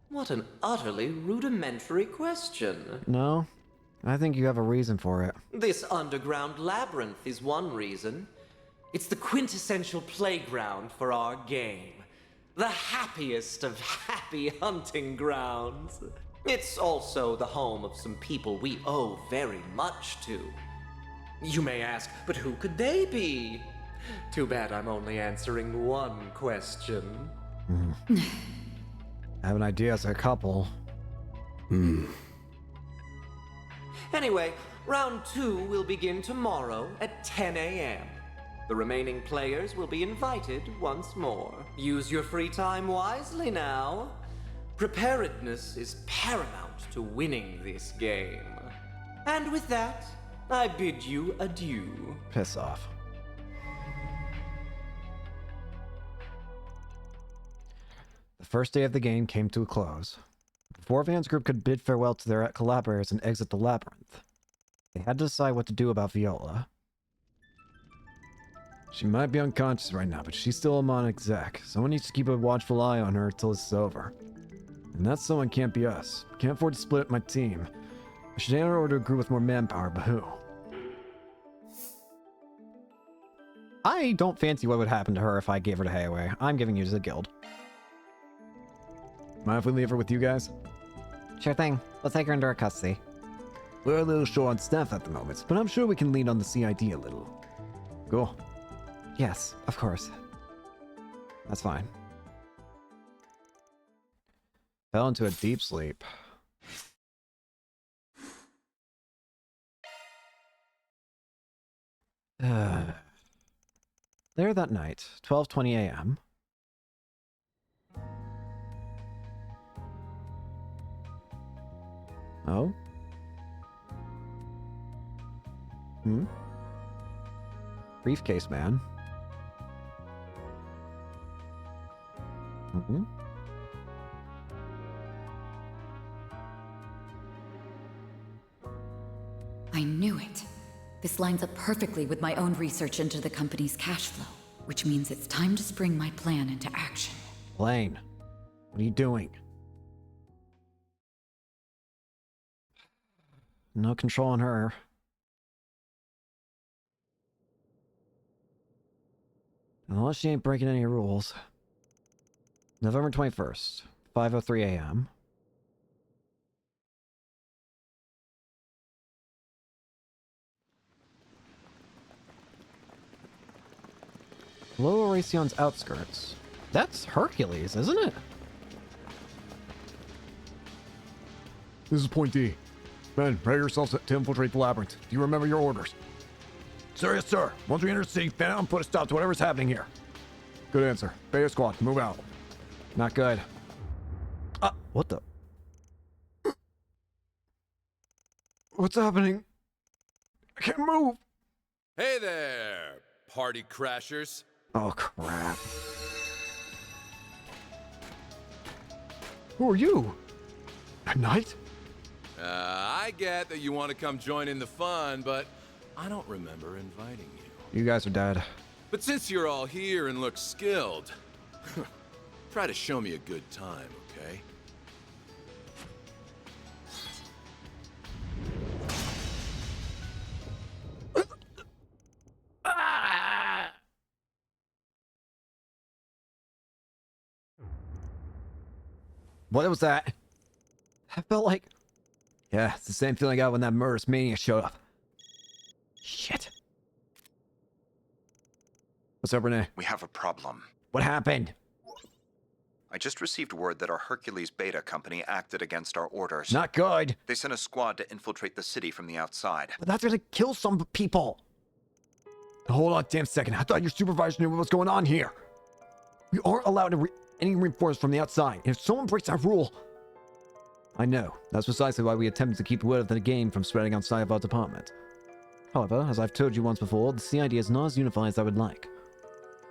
What an utterly rudimentary question. No, I think you have a reason for it. This underground labyrinth is one reason. It's the quintessential playground for our game. The happiest of happy hunting grounds. It's also the home of some people we owe very much to. You may ask, but who could they be? Too bad I'm only answering one question. I have an idea as a couple. Anyway, round 2 will begin tomorrow at 10 a.m. The remaining players will be invited once more. Use your free time wisely now. Preparedness is paramount to winning this game. And with that, I bid you adieu. Piss off. The first day of the game came to a close. Before Van's group could bid farewell to their collaborators and exit the labyrinth, they had to decide what to do about Viola. She might be unconscious right now, but she's still a Mon exec. Someone needs to keep a watchful eye on her until this is over. And that someone can't be us. Can't afford to split up my team. I should enter order to agree with more manpower, but who? I don't fancy what would happen to her if I gave her to Hayway. I'm giving you to the guild. Mind if we leave her with you guys? Sure thing. We'll take her into our custody. We're a little short on staff at the moment, but I'm sure we can lean on the CID a little. Cool. Yes, of course. That's fine. Fell into a deep sleep. There that night, 12:20 a.m. Oh? Briefcase man. Hmm? I knew it. This lines up perfectly with my own research into the company's cash flow, which means it's time to spring my plan into action. Blaine, what are you doing? No control on her. Unless she ain't breaking any rules. November 21st, 5:03 a.m. Lower Racion's outskirts. That's Hercules, isn't it? This is Point D. Men, ready yourselves to infiltrate the labyrinth. Do you remember your orders? Sir, yes, sir. Once we enter the city, fan out and put a stop to whatever's happening here. Good answer. Beta squad, move out. Not good. What the? What's happening? I can't move. Hey there, party crashers. Oh, crap. Who are you? At night? I get that you want to come join in the fun, but I don't remember inviting you. You guys are dead. But since you're all here and look skilled, try to show me a good time, okay? What was that? I felt like... Yeah, it's the same feeling I got when that murderous maniac showed up. Shit. What's up, Renee? We have a problem. What happened? I just received word that our Hercules Beta company acted against our orders. Not good. They sent a squad to infiltrate the city from the outside. But that's gonna kill some people. Hold on a damn second. I thought your supervisor knew what was going on here. We aren't allowed any reinforcements from the outside. And if someone breaks that rule... I know. That's precisely why we attempted to keep word of the game from spreading outside of our department. However, as I've told you once before, the CID is not as unified as I would like.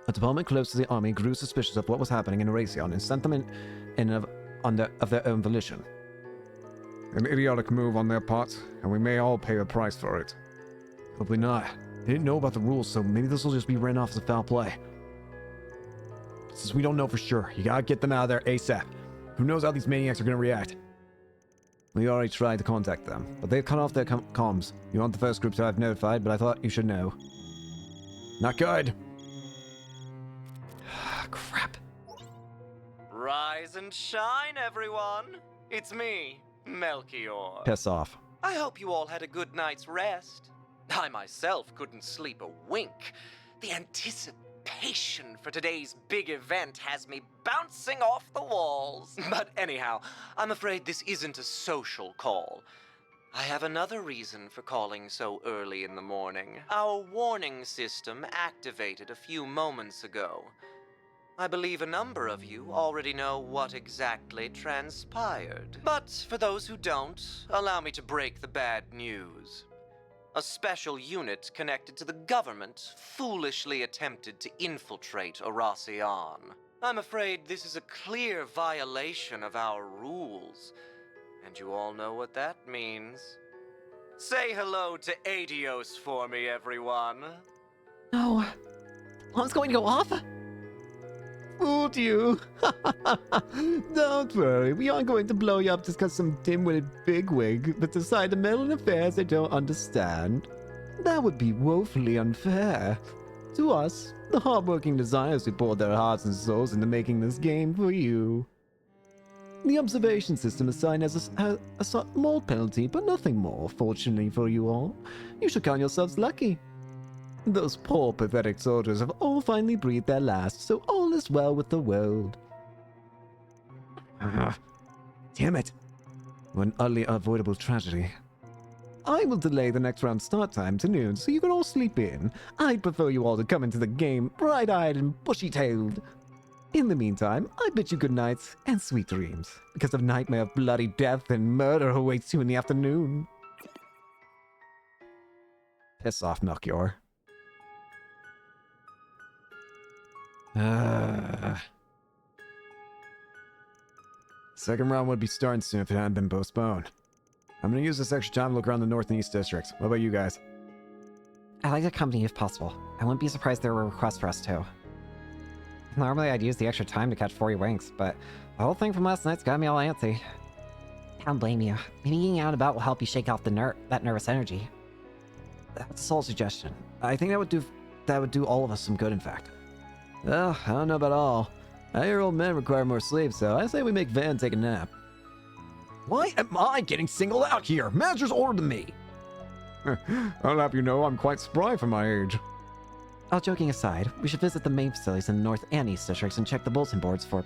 A department close to the army grew suspicious of what was happening in Racion and sent them in of their own volition. An idiotic move on their part, and we may all pay the price for it. Hopefully not. They didn't know about the rules, so maybe this will just be written off as a foul play. Since we don't know for sure, you gotta get them out of there ASAP. Who knows how these maniacs are gonna react? We already tried to contact them, but they've cut off their comms. You aren't the first group to have notified, but I thought you should know. Not good. Crap. Rise and shine, everyone. It's me, Melchior. Piss off. I hope you all had a good night's rest. I myself couldn't sleep a wink. The anticipation for today's big event has me bouncing off the walls. But anyhow, I'm afraid this isn't a social call. I have another reason for calling so early in the morning. Our warning system activated a few moments ago. I believe a number of you already know what exactly transpired. But for those who don't, allow me to break the bad news. A special unit connected to the government foolishly attempted to infiltrate Erasion. I'm afraid this is a clear violation of our rules, and you all know what that means. Say hello to Adios for me, everyone. No. Bomb's going to go off? Fooled you. Don't worry, we aren't going to blow you up just because some dim-witted bigwig but decide to meddle in affairs they don't understand. That would be woefully unfair. To us, the hard-working designers who poured their hearts and souls into making this game for you. The observation system assigned has a small penalty, but nothing more, fortunately for you all. You should count yourselves lucky. Those poor, pathetic soldiers have all finally breathed their last, so all is well with the world. Damn it. What an utterly unavoidable tragedy. I will delay the next round's start time to noon so you can all sleep in. I'd prefer you all to come into the game bright-eyed and bushy-tailed. In the meantime, I bid you good nights and sweet dreams, because a nightmare of bloody death and murder awaits you in the afternoon. Piss off, Melchior. Second round would be starting soon if it hadn't been postponed. I'm gonna use this extra time to look around the North and East districts. What about you guys? I'd like to accompany if possible. I wouldn't be surprised there were requests for us too. Normally I'd use the extra time to catch 40 winks, but the whole thing from last night's got me all antsy. I don't blame you. Maybe getting out and about will help you shake off that nervous energy. That's a sole suggestion. I think that would do all of us some good, in fact. Well, I don't know about all. I hear old men require more sleep, so I say we make Van take a nap. Why am I getting singled out here? Masters ordered me! I'll have you know I'm quite spry for my age. All joking aside, we should visit the main facilities in the North and East districts and check the bulletin boards for...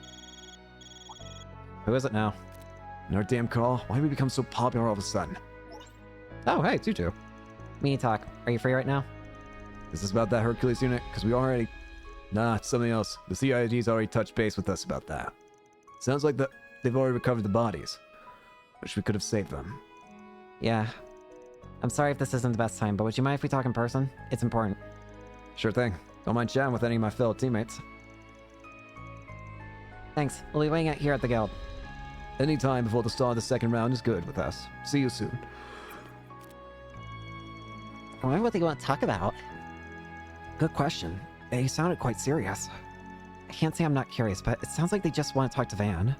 Who is it now? Another damn call? Why did we become so popular all of a sudden? Oh, hey, Tutu. We need to talk. Are you free right now? Is this about that Hercules unit? Because we already... Nah, it's something else. The CID's already touched base with us about that. Sounds like they've already recovered the bodies. Wish we could have saved them. Yeah. I'm sorry if this isn't the best time, but would you mind if we talk in person? It's important. Sure thing. Don't mind chatting with any of my fellow teammates. Thanks. We'll be waiting out here at the guild. Any time before the start of the second round is good with us. See you soon. I wonder what they want to talk about. Good question. They sounded quite serious. I can't say I'm not curious, but it sounds like they just want to talk to Van.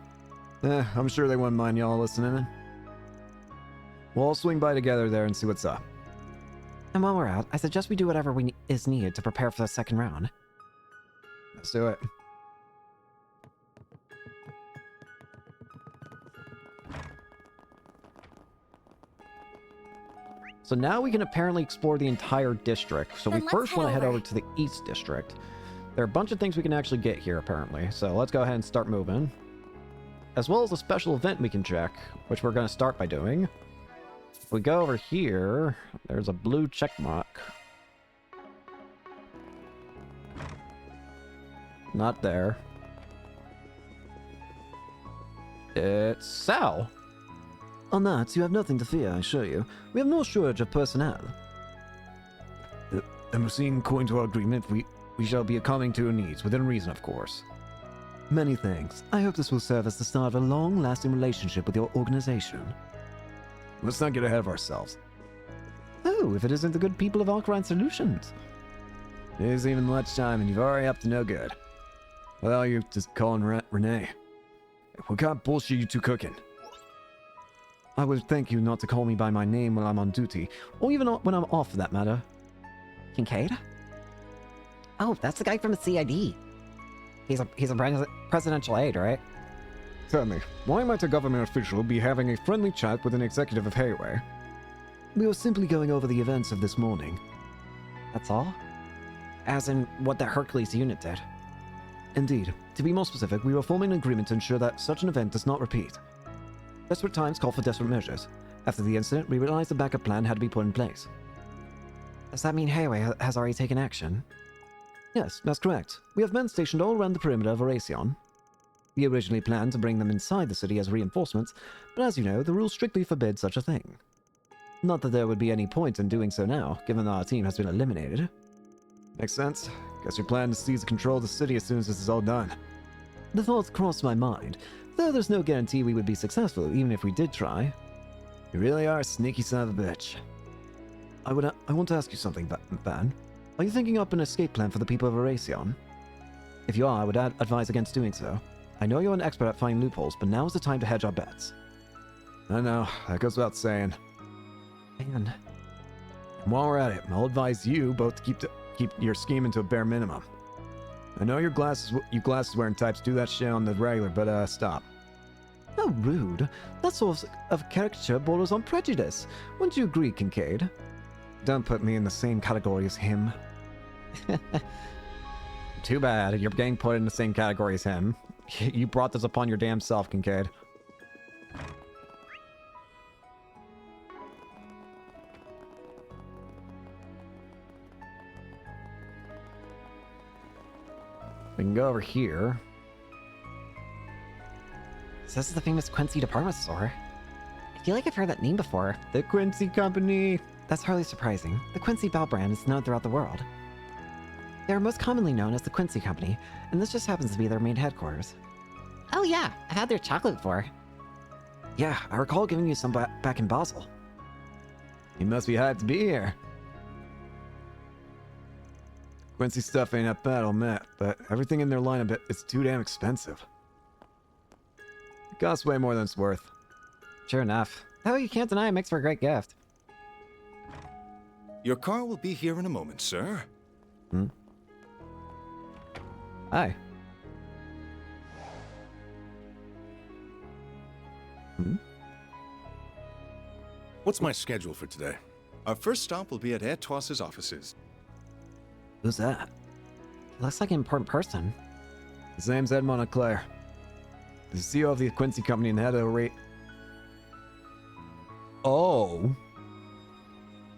I'm sure they wouldn't mind y'all listening in. We'll all swing by together there and see what's up. And while we're out, I suggest we do whatever is needed to prepare for the second round. Let's do it. So now we can apparently explore the entire district. So we first want to head over to the East District. There are a bunch of things we can actually get here, apparently. So let's go ahead and start moving. As well as a special event we can check, which we're going to start by doing. If we go over here, there's a blue check mark. Not there. It's Sal. On that, you have nothing to fear, I assure you. We have no shortage of personnel. Then proceeding according to our agreement, we shall be accommodating to your needs, within reason, of course. Many thanks. I hope this will serve as the start of a long-lasting relationship with your organization. Let's not get ahead of ourselves. Oh, if it isn't the good people of Arkwright Solutions. It isn't even lunchtime and you've already up to no good. Well, you're just calling Renee. What kind of bullshit you two cooking? I would thank you not to call me by my name while I'm on duty, or even when I'm off for that matter. Kincaid? Oh, that's the guy from the CID. He's a presidential aide, right? Tell me, why might a government official be having a friendly chat with an executive of Hayway? We were simply going over the events of this morning. That's all? As in, what the Hercules unit did? Indeed. To be more specific, we were forming an agreement to ensure that such an event does not repeat. Desperate times call for desperate measures. After the incident, we realized a backup plan had to be put in place. Does that mean Hayway has already taken action? Yes, that's correct. We have men stationed all around the perimeter of Aracion. We originally planned to bring them inside the city as reinforcements, but as you know, the rules strictly forbid such a thing. Not that there would be any point in doing so now, given that our team has been eliminated. Makes sense. Guess you're planning to seize control of the city as soon as this is all done. The thoughts crossed my mind, though there's no guarantee we would be successful, even if we did try. You really are a sneaky son of a bitch. I want to ask you something, Van. Are you thinking up an escape plan for the people of Aracion? If you are, I would advise against doing so. I know you're an expert at finding loopholes, but now is the time to hedge our bets. I know, that goes without saying. Man. And while we're at it, I'll advise you both to keep your scheming to a bare minimum. I know you glasses wearing types do that shit on the regular, but stop. How rude. That sort of caricature borders on prejudice. Wouldn't you agree, Kincaid? Don't put me in the same category as him. Too bad, you're getting put in the same category as him. You brought this upon your damn self, Kincaid. We can go over here. So this is the famous Quincy department store. I feel like I've heard that name before. The Quincy Company. That's hardly surprising. The Quincy Bell brand is known throughout the world. They are most commonly known as the Quincy Company, and this just happens to be their main headquarters. Oh yeah, I've had their chocolate before. Yeah, I recall giving you some back in Basel. You must be hyped to be here. Quincy stuff ain't that bad, I'll admit, but everything in their lineup is too damn expensive. It costs way more than it's worth. Sure enough. Though you can't deny it makes for a great gift. Your car will be here in a moment, sir. Hmm? Hi. Hmm? What's my schedule for today? Our first stop will be at Etoise's offices. Who's that? He looks like an important person. His name's Ed Montclair. He's the CEO of the Quincy Company and head of the Oh.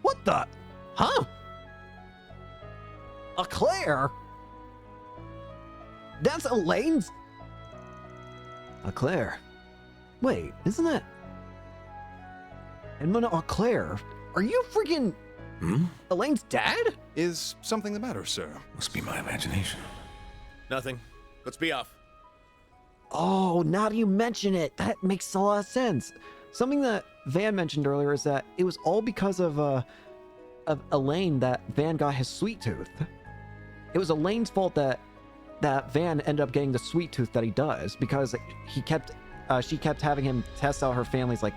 What the? Huh? A Claire? That's Elaine's? A Claire. Wait, isn't that... Edmund Claire? Are you freaking... Elaine's dad? Is something the matter, sir? Must be my imagination. Nothing. Let's be off. Oh, now that you mention it, that makes a lot of sense. Something that Van mentioned earlier is that it was all because of Elaine that Van got his sweet tooth. It was Elaine's fault that Van ended up getting the sweet tooth that he does because she kept having him test out her family's like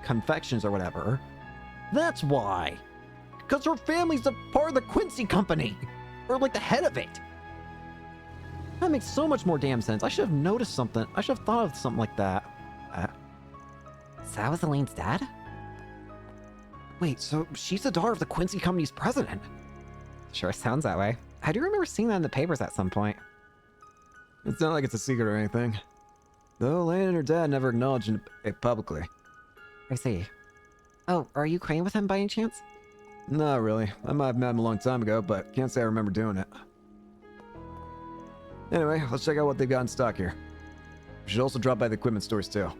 confections or whatever. That's why. Because her family's a part of the Quincy Company, or like the head of it. That makes so much more damn sense. I should have noticed something. I should have thought of something like that. So that was Elaine's dad? Wait, so she's the daughter of the Quincy Company's president? Sure sounds that way. I do remember seeing that in the papers at some point. It's not like it's a secret or anything. Though Elaine and her dad never acknowledged it publicly. I see. Oh, are you acquainted with him by any chance? Not really. I might have met him a long time ago, but can't say I remember doing it. Anyway, let's check out what they've got in stock here. We should also drop by the equipment stores too.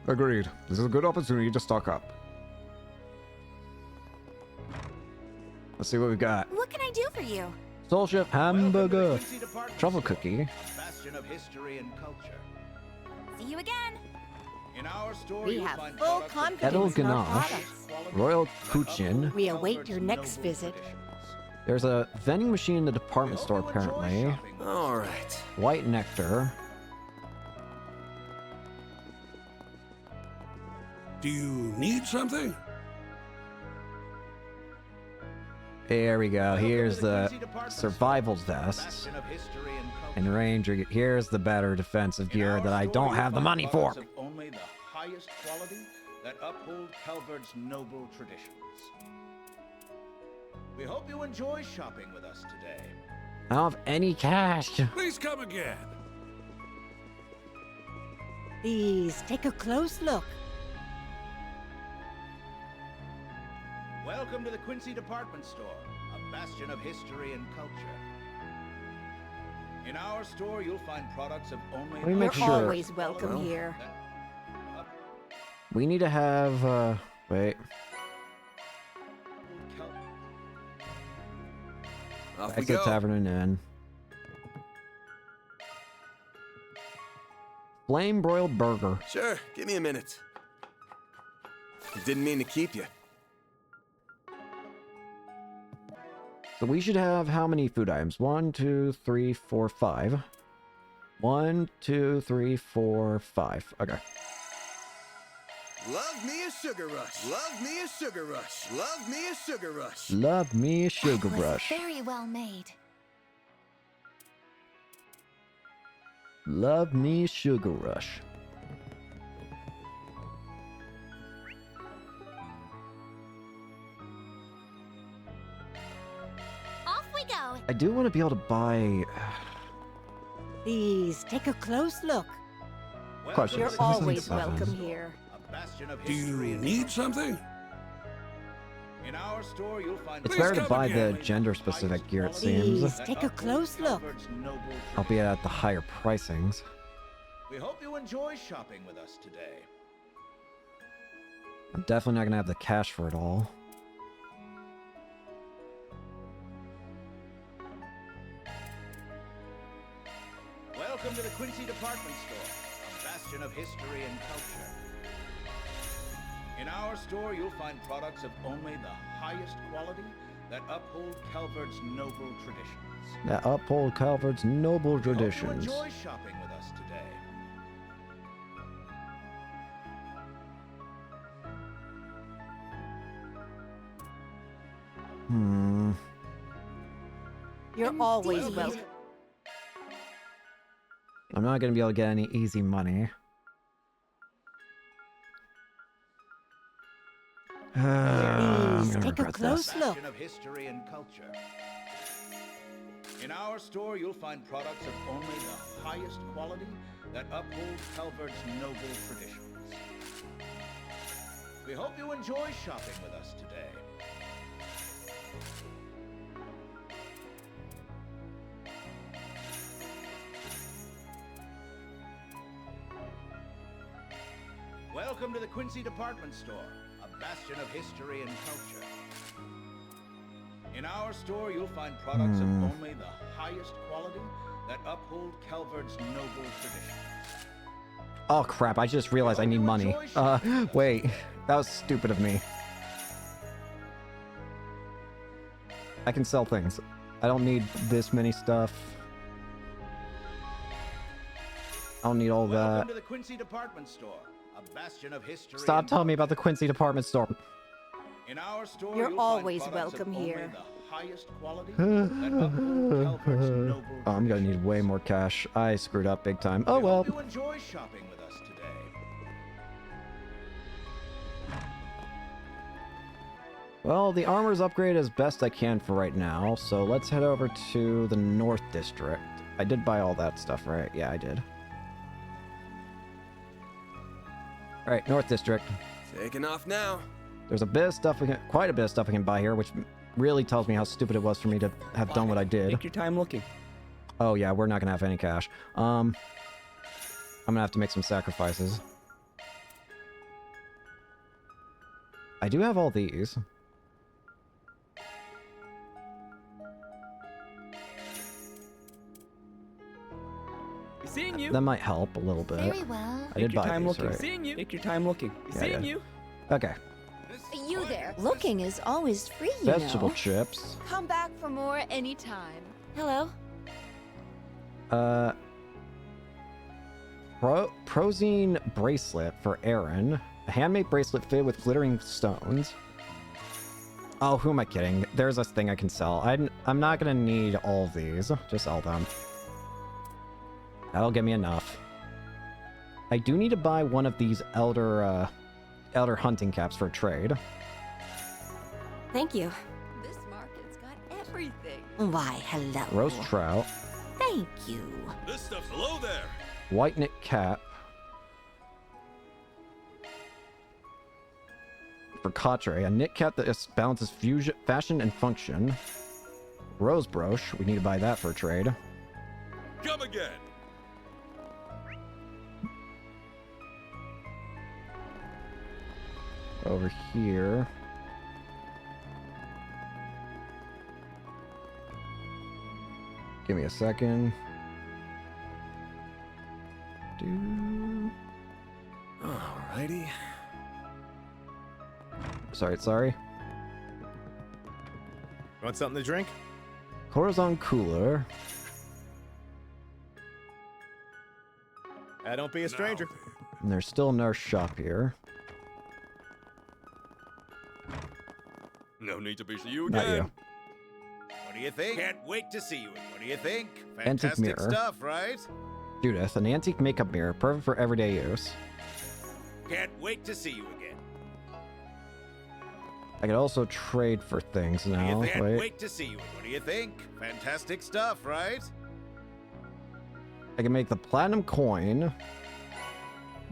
Agreed. This is a good opportunity to stock up. Let's see what we've got. What can I do for you? Soul Chef hamburger. Truffle cookie. Bastion of history and culture. See you again. In our store, We have full Edel confidence in our ganache. products. Royal Kuchen. We await your next visit. There's a vending machine in the department store apparently. All right. White nectar. Do you need something? There we go. Here's the survival vest. And Ranger, here's the better defensive gear that I don't have the money for. Only the highest quality that uphold Calvert's noble traditions. We hope you enjoy shopping with us today. I don't have any cash. Please come again. Please take a close look. Welcome to the Quincy Department Store, a bastion of history and culture. In our store, you'll find products of only... Let me make You're sure. always welcome here. We need to have, wait. Off we Exit go. Tavern and Inn. Flame broiled burger. Sure, give me a minute. Didn't mean to keep you. So we should have how many food items? 1, 2, 3, 4, 5. 1, 2, 3, 4, 5. Okay. Love me a sugar rush. Love me a sugar rush. Love me a sugar rush. Love me a sugar That was rush. very well made. Love me a sugar rush. Off we go. I do want to be able to buy. Please take a close look. Question. You're Season always 7. welcome here. Do you need something? In our store, you'll find... It's better to buy the gender-specific gear, it seems. Please take a close look. Albeit at the higher pricings. We hope you enjoy shopping with us today. I'm definitely not gonna have the cash for it all. Welcome to the Quincy Department Store, a bastion of history and culture. In our store, you'll find products of only the highest quality that uphold Calvert's noble traditions. That uphold Calvert's noble We hope you traditions. enjoy shopping with us today. You're always welcome. I'm not gonna be able to get any easy money. I'm Please gonna take a regret close this. look. Of history and culture. In our store, you'll find products of only the highest quality that uphold Calvert's noble traditions. We hope you enjoy shopping with us today. Welcome to the Quincy Department Store, a bastion of history and culture. In our store, you'll find products of only the highest quality that uphold Calvert's noble traditions. Oh crap, I just realized I need money. Wait. That was stupid of me. I can sell things. I don't need this many stuff. I don't need all that. Welcome to the Quincy Department Store, a bastion of history. Stop telling me about the Quincy department store. In our store, You're you'll always find products welcome of only here. the highest quality that uphold Calvert's noble. Oh, I'm gonna need way more cash. I screwed up big time. Oh well. You enjoy shopping with us today. Well, the armor's upgraded as best I can for right now, so let's head over to the North District. I did buy all that stuff, right? Yeah, I did. Alright, North District. Taking off now. There's a bit of stuff quite a bit of stuff I can buy here, which really tells me how stupid it was for me to have done what I did. Take your time looking. Oh yeah, we're not gonna have any cash. I'm gonna have to make some sacrifices. I do have all these. Seeing you. That might help a little bit. Very well. I did buy time these, looking. right? Seeing you. Take your time looking. Seeing you. Okay. You there. Looking is always free, you Vegetable know. chips. Come back for more anytime. Hello. Prozine bracelet for Aaron. A handmade bracelet fitted with glittering stones. Oh, who am I kidding? There's a thing I can sell. I'm not gonna need all of these. Just sell them. That'll give me enough. I do need to buy one of these elder hunting caps for a trade. Thank you. This market's got everything. Why, hello. Roast trout. Thank you. This stuff's low there. White knit cap. For Quatre, a knit cap that balances fusion, fashion and function. Rose brooch. We need to buy that for a trade. Come again. Over here. Give me a second. Alrighty. Sorry. Want something to drink? Corazon cooler. Don't be a stranger. And there's still another shop here. No need to be see you Not again. you. What do you think? Can't wait to see you. What do you think? Antique Fantastic mirror. stuff, right? Judith, an antique makeup mirror, perfect for everyday use. Can't wait to see you again. I could also trade for things now. Can't Wait. wait to see you. What do you think? Fantastic stuff, right? I can make the platinum coin,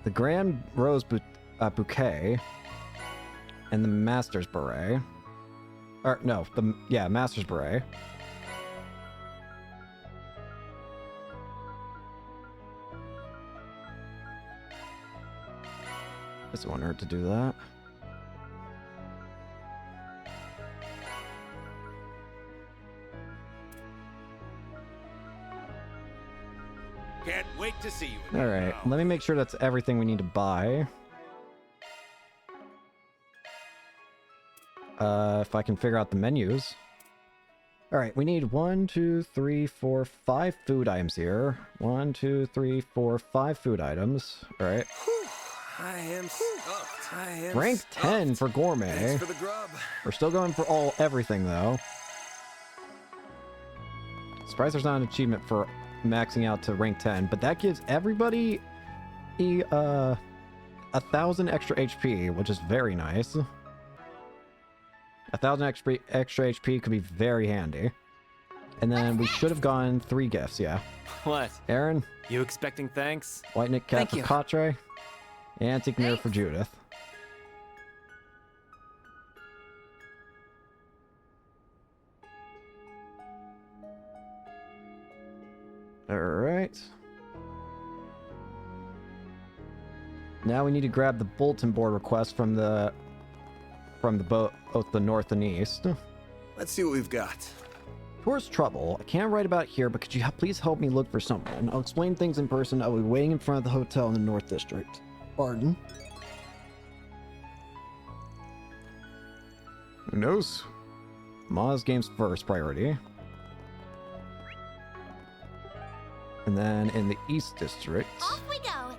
the grand rose bouquet, and the master's beret. Or no, master's beret. This won't hurt to do that. Can't wait to see you again. All right, let me make sure that's everything we need to buy. if I can figure out the menus. Alright, we need 1, 2, 3, 4, 5 food items here. 1, 2, 3, 4, 5 food items. Alright. I am stuffed. I am Rank 10 for gourmet. Thanks for the grub. We're still going for everything though. Surprised there's not an achievement for maxing out to rank 10, but that gives everybody 1,000 extra HP, which is very nice. 1,000 extra HP could be very handy. And then we should have gotten 3 gifts, yeah. What? Aaron? You expecting thanks? White Nick Cap for Katre. Antique Mirror for Judith. Alright. Now we need to grab the bulletin board request from both the north and east. Let's see what we've got. Tourist trouble. I can't write about it here, but could you please help me look for someone? I'll explain things in person. I'll be waiting in front of the hotel in the North District. Pardon? Who knows? Maz game's first priority. And then in the East District. Off we go.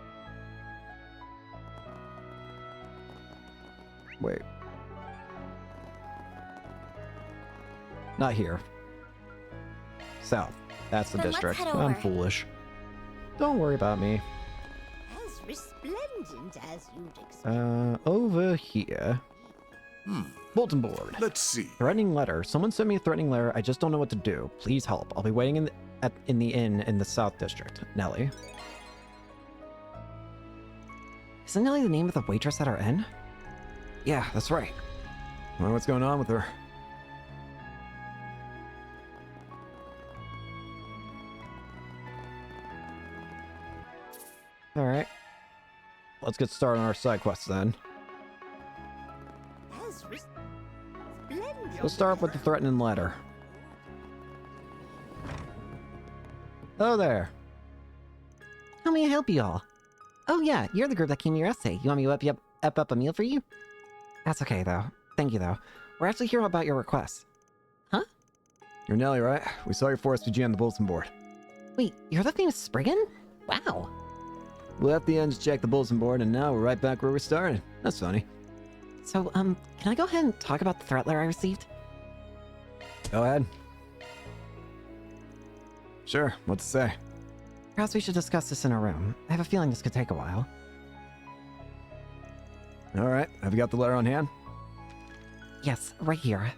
Wait. Not here. South. That's the Then let's district. head I'm over. foolish. Don't worry about me. As resplendent as you'd expect. Over here. Bulletin board. Let's see. Threatening letter. Someone sent me a threatening letter. I just don't know what to do. Please help. I'll be waiting in the inn in the South District. Nelly. Isn't Nelly the name of the waitress at our inn? Yeah, that's right. Well, what's going on with her? Alright. Let's get started on our side quests then. As resplendent. We'll start off with the threatening letter. Hello there. How may I help you all? Oh yeah, you're the group that came to your essay. You want me to up a meal for you? That's okay though. Thank you though. We're actually here about your request. Huh? You're Nelly, right? We saw your 4SPG on the bulletin board. Wait, you're the famous Spriggan? Wow. We left the inn to check the bulletin board, and now we're right back where we started. That's funny. So, can I go ahead and talk about the threat letter I received? Go ahead. Sure, what to say? Perhaps we should discuss this in a room. I have a feeling this could take a while. Alright, have you got the letter on hand? Yes, right here.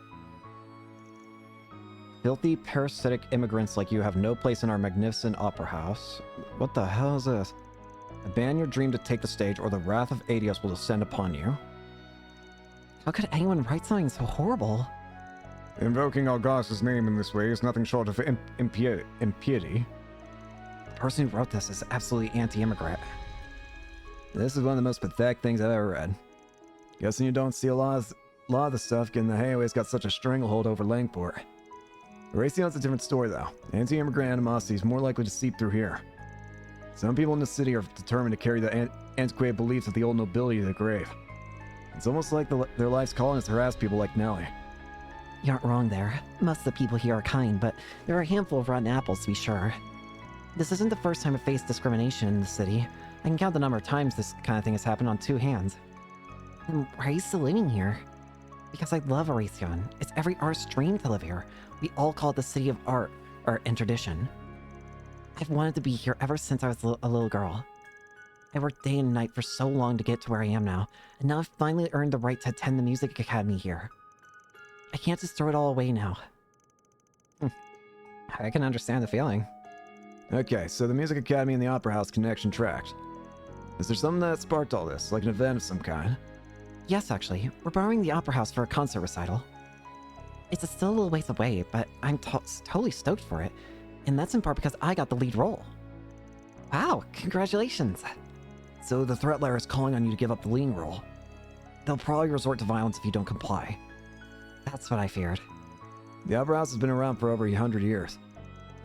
Filthy, parasitic immigrants like you have no place in our magnificent opera house. What the hell is this? Abandon your dream to take the stage, or the wrath of Adios will descend upon you. How could anyone write something so horrible? Invoking Algos's name in this way is nothing short of impiety. The person who wrote this is absolutely anti-immigrant. This is one of the most pathetic things I've ever read. Guessing you don't see a lot of the stuff given the Hayways got such a stranglehold over Langport. Erasion's a different story though. Anti-immigrant animosity is more likely to seep through here. Some people in the city are determined to carry the antiquated beliefs of the old nobility to the grave. It's almost like their life's calling is to harass people like Nelly. You aren't wrong there. Most of the people here are kind, but there are a handful of rotten apples to be sure. This isn't the first time I've faced discrimination in the city. I can count the number of times this kind of thing has happened on 2 hands. And why are you still living here? Because I love Erasion. It's every artist's dream to live here. We all call it the city of art, and tradition. I've wanted to be here ever since I was a little girl. I worked day and night for so long to get to where I am now, and now I've finally earned the right to attend the music academy here. I can't just throw it all away now. I can understand the feeling. Okay, so the Music Academy and the Opera House connection tracked. Is there something that sparked all this, like an event of some kind? Yes, actually. We're borrowing the Opera House for a concert recital. It's still a little ways away, but I'm totally stoked for it. And that's in part because I got the lead role. Wow, congratulations. So the threat letter is calling on you to give up the leading role. They'll probably resort to violence if you don't comply. That's what I feared. The Opera House has been around for over 100 years.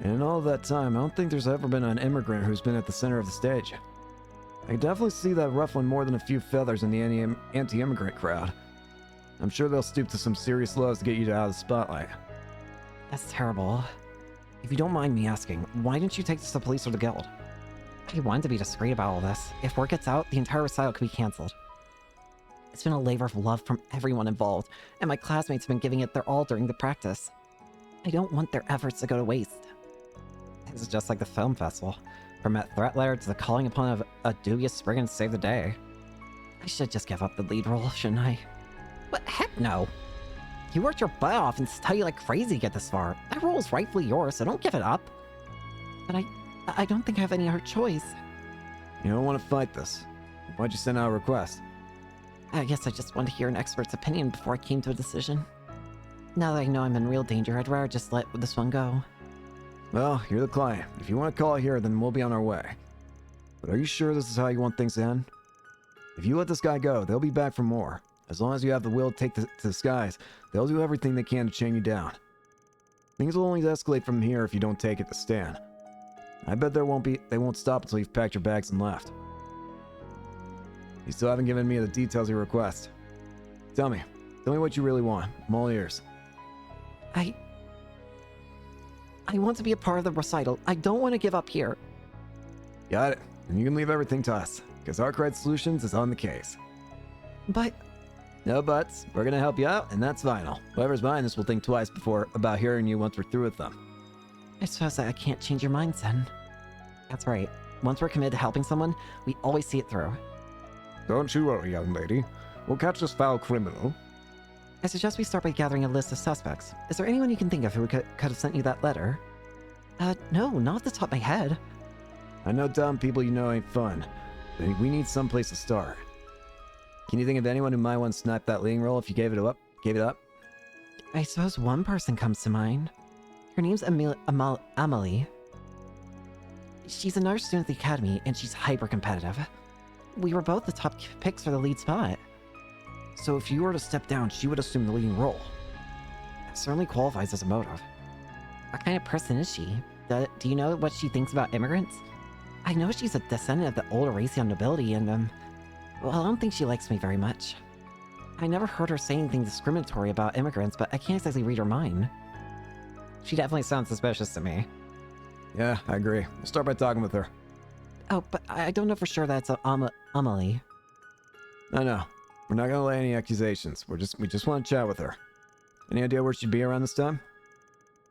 And in all that time, I don't think there's ever been an immigrant who's been at the center of the stage. I can definitely see that ruffling more than a few feathers in the anti-immigrant crowd. I'm sure they'll stoop to some serious lows to get you out of the spotlight. That's terrible. If you don't mind me asking, why didn't you take this to the police or the guild? I wanted to be discreet about all this. If word gets out, the entire recital could be cancelled. It's been a labor of love from everyone involved, and my classmates have been giving it their all during the practice. I don't want their efforts to go to waste. This is just like the film festival. From that threat letter to the calling upon of a dubious spriggan to save the day. I should just give up the lead role, shouldn't I? But heck no! You worked your butt off and studied like crazy to get this far. That role is rightfully yours, so don't give it up. But I don't think I have any other choice. You don't want to fight this. Why'd you send out a request? I guess I just wanted to hear an expert's opinion before I came to a decision. Now that I know I'm in real danger, I'd rather just let this one go. Well, you're the client. If you want to call it here, then we'll be on our way. But are you sure this is how you want things to end? If you let this guy go, they'll be back for more. As long as you have the will to take to the skies, they'll do everything they can to chain you down. Things will only escalate from here if you don't take it to stand. I bet they won't stop until you've packed your bags and left. You still haven't given me the details of your request. Tell me what you really want. I'm all ears. I want to be a part of the recital. I don't want to give up here. Got it. And you can leave everything to us, because Arkwright Solutions is on the case. But... No buts. We're gonna help you out, and that's final. Whoever's buying this will think twice about hearing you once we're through with them. I suppose I can't change your mind, son. That's right. Once we're committed to helping someone, we always see it through. Don't you worry, young lady. We'll catch this foul criminal. I suggest we start by gathering a list of suspects. Is there anyone you can think of who could have sent you that letter? No, not off the top of my head. I know dumb people you know ain't fun, but we need someplace to start. Can you think of anyone who might want to snipe that leading role if you gave it up? I suppose one person comes to mind. Her name's Amelie. She's a nurse student at the academy, and she's hyper-competitive. We were both the top picks for the lead spot. So if you were to step down, she would assume the leading role. That certainly qualifies as a motive. What kind of person is she? Do you know what she thinks about immigrants? I know she's a descendant of the old Aracian nobility, and, well, I don't think she likes me very much. I never heard her say anything discriminatory about immigrants, but I can't exactly read her mind. She definitely sounds suspicious to me. Yeah, I agree. We'll start by talking with her. Oh, but I don't know for sure that's Amelie. No. We're not gonna lay any accusations. We just want to chat with her. Any idea where she'd be around this time?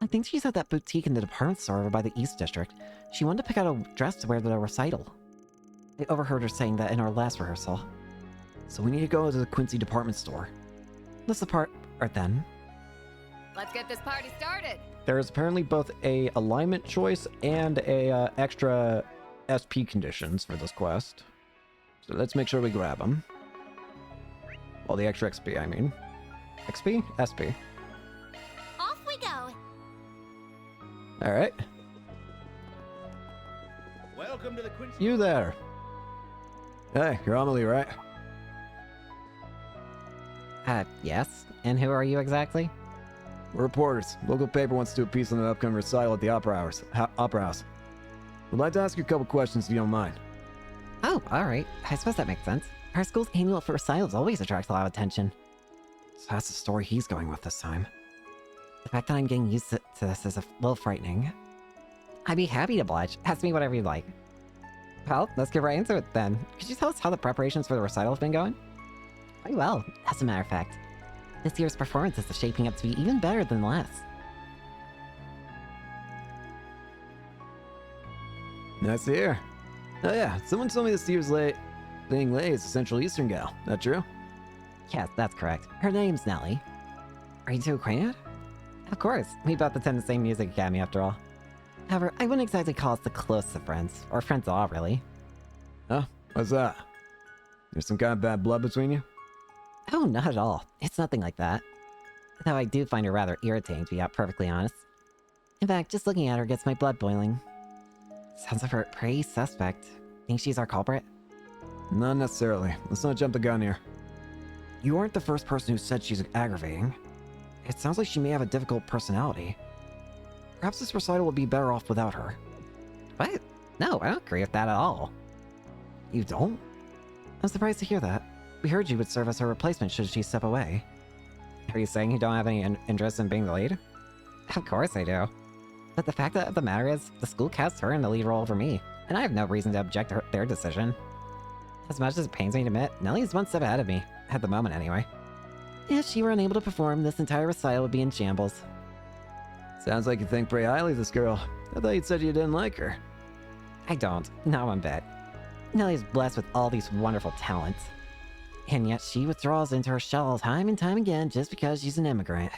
I think she's at that boutique in the department store over by the East District. She wanted to pick out a dress to wear to the recital. I overheard her saying that in our last rehearsal. So we need to go to the Quincy department store. Let's depart then. Let's get this party started. There is apparently both a alignment choice and a extra SP conditions for this quest. So let's make sure we grab them. Well, the extra XP, I mean. XP? SP. Off we go. Alright. Welcome to the Quincy. You there. Hey, you're Amelie, right? Yes. And who are you exactly? We're reporters. Local paper wants to do a piece on the upcoming recital at the Opera House. We'd like to ask you a couple questions if you don't mind. Oh, alright. I suppose that makes sense. Our school's annual recitals always attract a lot of attention. So that's the story he's going with this time. The fact that I'm getting used to this is a little frightening. I'd be happy to oblige. Ask me whatever you'd like. Well, let's get right into it then. Could you tell us how the preparations for the recital have been going? Very well, as a matter of fact. This year's performance is shaping up to be even better than last. Nice to hear. Oh yeah, someone told me this year's leading lay is a Central Eastern gal. That true? Yes, that's correct. Her name's Nellie. Are you two acquainted? Of course, we both attend the same music academy after all. However, I wouldn't exactly call us the closest of friends, or friends at all, really. Huh? What's that? There's some kind of bad blood between you? Oh, not at all. It's nothing like that. Though I do find her rather irritating, to be perfectly honest. In fact, just looking at her gets my blood boiling. Sounds like her pretty suspect. Think she's our culprit? Not necessarily. Let's not jump the gun here. You aren't the first person who said she's aggravating. It sounds like she may have a difficult personality. Perhaps this recital would be better off without her. What? No, I don't agree with that at all. You don't? I'm surprised to hear that. We heard you would serve as her replacement should she step away. Are you saying you don't have any interest in being the lead? Of course I do. But the fact of the matter is, the school cast her in the lead role over me, and I have no reason to object to their decision. As much as it pains me to admit, Nellie is one step ahead of me, at the moment anyway. If she were unable to perform, this entire recital would be in shambles. Sounds like you think pretty highly of this girl. I thought you'd said you didn't like her. I don't, not one bit. Nellie is blessed with all these wonderful talents. And yet she withdraws into her shell time and time again just because she's an immigrant.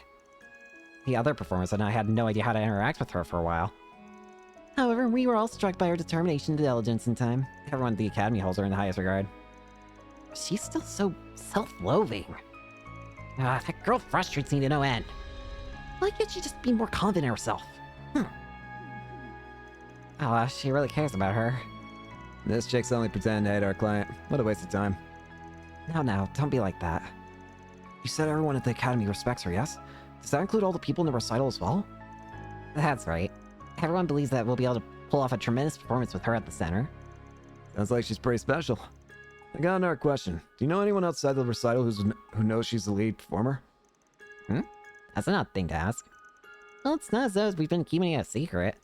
The other performers and I had no idea how to interact with her for a while. However, we were all struck by her determination and diligence in time. Everyone at the Academy holds her in the highest regard. She's still so self-loathing. That girl frustrates me to no end. Why can't she just be more confident in herself? She really cares about her. This chick's only pretending to hate our client. What a waste of time. No, don't be like that. You said everyone at the Academy respects her, yes? Does that include all the people in the recital as well? That's right. Everyone believes that we'll be able to pull off a tremendous performance with her at the center. Sounds like she's pretty special. I got another question. Do you know anyone outside the recital who knows she's the lead performer? That's an odd thing to ask. Well, it's not as though we've been keeping it a secret.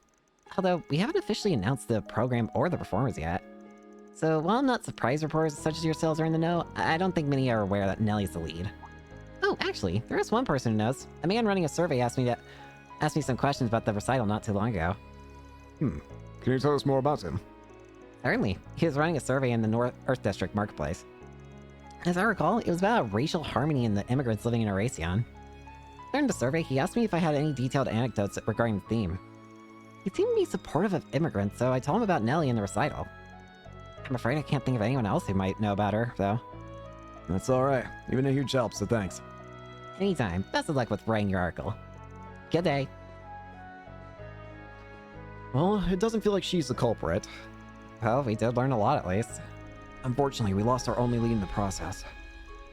Although, we haven't officially announced the program or the performers yet. So, while I'm not surprised reporters such as yourselves are in the know, I don't think many are aware that Nellie's the lead. Oh, actually, there is one person who knows. A man running a survey asked me some questions about the recital not too long ago. Can you tell us more about him? Certainly. He was running a survey in the North Earth District Marketplace. As I recall, it was about racial harmony in the immigrants living in Erasion. During the survey, he asked me if I had any detailed anecdotes regarding the theme. He seemed to be supportive of immigrants, so I told him about Nellie and the recital. I'm afraid I can't think of anyone else who might know about her, though. That's alright. You've been a huge help, so thanks. Anytime. Best of luck with writing your article. Good day. Well, it doesn't feel like she's the culprit. Well, we did learn a lot at least. Unfortunately, we lost our only lead in the process.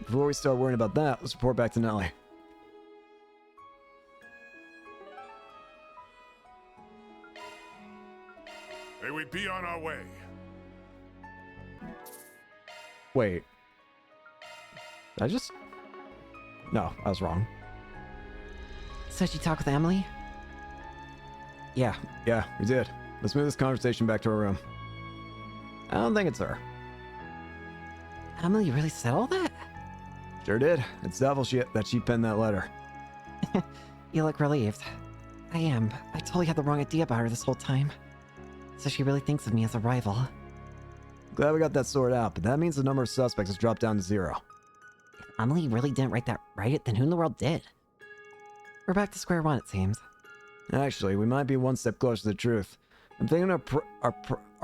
Before we start worrying about that, let's report back to Nellie. May we be on our way. Wait. Did I just... No, I was wrong. So did you talk with Emily? Yeah, we did. Let's move this conversation back to our room. I don't think it's her. Emily really said all that? Sure did. It's doubtful that she penned that letter. You look relieved. I am. I totally had the wrong idea about her this whole time. So she really thinks of me as a rival. Glad we got that sorted out, but that means the number of suspects has dropped down to 0. If Emily really didn't write it, then who in the world did? We're back to square one, it seems. Actually, we might be one step closer to the truth. I'm thinking our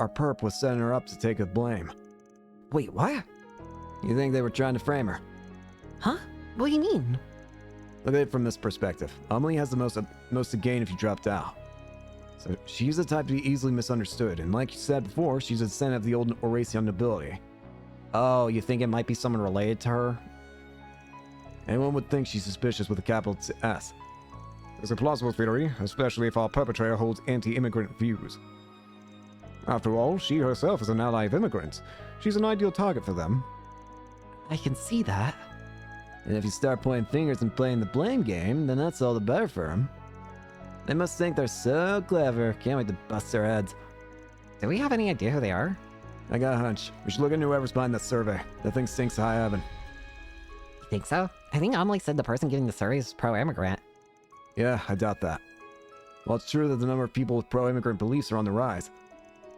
perp was setting her up to take the blame. Wait, what? You think they were trying to frame her? Huh? What do you mean? Look at it from this perspective. Emily has the most to gain if you dropped out. So she's the type to be easily misunderstood, and like you said before, she's a descendant of the old Oracian nobility. Oh, you think it might be someone related to her? Anyone would think she's suspicious with a capital S. It's a plausible theory, especially if our perpetrator holds anti-immigrant views. After all, she herself is an ally of immigrants. She's an ideal target for them. I can see that. And if you start pointing fingers and playing the blame game, then that's all the better for them. They must think they're so clever. Can't wait to bust their heads. Do we have any idea who they are? I got a hunch. We should look into whoever's behind that survey. That thing stinks to high heaven. You think so? I think Emily said the person giving the survey is pro-immigrant. Yeah, I doubt that. Well, it's true that the number of people with pro-immigrant beliefs are on the rise.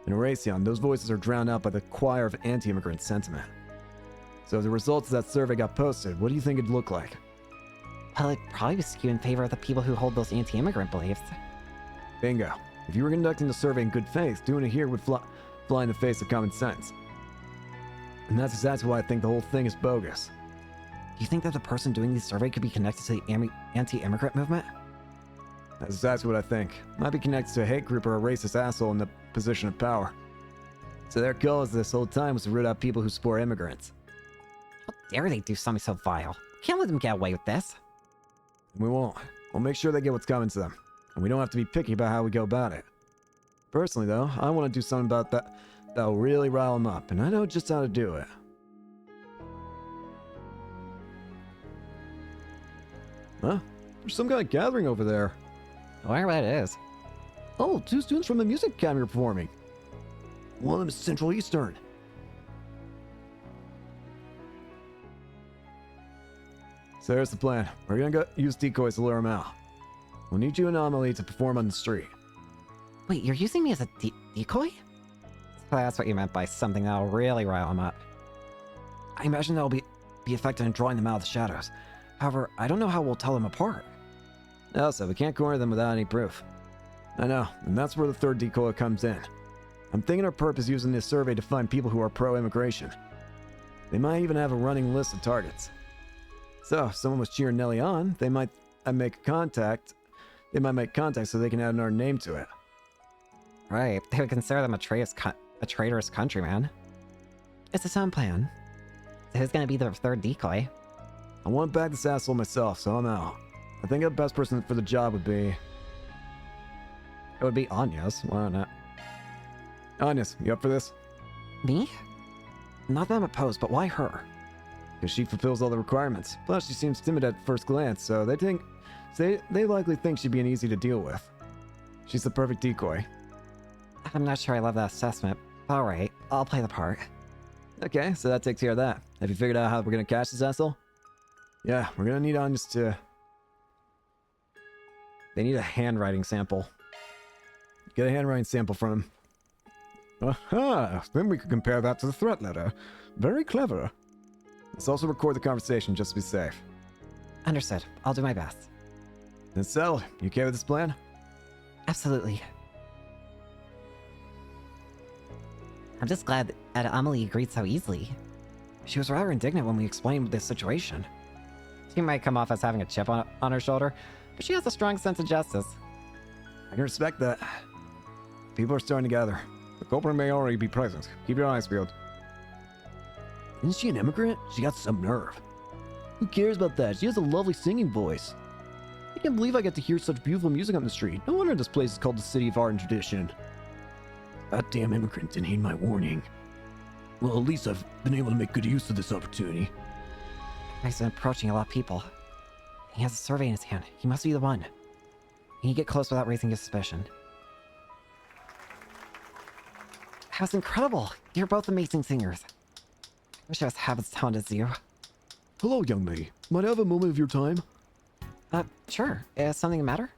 In Erasion, those voices are drowned out by the choir of anti-immigrant sentiment. So if the results of that survey got posted, what do you think it'd look like? Well, it'd probably be skewed in favor of the people who hold those anti-immigrant beliefs. Bingo. If you were conducting the survey in good faith, doing it here would fly in the face of common sense. And that's exactly why I think the whole thing is bogus. Do you think that the person doing the survey could be connected to the anti-immigrant movement? That's exactly what I think. Might be connected to a hate group or a racist asshole in the position of power. So their goal this whole time was to root out people who support immigrants. How dare they do something so vile? Can't let them get away with this. We won't. We'll make sure they get what's coming to them. And we don't have to be picky about how we go about it. Personally, though, I want to do something about that that'll really rile them up, and I know just how to do it. Huh? There's some kind of gathering over there. I wonder what it is. Oh, 2 students from the music academy are performing. One of them is Central Eastern. So here's the plan. We're gonna go use decoys to lure them out. We'll need you and Amelie to perform on the street. Wait, you're using me as a decoy? So that's what you meant by something that'll really rile them up. I imagine that'll be effective in drawing them out of the shadows. However, I don't know how we'll tell them apart. Also, we can't corner them without any proof. I know, and that's where the third decoy comes in. I'm thinking our perp is using this survey to find people who are pro-immigration. They might even have a running list of targets. So, if someone was cheering Nelly on, they might make contact. They might make contact so they can add our name to it. Right, they would consider them a traitorous countryman. It's a sound plan. So who's gonna be the third decoy? I want to back this asshole myself, so I'm out. I think the best person for the job would be... It would be Anya's, why not? Anya's, you up for this? Me? Not that I'm opposed, but why her? Because she fulfills all the requirements. Plus, she seems timid at first glance, so they likely think she'd be an easy to deal with. She's the perfect decoy. I'm not sure I love that assessment. Alright, I'll play the part. Okay, so that takes care of that. Have you figured out how we're gonna catch this asshole? Yeah, we're gonna need Anya's to... They need a handwriting sample. Get a handwriting sample from him. Aha! Then we could compare that to the threat letter. Very clever. Let's also record the conversation just to be safe. Understood. I'll do my best. Then settled. You okay with this plan? Absolutely. I'm just glad that Amelie agreed so easily. She was rather indignant when we explained this situation. She might come off as having a chip on her shoulder, but she has a strong sense of justice. I can respect that. People are starting to gather. The culprit may already be present. Keep your eyes peeled. Isn't she an immigrant? She got some nerve. Who cares about that? She has a lovely singing voice. I can't believe I get to hear such beautiful music on the street. No wonder this place is called the City of Art and Tradition. That damn immigrant didn't heed my warning. Well, at least I've been able to make good use of this opportunity. He's been approaching a lot of people. He has a survey in his hand. He must be the one. Can you get close without raising his suspicion? That was incredible! You're both amazing singers. I wish I was half as talented as you. Hello, young lady. Might I have a moment of your time? Sure. Is something the matter?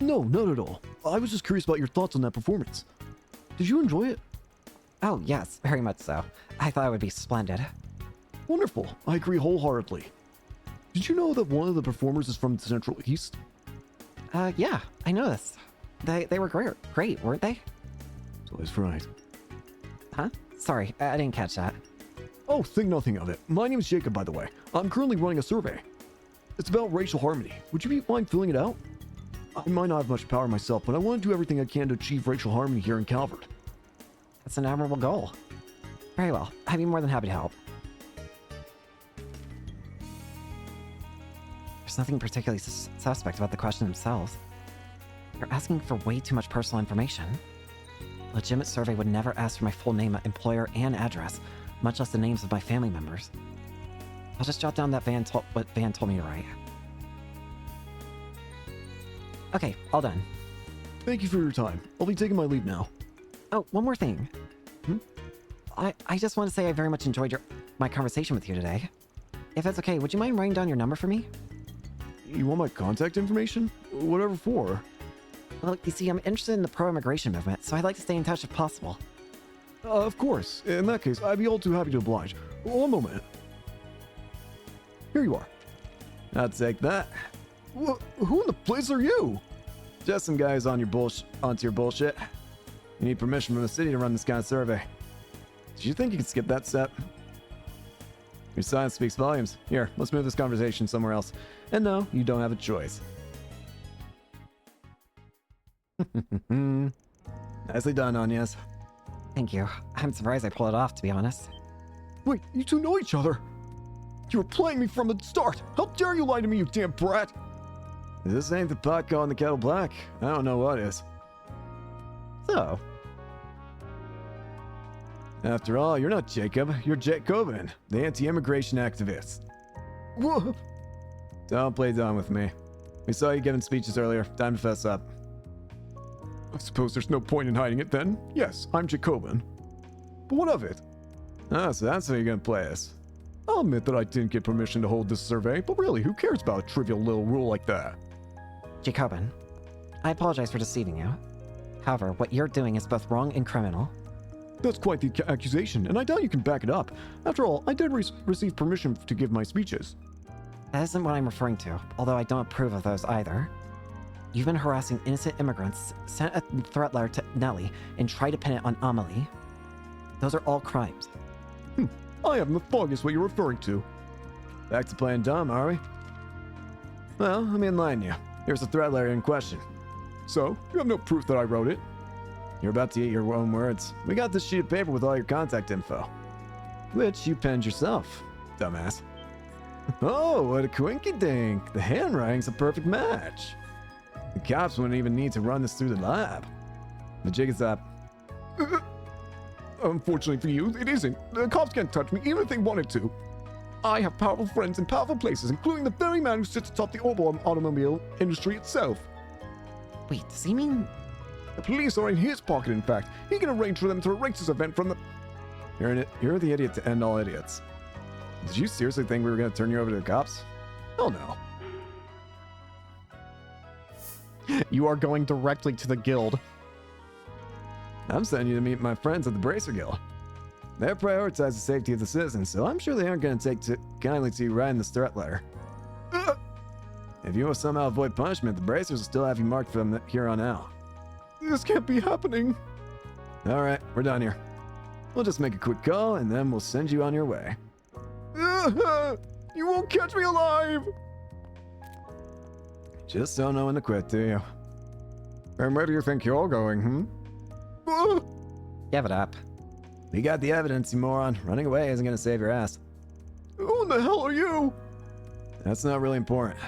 No, not at all. I was just curious about your thoughts on that performance. Did you enjoy it? Oh, yes, very much so. I thought it would be splendid. Wonderful. I agree wholeheartedly. Did you know that one of the performers is from the Central East? Yeah, I noticed. They were great, weren't they? So I was right. Huh? Sorry, I didn't catch that. Oh, think nothing of it. My name is Jacob, by the way. I'm currently running a survey. It's about racial harmony. Would you be fine filling it out? I might not have much power myself, but I want to do everything I can to achieve racial harmony here in Calvert. That's an admirable goal. Very well. I'd be more than happy to help. There's nothing particularly suspect about the question themselves. You're asking for way too much personal information. A legitimate survey would never ask for my full name, employer, and address, much less the names of my family members. I'll just jot down what Van told me to write. Okay, all done. Thank you for your time. I'll be taking my leave now. Oh, one more thing. I just want to say I very much enjoyed my conversation with you today. If that's okay, would you mind writing down your number for me? You want my contact information? Whatever for? Well, you see, I'm interested in the pro-immigration movement, so I'd like to stay in touch if possible. Of course. In that case, I'd be all too happy to oblige. One moment. Here you are. I'll take that. Who in the place are you? Just some guys on onto your bullshit. You need permission from the city to run this kind of survey. Did you think you could skip that step? Your silence speaks volumes. Here, let's move this conversation somewhere else. And no, you don't have a choice. Nicely done, Agnes. Thank you. I'm surprised I pulled it off, to be honest. Wait, you two know each other? You were playing me from the start! How dare you lie to me, you damn brat! If this ain't the pot calling the kettle black, I don't know what is. So? After all, you're not Jacob, you're Jacobin, the anti-immigration activist. Whoa! Don't play dumb with me. We saw you giving speeches earlier. Time to fess up. I suppose there's no point in hiding it then. Yes, I'm Jacobin. But what of it? Oh, so that's how you're gonna play us. I'll admit that I didn't get permission to hold this survey, but really, who cares about a trivial little rule like that? Jacobin, I apologize for deceiving you. However, what you're doing is both wrong and criminal. That's quite the accusation, and I doubt you can back it up. After all, I did receive permission to give my speeches. That isn't what I'm referring to, although I don't approve of those either. You've been harassing innocent immigrants, sent a threat letter to Nellie, and tried to pin it on Amelie. Those are all crimes. I haven't the foggiest what you're referring to. Back to playing dumb, are we? Well, let me enlighten you. Here's the threat letter in question. So, you have no proof that I wrote it? You're about to eat your own words. We got this sheet of paper with all your contact info. Which you penned yourself, dumbass. Oh, what a quinky-dink. The handwriting's a perfect match. The cops wouldn't even need to run this through the lab. The jig is up. Unfortunately for you, it isn't. The cops can't touch me even if they wanted to. I have powerful friends in powerful places, including the very man who sits atop the automobile industry itself. Wait, does he mean... The police are in his pocket, in fact. He can arrange for them to erase this event from the... You're the idiot to end all idiots. Did you seriously think we were going to turn you over to the cops? Hell no. You are going directly to the guild. I'm sending you to meet my friends at the Bracer Guild. They prioritize the safety of the citizens, so I'm sure they aren't going to take kindly to you writing this threat letter. If you will somehow avoid punishment, the Bracers will still have you marked from here on out. This can't be happening. Alright, we're done here. We'll just make a quick call, and then we'll send you on your way. You won't catch me alive! Just don't know when to quit, do you? And where do you think you're going, Give it up. We got the evidence, you moron. Running away isn't gonna save your ass. Who the hell are you? That's not really important.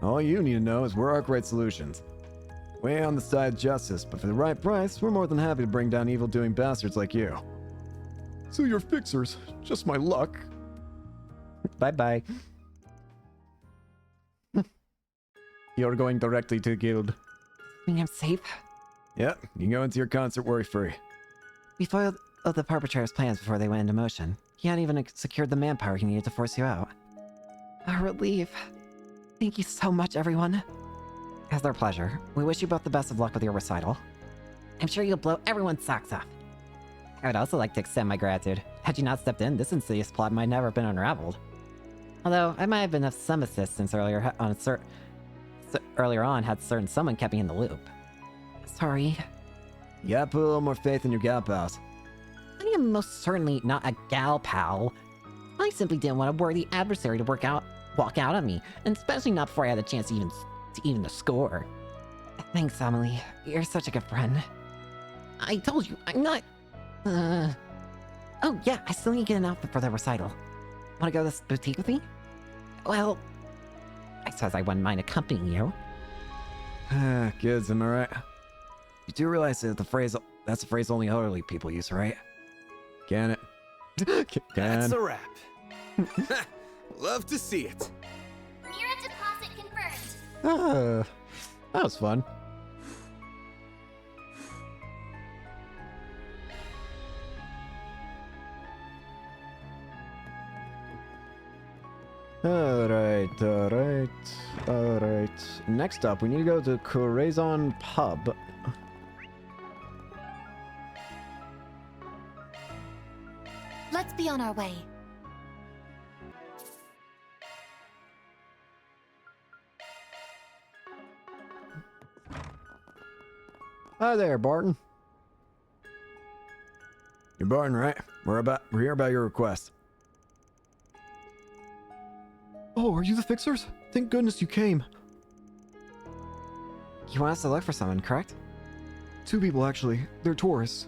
All you need to know is we're Arkwright Solutions. Way on the side of justice, but for the right price, we're more than happy to bring down evil-doing bastards like you. So you're fixers. Just my luck. Bye-bye. You're going directly to the guild. I'm safe? Yep, you can go into your concert worry-free. We foiled the perpetrator's plans before they went into motion. He hadn't even secured the manpower he needed to force you out. A relief. Thank you so much, everyone. It's our pleasure. We wish you both the best of luck with your recital. I'm sure you'll blow everyone's socks off. I would also like to extend my gratitude. Had you not stepped in, this insidious plot might never have been unraveled. Although, I might have been of some assistance earlier on had certain someone kept me in the loop. Sorry. You gotta put a little more faith in your gal pals. I am most certainly not a gal pal. I simply didn't want a worthy adversary to walk out on me, and especially not before I had a chance to even score. Thanks, Amelie. You're such a good friend. I told you, I'm not... Oh yeah, I still need to get an outfit for the recital. Wanna go to this boutique with me? Well, I suppose I wouldn't mind accompanying you. Kids, am I right? You do realize that that's a phrase only elderly people use, right? Can it? That's a wrap. Love to see it. Mira deposit confirmed. That was fun. Alright. Next up, we need to go to Corazon Pub. Let's be on our way. Hi there, Barton. You're Barton, right? We're here about your request. Oh, are you the fixers? Thank goodness you came. You want us to look for someone, correct? 2 people, actually. They're tourists.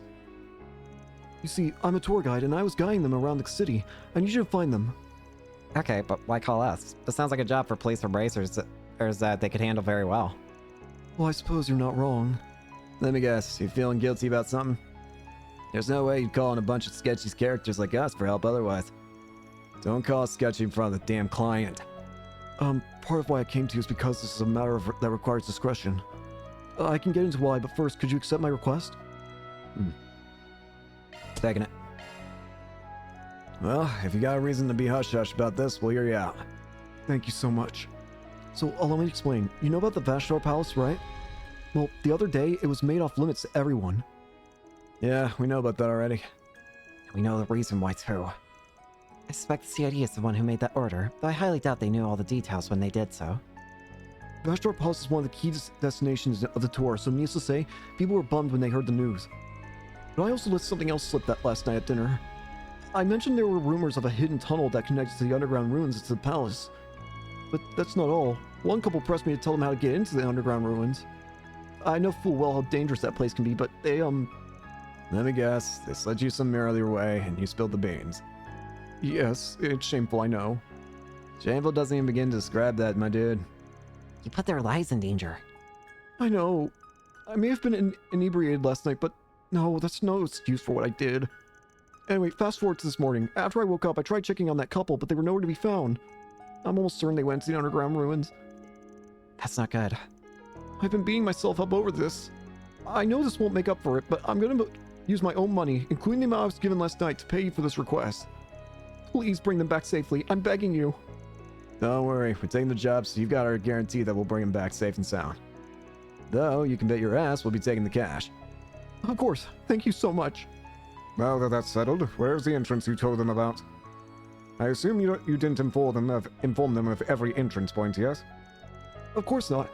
You see, I'm a tour guide, and I was guiding them around the city. I need you to find them. Okay, but why call us? This sounds like a job for police or bracers that they could handle very well. Well, I suppose you're not wrong. Let me guess, you feeling guilty about something? There's no way you'd call in a bunch of sketchy characters like us for help otherwise. Don't call us sketchy in front of the damn client. Part of why I came to you is because this is a matter that requires discretion. I can get into why, but first, could you accept my request? Taking it. Well, if you got a reason to be hush-hush about this, we'll hear you out. Thank you so much. So, allow me to explain. You know about the Vashtar Palace, right? Well, the other day, it was made off limits to everyone. Yeah, we know about that already. We know the reason why, too. I suspect the CID is the one who made that order, but I highly doubt they knew all the details when they did so. Vashtar Palace is one of the key destinations of the tour, so needless to say, people were bummed when they heard the news. But I also let something else slip that last night at dinner. I mentioned there were rumors of a hidden tunnel that connects to the underground ruins to the palace. But that's not all. One couple pressed me to tell them how to get into the underground ruins. I know full well how dangerous that place can be, but they, Let me guess, they slid you some mirror your way, and you spilled the beans. Yes, it's shameful, I know. Shameful doesn't even begin to describe that, my dude. You put their lives in danger. I know. I may have been inebriated last night, but no, that's no excuse for what I did. Anyway, fast forward to this morning. After I woke up, I tried checking on that couple, but they were nowhere to be found. I'm almost certain they went to the underground ruins. That's not good. I've been beating myself up over this. I know this won't make up for it, but I'm gonna use my own money, including the amount I was given last night, to pay you for this request. Please bring them back safely. I'm begging you. Don't worry, we're taking the job, so you've got our guarantee that we'll bring them back safe and sound. Though, you can bet your ass we'll be taking the cash. Of course. Thank you so much. Now that that's settled, where's the entrance you told them about? I assume you didn't inform them of every entrance point, yes? Of course not.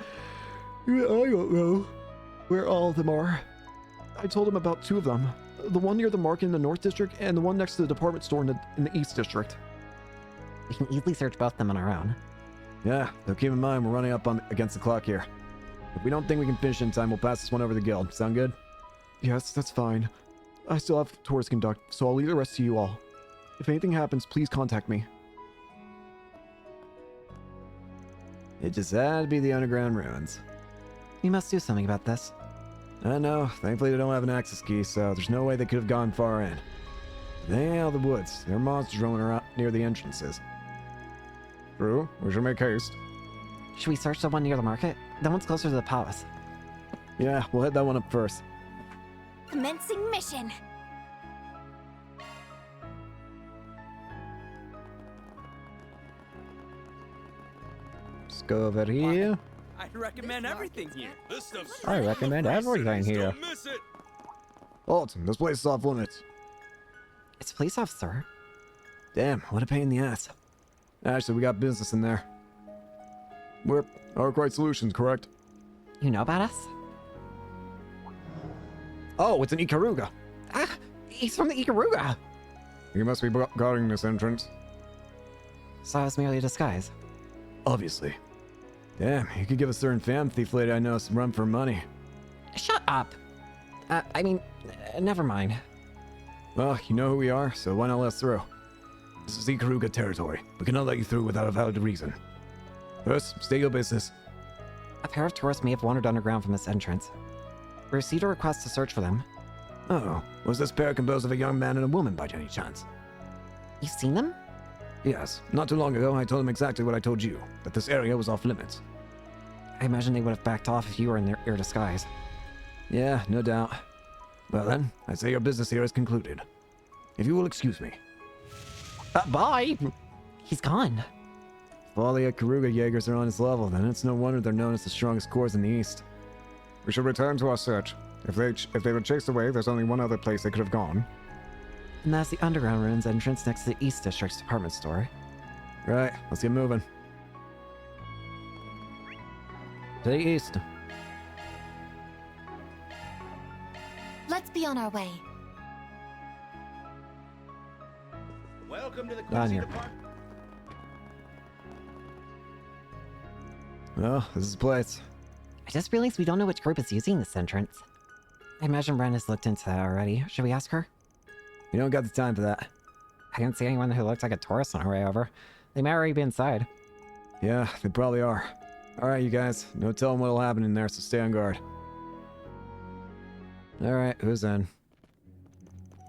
I don't know where all of them are. I told them about two of them. The one near the market in the North District, and the one next to the department store in the East District. We can easily search both of them on our own. Yeah, though keep in mind we're running up against the clock here. If we don't think we can finish in time, we'll pass this one over to the guild. Sound good? Yes, that's fine. I still have tours to conduct, so I'll leave the rest to you all. If anything happens, please contact me. It just had to be the underground ruins. We must do something about this. I know. Thankfully, they don't have an access key, so there's no way they could have gone far in. They ain't out of the woods. There are monsters roaming around near the entrances. True. We should make haste. Should we search the one near the market? That one's closer to the palace. Yeah, we'll head that one up first. Commencing mission. Let's go over here. I'd recommend everything here. This stuff's I recommend everything here. Don't miss it. Alton, this place is off limits. It's a police officer. Damn, what a pain in the ass. Actually, we got business in there. We're Arkwright Solutions, correct? You know about us? Oh, it's an Ikaruga. Ah, he's from the Ikaruga. You must be guarding this entrance. So I was merely a disguise. Obviously. Damn, you could give a certain fam thief lady I know some run for money. Shut up. Never mind. Well, you know who we are, so why not let us through? This is Ikaruga territory. We cannot let you through without a valid reason. First, state your business. A pair of tourists may have wandered underground from this entrance. We received a request to search for them. Oh, was this pair composed of a young man and a woman by any chance? You've seen them? Yes, not too long ago I told them exactly what I told you, that this area was off limits. I imagine they would have backed off if you were in your disguise. Yeah, no doubt. Well then, I say your business here is concluded. If you will excuse me. Bye! He's gone. If all the Ikaruga Jaegers are on his level, then it's no wonder they're known as the strongest corps in the East. We should return to our search. If they were chased away, there's only one other place they could have gone. And that's the underground ruins entrance next to the East District's department store. Right, let's get moving. To the east. Let's be on our way. Welcome to the On Quincy here. Department. Well, this is the place. I just realized we don't know which group is using this entrance. I imagine Bren has looked into that already. Should we ask her? We don't got the time for that. I didn't see anyone who looked like a tourist on our way over. They might already be inside. Yeah, they probably are. Alright, you guys. No telling what'll happen in there, so stay on guard. Alright, who's in?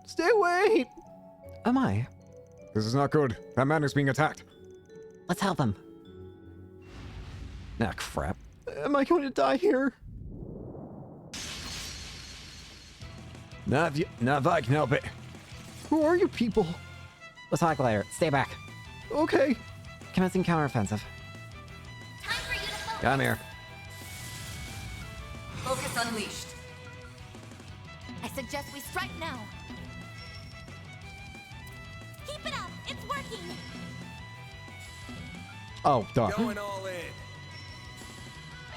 Stay away! Oh my. This is not good. That man is being attacked. Let's help him. Ah, crap. Am I going to die here? Not if I can help it. Who are you people? Let's talk later. Stay back. Okay. Commencing counteroffensive. Come here. Focus unleashed. I suggest we strike now. Keep it up. It's working. Oh, duh. Going all in.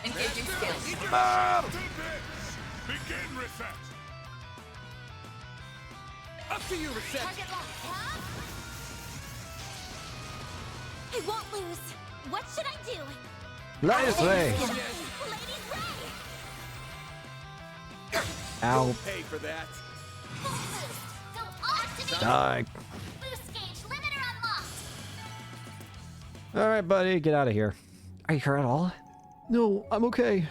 Engaging skills. Begin reset. Up to you, reset. Target locked. I won't lose. What should I do? Ladies Ray. Ladies Ray. Ow. You'll pay for that. Full boost. Go activate. Die. Boost gauge limiter unlocked. Alright, buddy, get out of here. Are you hurt at all? No, I'm okay.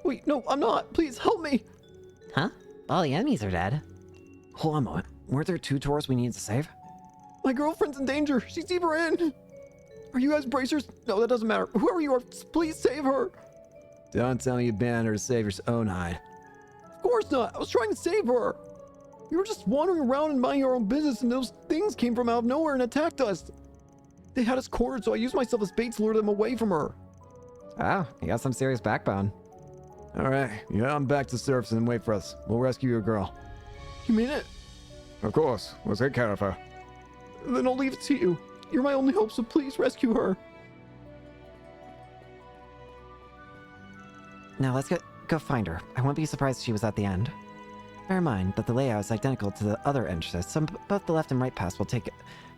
Wait, no, I'm not. Please help me. Huh? All the enemies are dead. Hold on a moment. Weren't there 2 tours we needed to save? My girlfriend's in danger. She's deeper in. Are you guys bracers? No, that doesn't matter. Whoever you are, please save her. Don't tell me you banned her to save your own hide. Of course not. I was trying to save her. We were just wandering around and minding our own business, and those things came from out of nowhere and attacked us. They had us cornered, so I used myself as bait to lure them away from her. Oh, you got some serious backbone. Alright, you head on back to the surface and wait for us. We'll rescue your girl. You mean it? Of course. We'll take care of her. Then I'll leave it to you. You're my only hope, so please rescue her. Now let's go find her. I won't be surprised if she was at the end. Bear in mind that the layout is identical to the other entrances, so both the left and right paths will take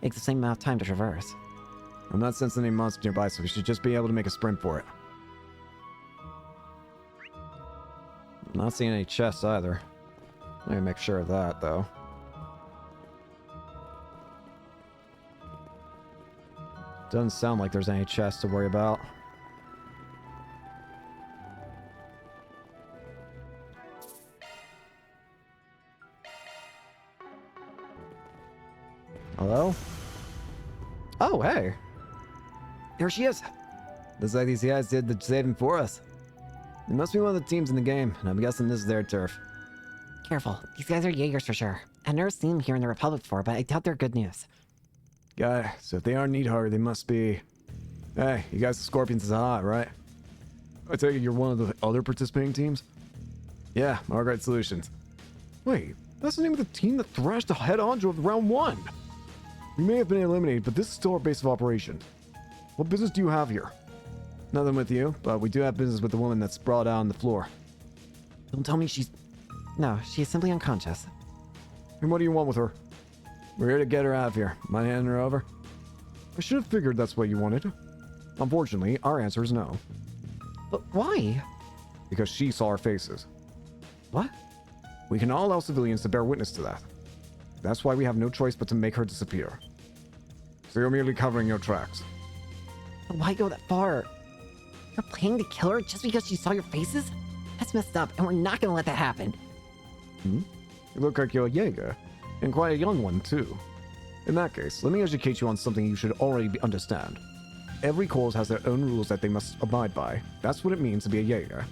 the same amount of time to traverse. I'm not sensing any monsters nearby, so we should just be able to make a sprint for it. I'm not seeing any chests either. Let me make sure of that, though. Doesn't sound like there's any chests to worry about. Hello? Oh, hey. Here she is. Looks like these guys did the saving for us. They must be one of the teams in the game, and I'm guessing this is their turf. Careful, these guys are Jaegers for sure. I've never seen them here in the Republic before, but I doubt they're good news. Got it. So if they aren't Needhard, they must be... Hey, you guys the Scorpions is hot, right? I take it you're one of the other participating teams? Yeah, Margaret Solutions. Wait, that's the name of the team that thrashed the head-on of round 1. We may have been eliminated, but this is still our base of operations. What business do you have here? Nothing with you, but we do have business with the woman that's sprawled out on the floor. Don't tell me she's... No, she's simply unconscious. And what do you want with her? We're here to get her out of here. Mind handing her over? I should have figured that's what you wanted. Unfortunately, our answer is no. But why? Because she saw our faces. What? We can not allow civilians to bear witness to that. That's why we have no choice but to make her disappear. So you're merely covering your tracks. But why go that far? You're planning to kill her just because she saw your faces? That's messed up, and we're not gonna let that happen. You look like you're a Jaeger, and quite a young one, too. In that case, let me educate you on something you should already understand. Every cause has their own rules that they must abide by. That's what it means to be a Jaeger.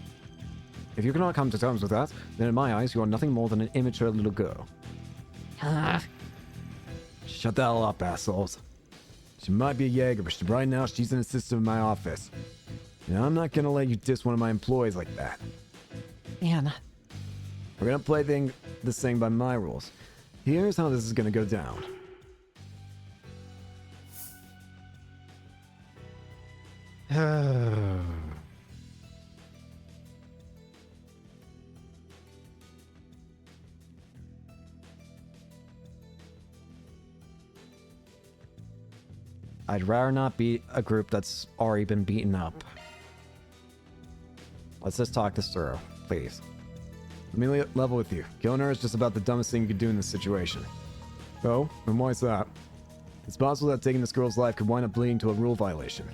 If you cannot come to terms with that, then in my eyes, you are nothing more than an immature little girl. Shut the hell up, assholes. She might be a Jaeger, but right now she's an assistant in my office. And I'm not gonna let you diss one of my employees like that. Man. We're gonna play this thing by my rules. Here's how this is gonna go down. I'd rather not beat a group that's already been beaten up. Let's just talk this through, please. Let me level with you. Killing her is just about the dumbest thing you could do in this situation. Oh, and why is that? It's possible that taking this girl's life could wind up leading to a rule violation.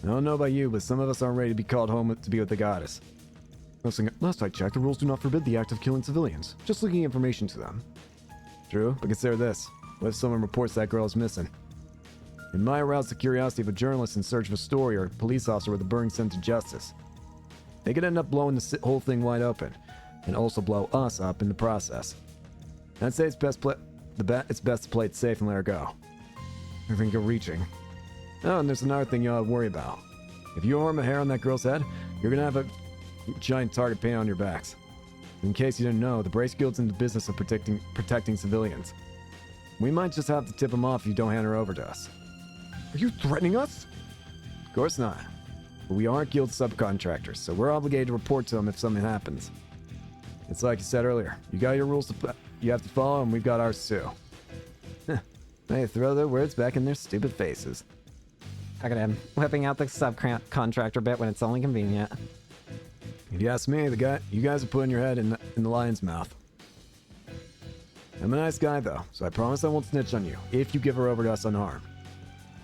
I don't know about you, but some of us aren't ready to be called home to be with the goddess. Last I checked, the rules do not forbid the act of killing civilians, just leaking information to them. True, but consider this. What if someone reports that girl is missing? It might arouse the curiosity of a journalist in search of a story or a police officer with a burning sense of justice. They could end up blowing the whole thing wide open, and also blow us up in the process. I'd say it's best to play it safe and let her go. I think you're reaching. Oh, and there's another thing you ought to worry about. If you harm a hair on that girl's head, you're gonna have a giant target paint on your backs. In case you didn't know, the Brace Guild's in the business of protecting civilians. We might just have to tip them off if you don't hand her over to us. Are you threatening us? Of course not. But we aren't guild subcontractors, so we're obligated to report to them if something happens. It's like you said earlier, you got your rules you have to follow, and we've got ours too. They throw their words back in their stupid faces. Look at him, whipping out the subcontractor bit when it's only convenient. If you ask me, you guys are putting your head in the lion's mouth. I'm a nice guy, though, so I promise I won't snitch on you if you give her over to us unharmed.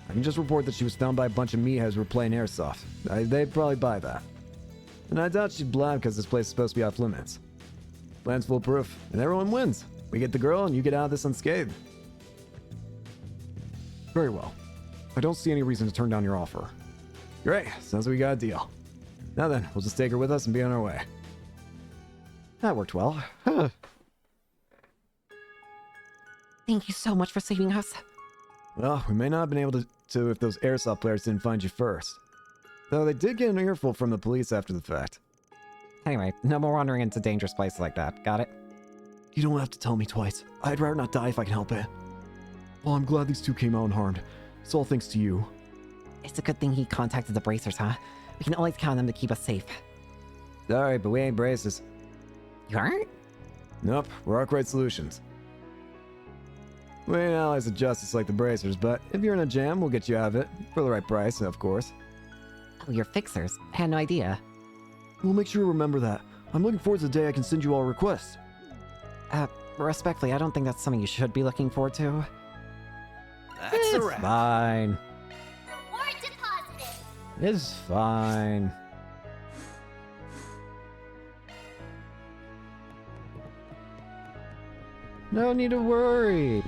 I can just report that she was found by a bunch of meatheads who were playing airsoft. They'd probably buy that. And I doubt she'd blab because this place is supposed to be off limits. Plan's foolproof, and everyone wins. We get the girl, and you get out of this unscathed. Very well. I don't see any reason to turn down your offer. Great, sounds like we got a deal. Now then, we'll just take her with us and be on our way. That worked well. Thank you so much for saving us. Well, we may not have been able to if those airsoft players didn't find you first. Though they did get an earful from the police after the fact. Anyway, no more wandering into dangerous places like that. Got it? You don't have to tell me twice. I'd rather not die if I can help it. Well, I'm glad these two came out unharmed. It's all thanks to you. It's a good thing he contacted the bracers, huh? We can always count on them to keep us safe. Sorry, but we ain't braces. You aren't? Nope, we're Arkwright Solutions. We ain't allies of justice like the bracers, but if you're in a jam, we'll get you out of it. For the right price, of course. Oh, you're fixers. I had no idea. We'll make sure to remember that. I'm looking forward to the day I can send you all requests. Respectfully, I don't think that's something you should be looking forward to. That's a wrap. Fine. Reward deposited. It's fine. No need to worry.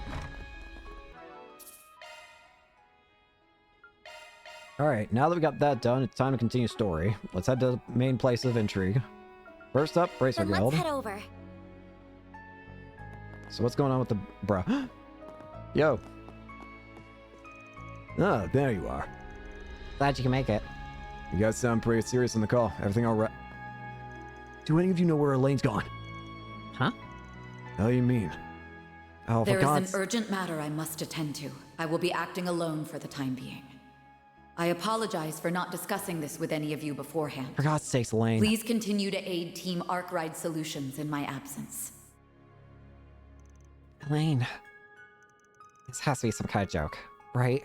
Alright, now that we got that done, it's time to continue story. Let's head to the main place of intrigue. First up, Bracer Then Guild. let's head over. So what's going on with the bro? Yo. Ah, there you are. Glad you can make it. You guys sound pretty serious on the call. Everything all right? Do any of you know where Elaine's gone? Huh? How do you mean? Oh, There for is God's... an urgent matter I must attend to. I will be acting alone for the time being. I apologize for not discussing this with any of you beforehand. For God's sakes, Elaine. Please continue to aid Team Arkwright Solutions in my absence. Elaine. This has to be some kind of joke, right?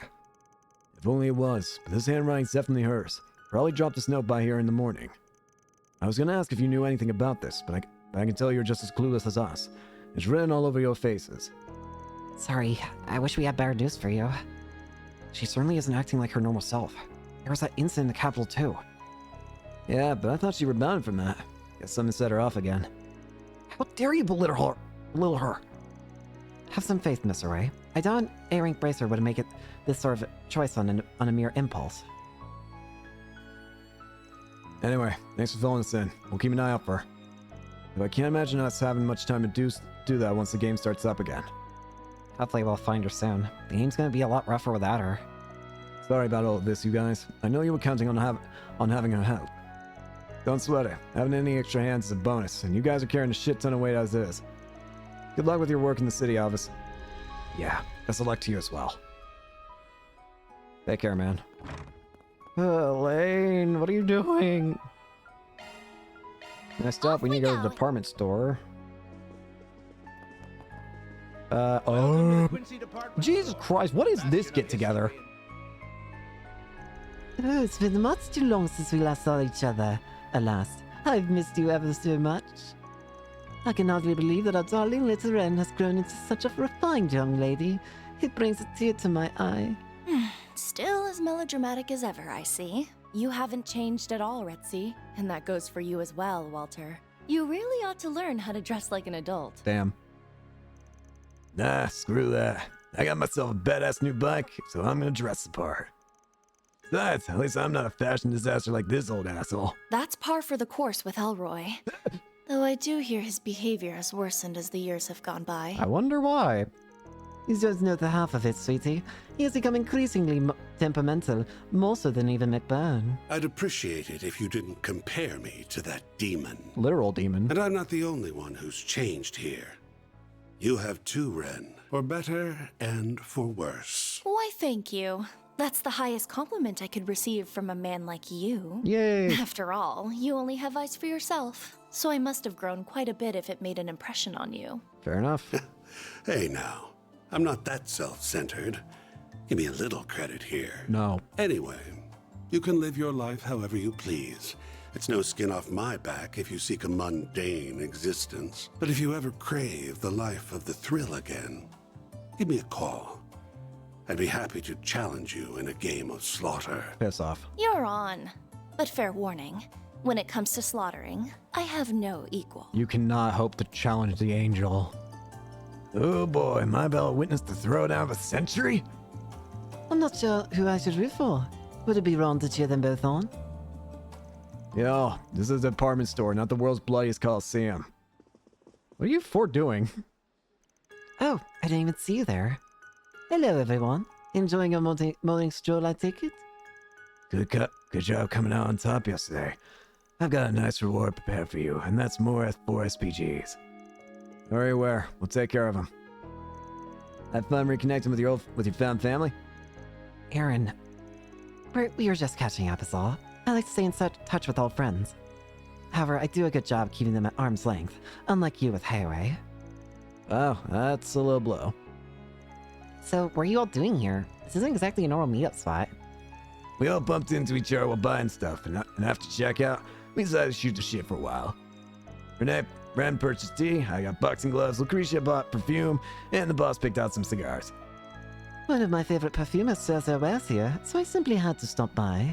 If only it was, but this handwriting's definitely hers. Probably dropped this note by here in the morning. I was gonna ask if you knew anything about this, but I can tell you're just as clueless as us. It's written all over your faces. Sorry, I wish we had better news for you. She certainly isn't acting like her normal self. There was that incident in the capital too. Yeah, but I thought she rebounded from that. Guess something set her off again. How dare you belittle her? Have some faith, Miss Array. I doubt an A-rank bracer would make it this sort of choice on a mere impulse. Anyway, thanks for filling us in. We'll keep an eye out for her. But I can't imagine us having much time to do that once the game starts up again. Hopefully we'll find her soon. The game's gonna be a lot rougher without her. Sorry about all of this, you guys. I know you were counting on having her help. Don't sweat it. Having any extra hands is a bonus, and you guys are carrying a shit ton of weight as is. Good luck with your work in the city, Elvis. Yeah, best of luck to you as well. Take care, man. Elaine, what are you doing? Next up, we need to go to the department store. Jesus Christ, what is this get together? Oh, it's been much too long since we last saw each other. Alas, I've missed you ever so much. I can hardly believe that our darling little Wren has grown into such a refined young lady. It brings a tear to my eye. Still as melodramatic as ever, I see. You haven't changed at all, Retzi. And that goes for you as well, Walter. You really ought to learn how to dress like an adult. Damn. Nah, screw that. I got myself a badass new bike, so I'm gonna dress the part. Besides, at least I'm not a fashion disaster like this old asshole. That's par for the course with Elroy. Though I do hear his behavior has worsened as the years have gone by. I wonder why. You don't know the half of it, sweetie. He has become increasingly temperamental, more so than even McBurn. I'd appreciate it if you didn't compare me to that demon. Literal demon. And I'm not the only one who's changed here. You have too, Ren. For better and for worse. Why, thank you. That's the highest compliment I could receive from a man like you. Yay! After all, you only have eyes for yourself. So I must have grown quite a bit if it made an impression on you. Fair enough. Hey now, I'm not that self-centered. Give me a little credit here. No. Anyway, you can live your life however you please. It's no skin off my back if you seek a mundane existence. But if you ever crave the life of the thrill again, give me a call. I'd be happy to challenge you in a game of slaughter. Piss off. You're on. But fair warning, when it comes to slaughtering, I have no equal. You cannot hope to challenge the angel. Oh boy, my Bella witnessed the throwdown of a century? I'm not sure who I should root for. Would it be wrong to cheer them both on? Yo, this is a department store, not the world's bloodiest coliseum. What are you four doing? Oh, I didn't even see you there. Hello, everyone. Enjoying your morning stroll, I take it? Good job coming out on top yesterday. I've got a nice reward prepared for you, and that's more 4 SPGs. Hurry where? We'll take care of him. Have fun reconnecting with your found family? Aaron, we were just catching up is all. I like to stay in touch with old friends. However, I do a good job keeping them at arm's length, unlike you with Hayway. Oh, that's a low blow. So, what are you all doing here? This isn't exactly a normal meetup spot. We all bumped into each other while buying stuff, and after checkout, we decided to shoot the shit for a while. Ren purchased tea, I got boxing gloves, Lucretia bought perfume, and the boss picked out some cigars. One of my favorite perfumists sells their wares here, so I simply had to stop by.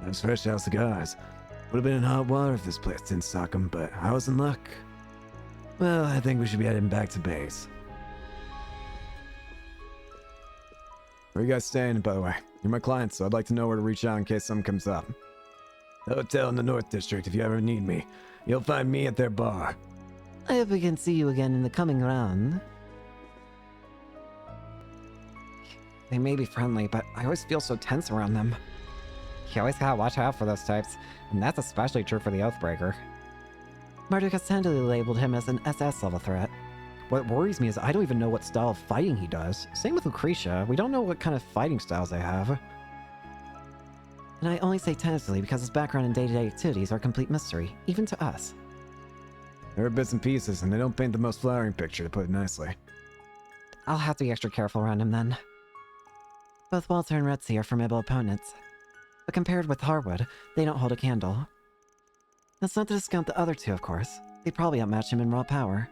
Those fresh out cigars. Would have been in hot water if this place didn't stock them, but I was in luck. Well, I think we should be heading back to base. Where are you guys staying, by the way? You're my client, so I'd like to know where to reach out in case something comes up. The hotel in the North District if you ever need me. You'll find me at their bar. I hope we can see you again in the coming round. They may be friendly, but I always feel so tense around them. You always gotta watch out for those types, and that's especially true for the Oathbreaker. Marduk has handily labeled him as an SS level threat. What worries me is I don't even know what style of fighting he does. Same with Lucretia. We don't know what kind of fighting styles they have. And I only say tentatively because his background and day-to-day activities are a complete mystery, even to us. There are bits and pieces, and they don't paint the most flattering picture, to put it nicely. I'll have to be extra careful around him then. Both Walter and Retzi are formidable opponents. But compared with Harwood, they don't hold a candle. That's not to discount the other two, of course. They'd probably outmatch him in raw power.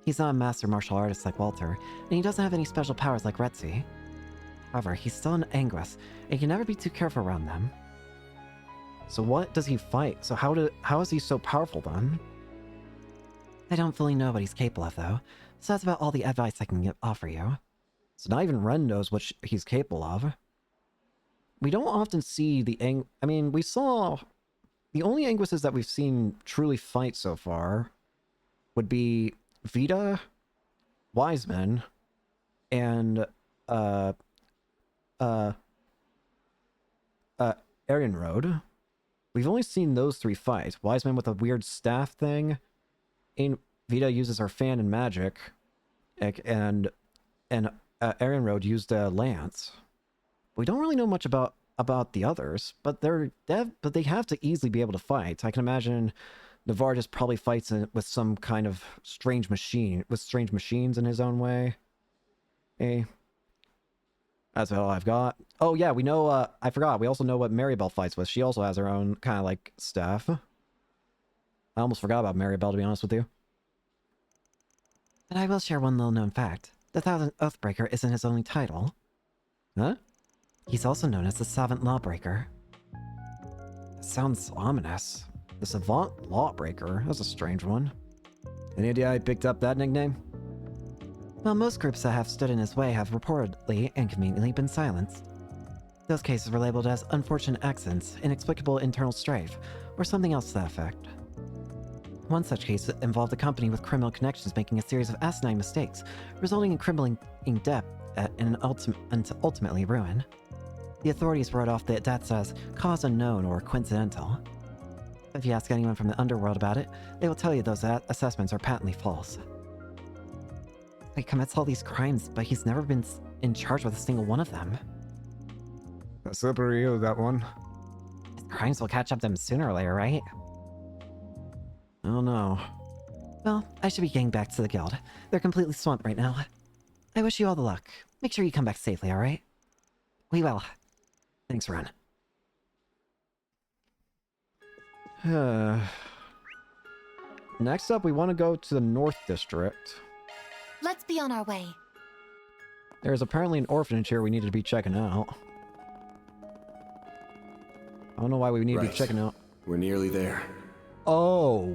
He's not a master martial artist like Walter, and he doesn't have any special powers like Retzi. However, he's still an Anguis, and you can never be too careful around them. So what does he fight? So how is he so powerful then? I don't fully know what he's capable of, though, so that's about all the advice I can offer you. So not even Ren knows what he's capable of. We don't often see the I mean, we saw... The only Anguises that we've seen truly fight so far would be Vita, Wiseman, and Aryan Road. We've only seen those three fight. Wiseman with a weird staff thing. Vita uses her fan and magic, and Aryan Road used a lance. We don't really know much about the others, but they have to easily be able to fight. I can imagine Navarre probably fights with some kind of strange machine, with strange machines in his own way. Hey. That's all I've got. Oh yeah, we know, I forgot, we also know what Maribel fights with. She also has her own kind of like staff. I almost forgot about Maribel, to be honest with you. But I will share one little known fact. The 1000th Oathbreaker isn't his only title. Huh? He's also known as the Savant Lawbreaker. Sounds ominous. The Savant Lawbreaker? That's a strange one. Any idea I picked up that nickname? While most groups that have stood in his way have reportedly and conveniently been silenced. Those cases were labeled as unfortunate accidents, inexplicable internal strife, or something else to that effect. One such case involved a company with criminal connections making a series of asinine mistakes, resulting in crippling debt and ultimately ruin. The authorities wrote off the deaths as cause unknown or coincidental. If you ask anyone from the underworld about it, they will tell you those assessments are patently false. He commits all these crimes, but he's never been in charge with a single one of them. That's slippery, that one. His crimes will catch up to him sooner or later, right? Oh no. Well, I should be getting back to the guild. They're completely swamped right now. I wish you all the luck. Make sure you come back safely, alright? We will. Thanks, Ren. Next up, we want to go to the North District. Let's be on our way. There's apparently an orphanage here we need to be checking out. I don't know why we need to be checking out. We're nearly there. Oh.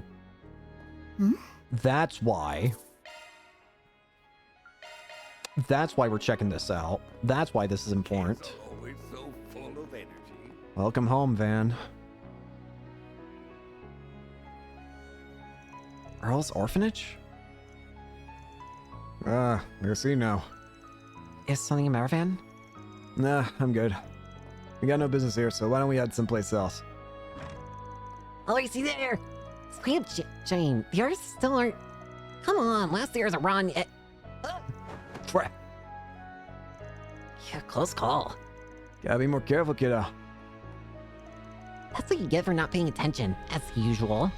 Hmm? That's why. That's why we're checking this out. That's why this is important. Always so full of energy. Welcome home, Van. Earl's orphanage? I see now. Is something the matter, Van? Nah, I'm good. We got no business here, so why don't we head someplace else? Oh, I see there! Scram Jane, the artists still aren't... Come on, last year's a run yet. Yeah, close call. Gotta be more careful, kiddo. That's what you get for not paying attention, as usual.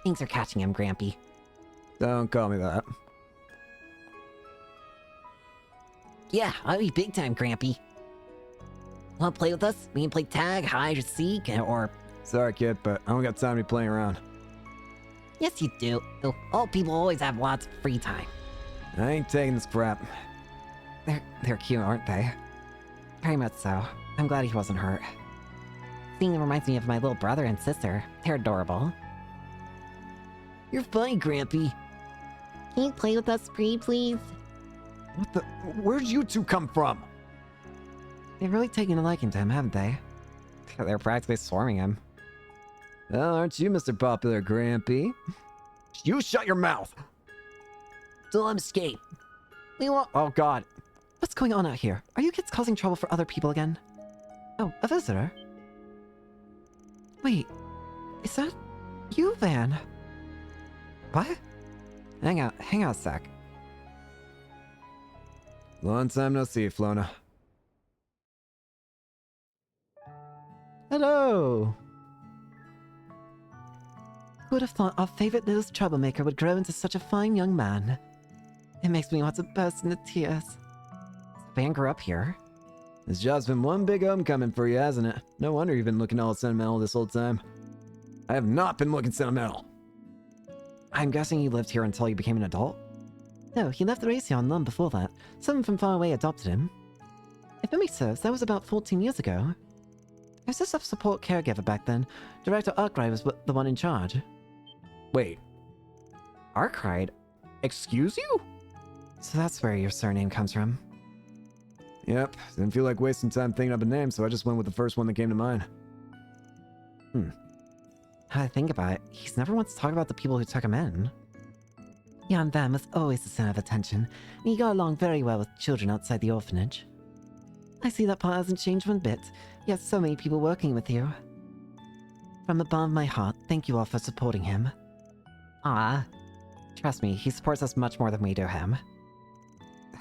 Things are catching him, Grampy. Don't call me that. Yeah, I'll be big time, Grampy. Wanna play with us? We can play tag, hide, or seek, or... Sorry, kid, but I don't got time to be playing around. Yes, you do. All people always have lots of free time. I ain't taking this crap. They're cute, aren't they? Very much so. I'm glad he wasn't hurt. Seeing them reminds me of my little brother and sister. They're adorable. You're fine, Grampy. Can you play with us, please? What the? Where'd you two come from? They've really taken a liking to him, haven't they? They're practically swarming him. Well, aren't you Mr. Popular, Grampy? You shut your mouth! Still escape. We want... Oh, God. What's going on out here? Are you kids causing trouble for other people again? Oh, a visitor? Wait, is that you, Van? What? Hang on a sec. Long time no see, Flona. Hello! Who would have thought our favorite little troublemaker would grow into such a fine young man? It makes me want to burst into tears. Van grew up here. This job's been one big homecoming for you, hasn't it? No wonder you've been looking all sentimental this whole time. I have not been looking sentimental. I'm guessing he lived here until he became an adult? No, he left Raytheon long before that. Someone from far away adopted him. If memory serves, that was about 14 years ago. I was just a support caregiver back then. Director Arkwright was the one in charge. Wait. Arkwright? Excuse you? So that's where your surname comes from. Yep, didn't feel like wasting time thinking up a name, so I just went with the first one that came to mind. How I think about it, he's never once talked about the people who took him in. Jan Van was always the center of attention, and he got along very well with children outside the orphanage. I see that part hasn't changed one bit. You have so many people working with you. From the bottom of my heart, thank you all for supporting him. Ah, trust me, he supports us much more than we do him.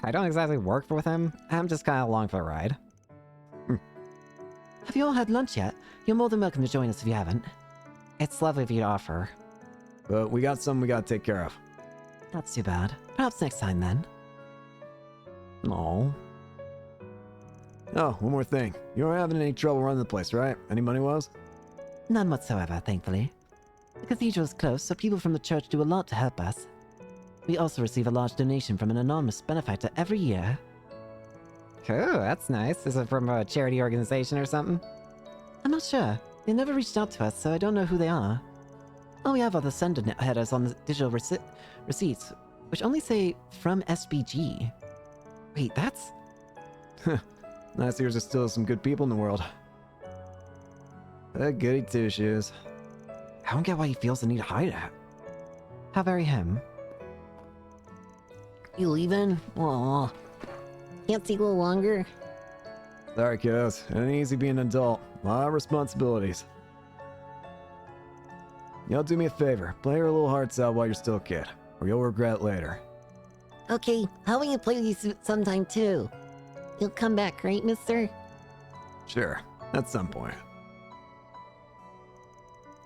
I don't exactly work with him. I'm just kind of along for the ride. Have you all had lunch yet? You're more than welcome to join us if you haven't. It's lovely of you to offer. But we got something we gotta take care of. That's too bad. Perhaps next time then. No. Oh, one more thing. You aren't having any trouble running the place, right? Any money woes? None whatsoever, thankfully. The cathedral is close, so people from the church do a lot to help us. We also receive a large donation from an anonymous benefactor every year. Cool, that's nice. Is it from a charity organization or something? I'm not sure. They never reached out to us, so I don't know who they are. All we have are the sender headers on the digital receipts. which only say from SBG. Wait, that's... Nice here's there's still some good people in the world. Goody two shoes. I don't get why he feels the need to hide it. How very him. You leaving? Aw. Can't take a little longer? Sorry, kiddos. It ain't easy being an adult. A lot of responsibilities. Y'all do me a favor. Play your little hearts out while you're still a kid, or you'll regret it later. Okay, how will you play with you sometime too? You'll come back, right, mister? Sure, at some point.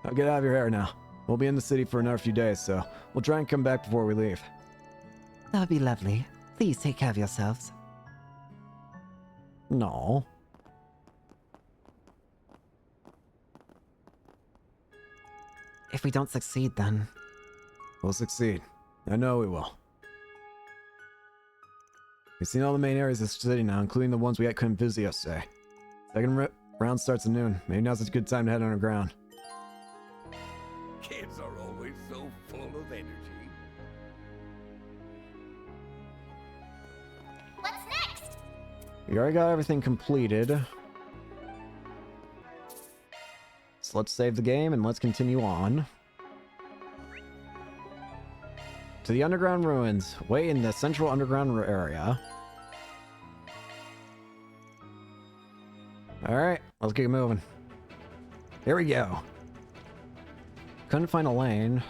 I'll get out of your hair now. We'll be in the city for another few days, so we'll try and come back before we leave. That would be lovely. Please take care of yourselves. No. If we don't succeed, then... We'll succeed. I know we will. We've seen all the main areas of the city now, including the ones we couldn't visit yesterday. Second round starts at noon. Maybe now's a good time to head underground. Kids are always so full of energy. What's next? We already got everything completed. So let's save the game and let's continue on. To the underground ruins, way in the central underground area. Alright, let's get moving. Here we go. Couldn't find a lane.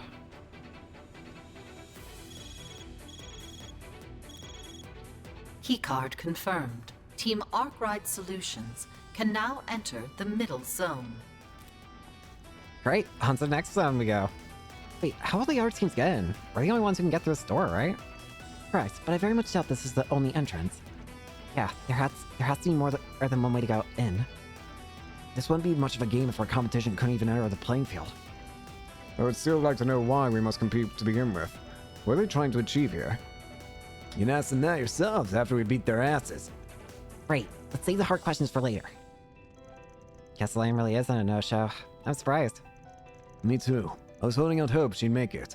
Keycard confirmed. Team Arkwright Solutions can now enter the middle zone. Great, on to the next zone we go. Wait, how will the other teams get in? We're the only ones who can get through this door, right? Right, but I very much doubt this is the only entrance. Yeah, there has to be more than one way to go in. This wouldn't be much of a game if our competition couldn't even enter the playing field. I would still like to know why we must compete to begin with. What are they trying to achieve here? You can ask them that yourselves after we beat their asses. Right, let's save the hard questions for later. Guess the lane really isn't a no-show. I'm surprised. Me too. I was holding out hope she'd make it.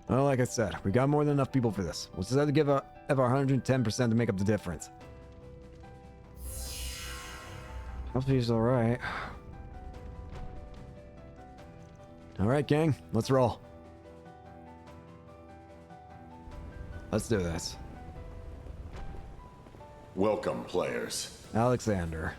Well, like I said, we got more than enough people for this. We'll just have to give our 110% to make up the difference. Hopefully he's alright. Alright, gang. Let's roll. Let's do this. Welcome, players. Alexander.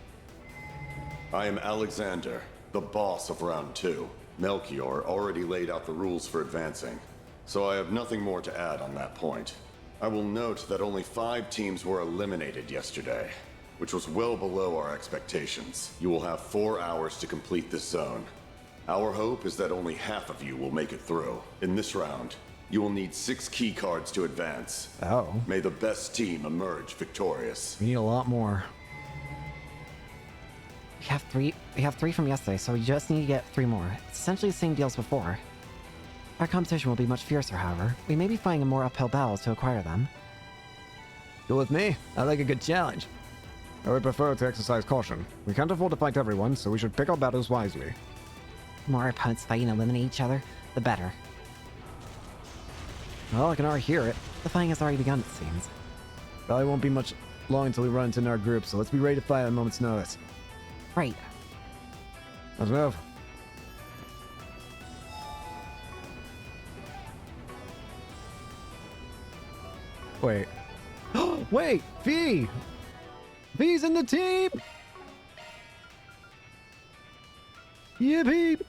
I am Alexander, the boss of Round 2. Melchior already laid out the rules for advancing, so I have nothing more to add on that point. I will note that only 5 teams were eliminated yesterday, which was well below our expectations. You will have 4 hours to complete this zone. Our hope is that only half of you will make it through. In this round, you will need 6 key cards to advance. Oh. May the best team emerge victorious. We need a lot more. We have 3 from yesterday, so we just need to get 3 more. It's essentially the same deal as before. Our competition will be much fiercer, however. We may be fighting a more uphill battle to acquire them. Go with me. I like a good challenge. I would prefer to exercise caution. We can't afford to fight everyone, so we should pick our battles wisely. The more our opponents fight and eliminate each other, the better. Well, I can already hear it. The fighting has already begun, it seems. Probably won't be much long until we run into our group, so let's be ready to fight at a moment's notice. Right. Let's move. Wait. Wait! V! V's in the team! Yippee!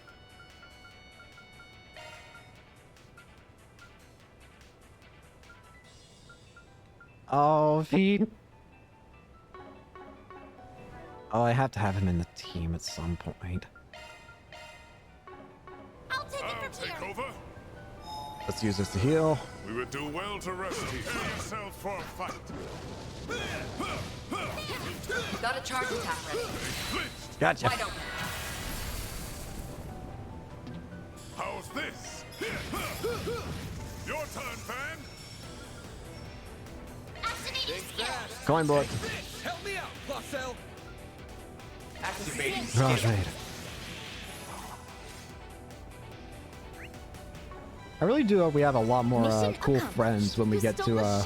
Oh, V. Oh, I have to have him in the team at some point. I'll take over. Let's use this to heal. We would do well to rest here. Prepare yourselves for a fight. Got a charge attack ready. Gotcha. Wide open. How's this? Your turn, Van. Coin book. Help me out, Placel. Activating Roger. I really do hope we have a lot more cool friends when we get to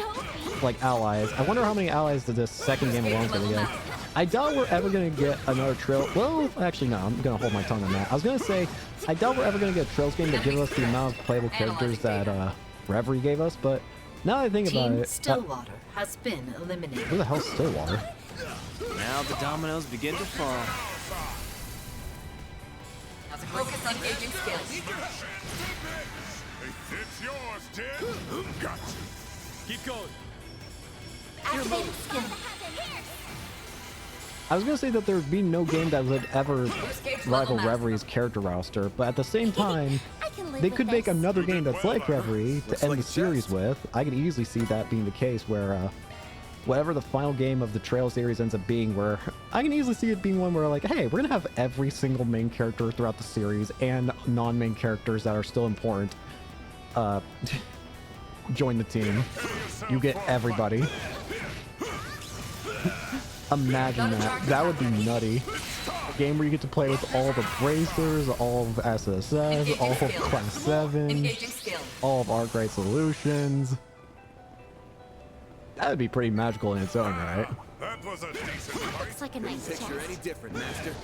like allies. I wonder how many allies did this second game alone gonna get. I doubt we're ever gonna get another trail. Well, actually, no. I'm gonna hold my tongue on that. I was gonna say I doubt we're ever gonna get a Trails game that give us the amount of playable characters that Reverie gave us. But now that I think about it, Stillwater has been eliminated. Who the hell's Stillwater? Now the dominoes begin to fall. Now focus on gauging skills. It's yours, Tim. Gotcha. Keep going. Activating skill. I was gonna say that there would be no game that would ever rival Reverie's character roster, but at the same time, they could make another game that's like Reverie to end the series with. I could easily see that being the case where whatever the final game of the Trail series ends up being, where I can easily see it being one where like, hey, we're gonna have every single main character throughout the series and non-main characters that are still important join the team. You get everybody. Imagine that. That would be nutty. A game where you get to play with all the Bracers, all of SSS, all of Class 7, all of Arkwright Solutions. That would be pretty magical in its own right. That was a decent fight. Looks like a nice Picture chest. any different, Master.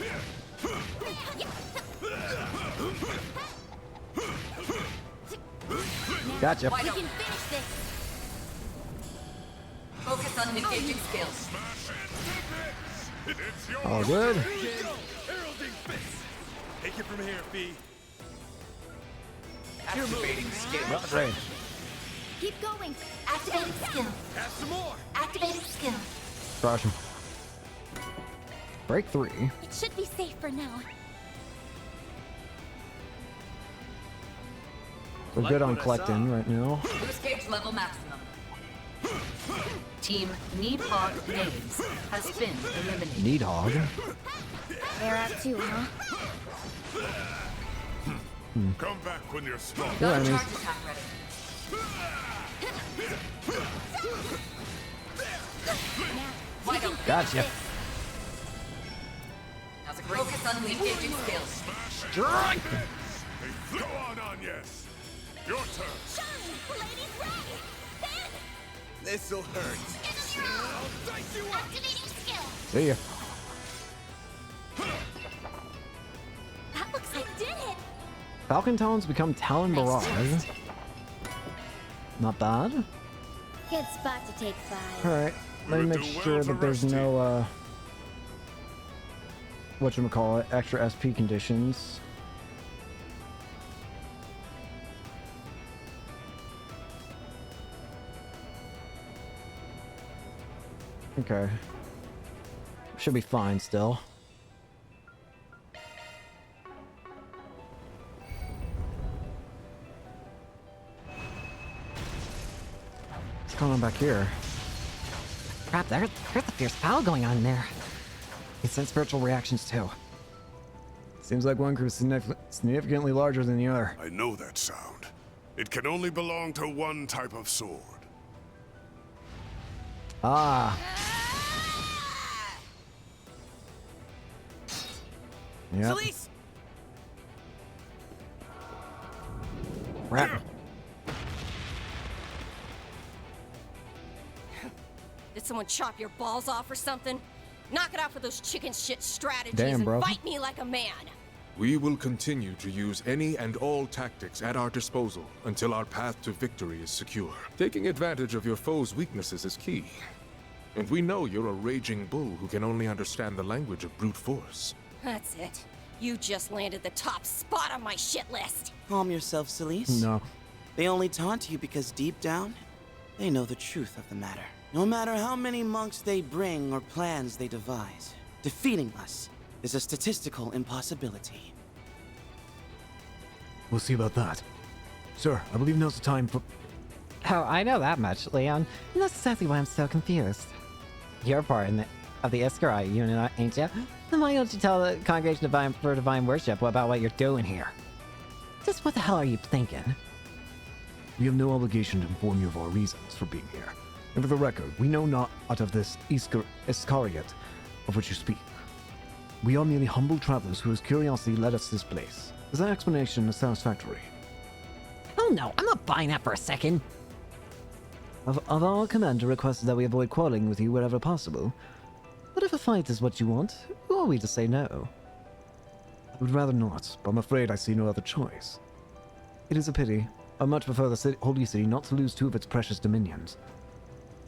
Gotcha. We can finish this. Focus on engaging skills. It's yours. All good. Heralding fist. Take it from here, Fee. Activating skill. Not great. Keep going. Activating skill. Have some more. Activating skill. Crush him. Break 3. It should be safe for now. We're good on collecting right now. Boost gauge level maximum. Team Needhog Names has been eliminated. Needhog. They're out too, huh? Come back when you're strong. Good enemies. Charge attack ready. Wide open. Gotcha. Now focus on engaging skills. Strike! Go on, Agnes. Your turn. Shine! Ladies ready! This'll hurt. Activating skill. See ya. That looks like did it. Falcon Talons become Talon Barrage. Not bad. Good spot to take 5. Alright, let me make sure that there's no, whatchamacallit, extra SP conditions. Okay. Should be fine still. What's going on back here? Crap, there's a fierce battle going on in there. You sense spiritual reactions too. Seems like one group is significantly larger than the other. I know that sound. It can only belong to one type of sword. Ah. Yep. Celeste! Crap. Did someone chop your balls off or something? Knock it off with those chicken shit strategies Damn, bro. and fight me like a man. We will continue to use any and all tactics at our disposal until our path to victory is secure. Taking advantage of your foe's weaknesses is key. And we know you're a raging bull who can only understand the language of brute force. That's it. You just landed the top spot on my shit list. Calm yourself, Celeste. No. They only taunt you because deep down, they know the truth of the matter. No matter how many monks they bring or plans they devise, defeating us is a statistical impossibility. We'll see about that. Sir, I believe now's the time for... Oh, I know that much, Leon. And that's exactly why I'm so confused. You're part of the Iskarite unit, ain't you? Then why don't you tell the Congregation for Divine Worship about what you're doing here? Just what the hell are you thinking? We have no obligation to inform you of our reasons for being here. And for the record, we know not out of this Iscariot of which you speak. We are merely humble travelers whose curiosity led us to this place. Is that explanation satisfactory? Oh no, I'm not buying that for a second. Our commander requested that we avoid quarreling with you wherever possible. But if a fight is what you want, who are we to say no? I would rather not, but I'm afraid I see no other choice. It is a pity. I much prefer the Holy City not to lose two of its precious dominions.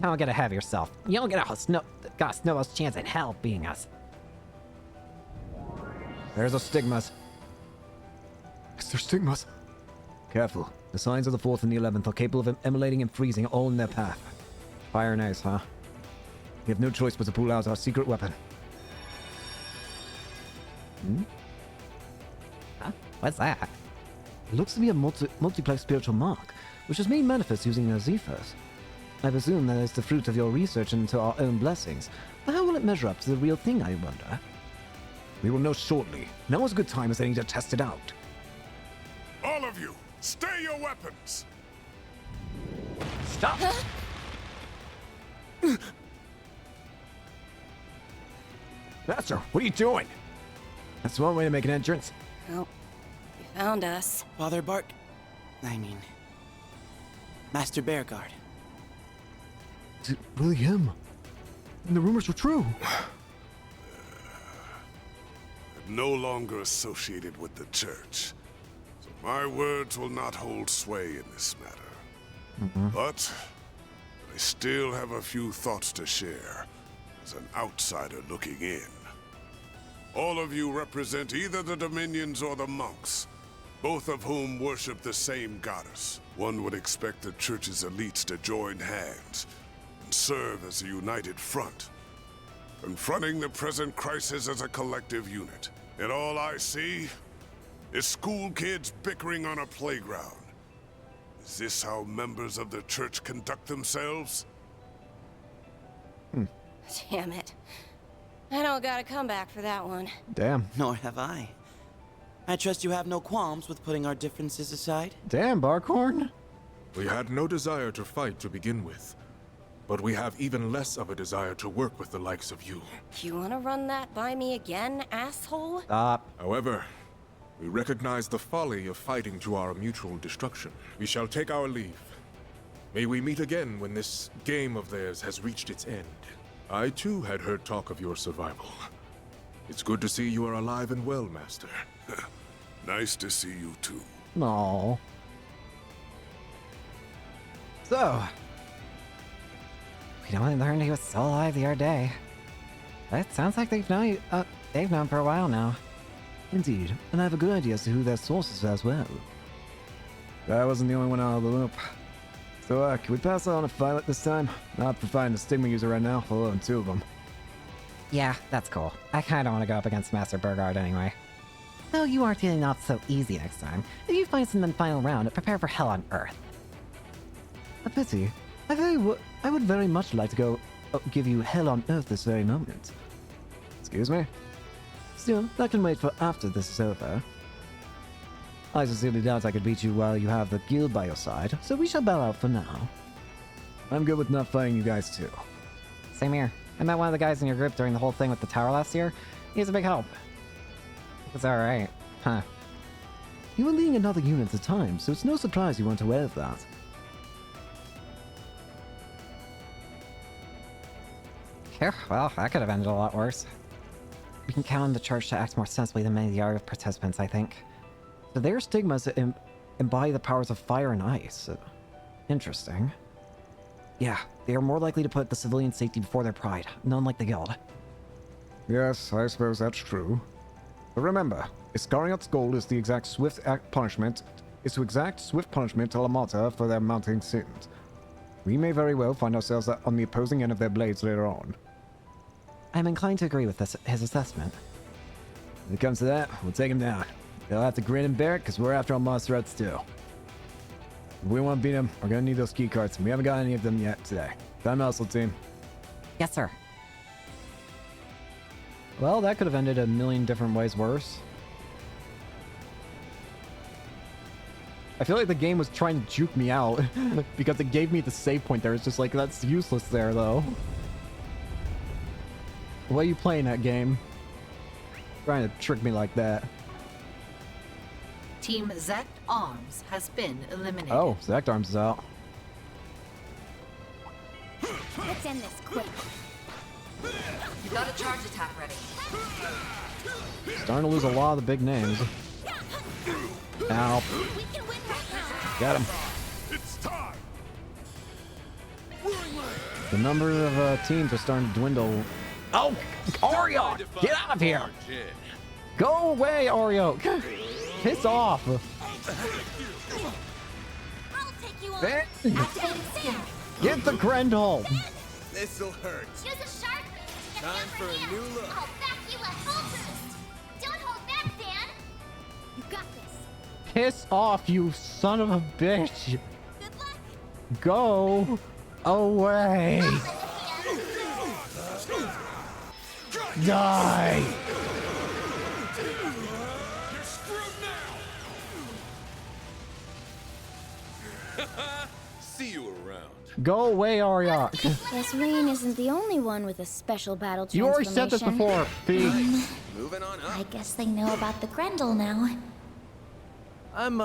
Don't get ahead of yourself. You don't got a snowball's chance in hell being us. There's a stigmas. Is there stigmas? Careful. The signs of the 4th and the 11th are capable of emulating and freezing all in their path. Fire and ice, huh? We have no choice but to pull out our secret weapon. Huh? What's that? It looks to be a multiplex spiritual mark, which is made manifest using our Zephyrus. I presume that is the fruit of your research into our own blessings, but how will it measure up to the real thing, I wonder? We will know shortly. Now is a good time as any to test it out. All of you, stay your weapons! Stop! Master, what are you doing? That's one way to make an entrance. Well, you found us. Father Bark... I mean... Master Bearguard. Is it really him? And the rumors were true. I'm no longer associated with the church, so my words will not hold sway in this matter. But I still have a few thoughts to share as an outsider looking in. All of you represent either the Dominions or the monks, both of whom worship the same goddess. One would expect the church's elites to join hands and serve as a united front, confronting the present crisis as a collective unit. And all I see is school kids bickering on a playground. Is this how members of the church conduct themselves? Damn it. I don't got a comeback for that one. Damn. Nor have I. I trust you have no qualms with putting our differences aside? Damn, Barkhorn. We had no desire to fight to begin with, but we have even less of a desire to work with the likes of you. You wanna run that by me again, asshole? Stop. However, we recognize the folly of fighting to our mutual destruction. We shall take our leave. May we meet again when this game of theirs has reached its end. I too had heard talk of your survival. It's good to see you are alive and well, Master. Nice to see you too. No. So, we only learned he was still alive the other day. It sounds like they've known for a while now. Indeed, and I have a good idea as to who their sources are as well. I wasn't the only one out of the loop. So, can we pass on a Violet this time? Not for finding a stigma user right now, although two of them. Yeah, that's cool. I kinda wanna go up against Master Burgard anyway. Though you are feeling not so easy next time. If you find some in the final round, prepare for hell on Earth. A pity. I would very much like to go give you hell on earth this very moment. Excuse me? Still, that can wait for after this is over. I sincerely doubt I could beat you while you have the guild by your side, so we shall bow out for now. I'm good with not fighting you guys too. Same here. I met one of the guys in your group during the whole thing with the tower last year. He was a big help. It's alright. Huh. You were leading another unit at a time, so it's no surprise you weren't aware of that. Phew, well, that could have ended a lot worse. We can count on the church to act more sensibly than many of the other participants, I think. So their stigmas embody the powers of fire and ice. Interesting. Yeah, they are more likely to put the civilian safety before their pride, none like the guild. Yes, I suppose that's true. But remember, Iscariot's goal is the exact swift punishment to Alamata for their mounting sins. We may very well find ourselves on the opposing end of their blades later on. I'm inclined to agree with his assessment. When it comes to that, we'll take him down. They'll have to grin and bear it, because we're after our monster heads too. If we want to beat him, we're going to need those key cards, and we haven't got any of them yet today. Time hustle, team. Yes, sir. Well, that could have ended a million different ways worse. I feel like the game was trying to juke me out because it gave me the save point there. It's just like, that's useless there, though. Why are you playing that game? Trying to trick me like that. Team Zect Arms has been eliminated. Oh, Zect Arms is out. Let's end this quick. You got a charge attack ready. Starting to lose a lot of the big names. Ow. Got him. It's time. The number of teams are starting to dwindle. Oh, Oreo! Get out of here! Go away, Oreo! Piss off! Ben! Get the Grendel! This'll hurt. Use a shark to get Time for a new look. I'll back you up full boost. Don't hold back, Dan. You got this. Piss off, you son of a bitch! Go away! Die! You're screwed now. See you around. Go away, Ariok! Guess Rain isn't the only one with a special battle You already said this before, Fee. Moving on up. I guess they know about the Grendel now. I'm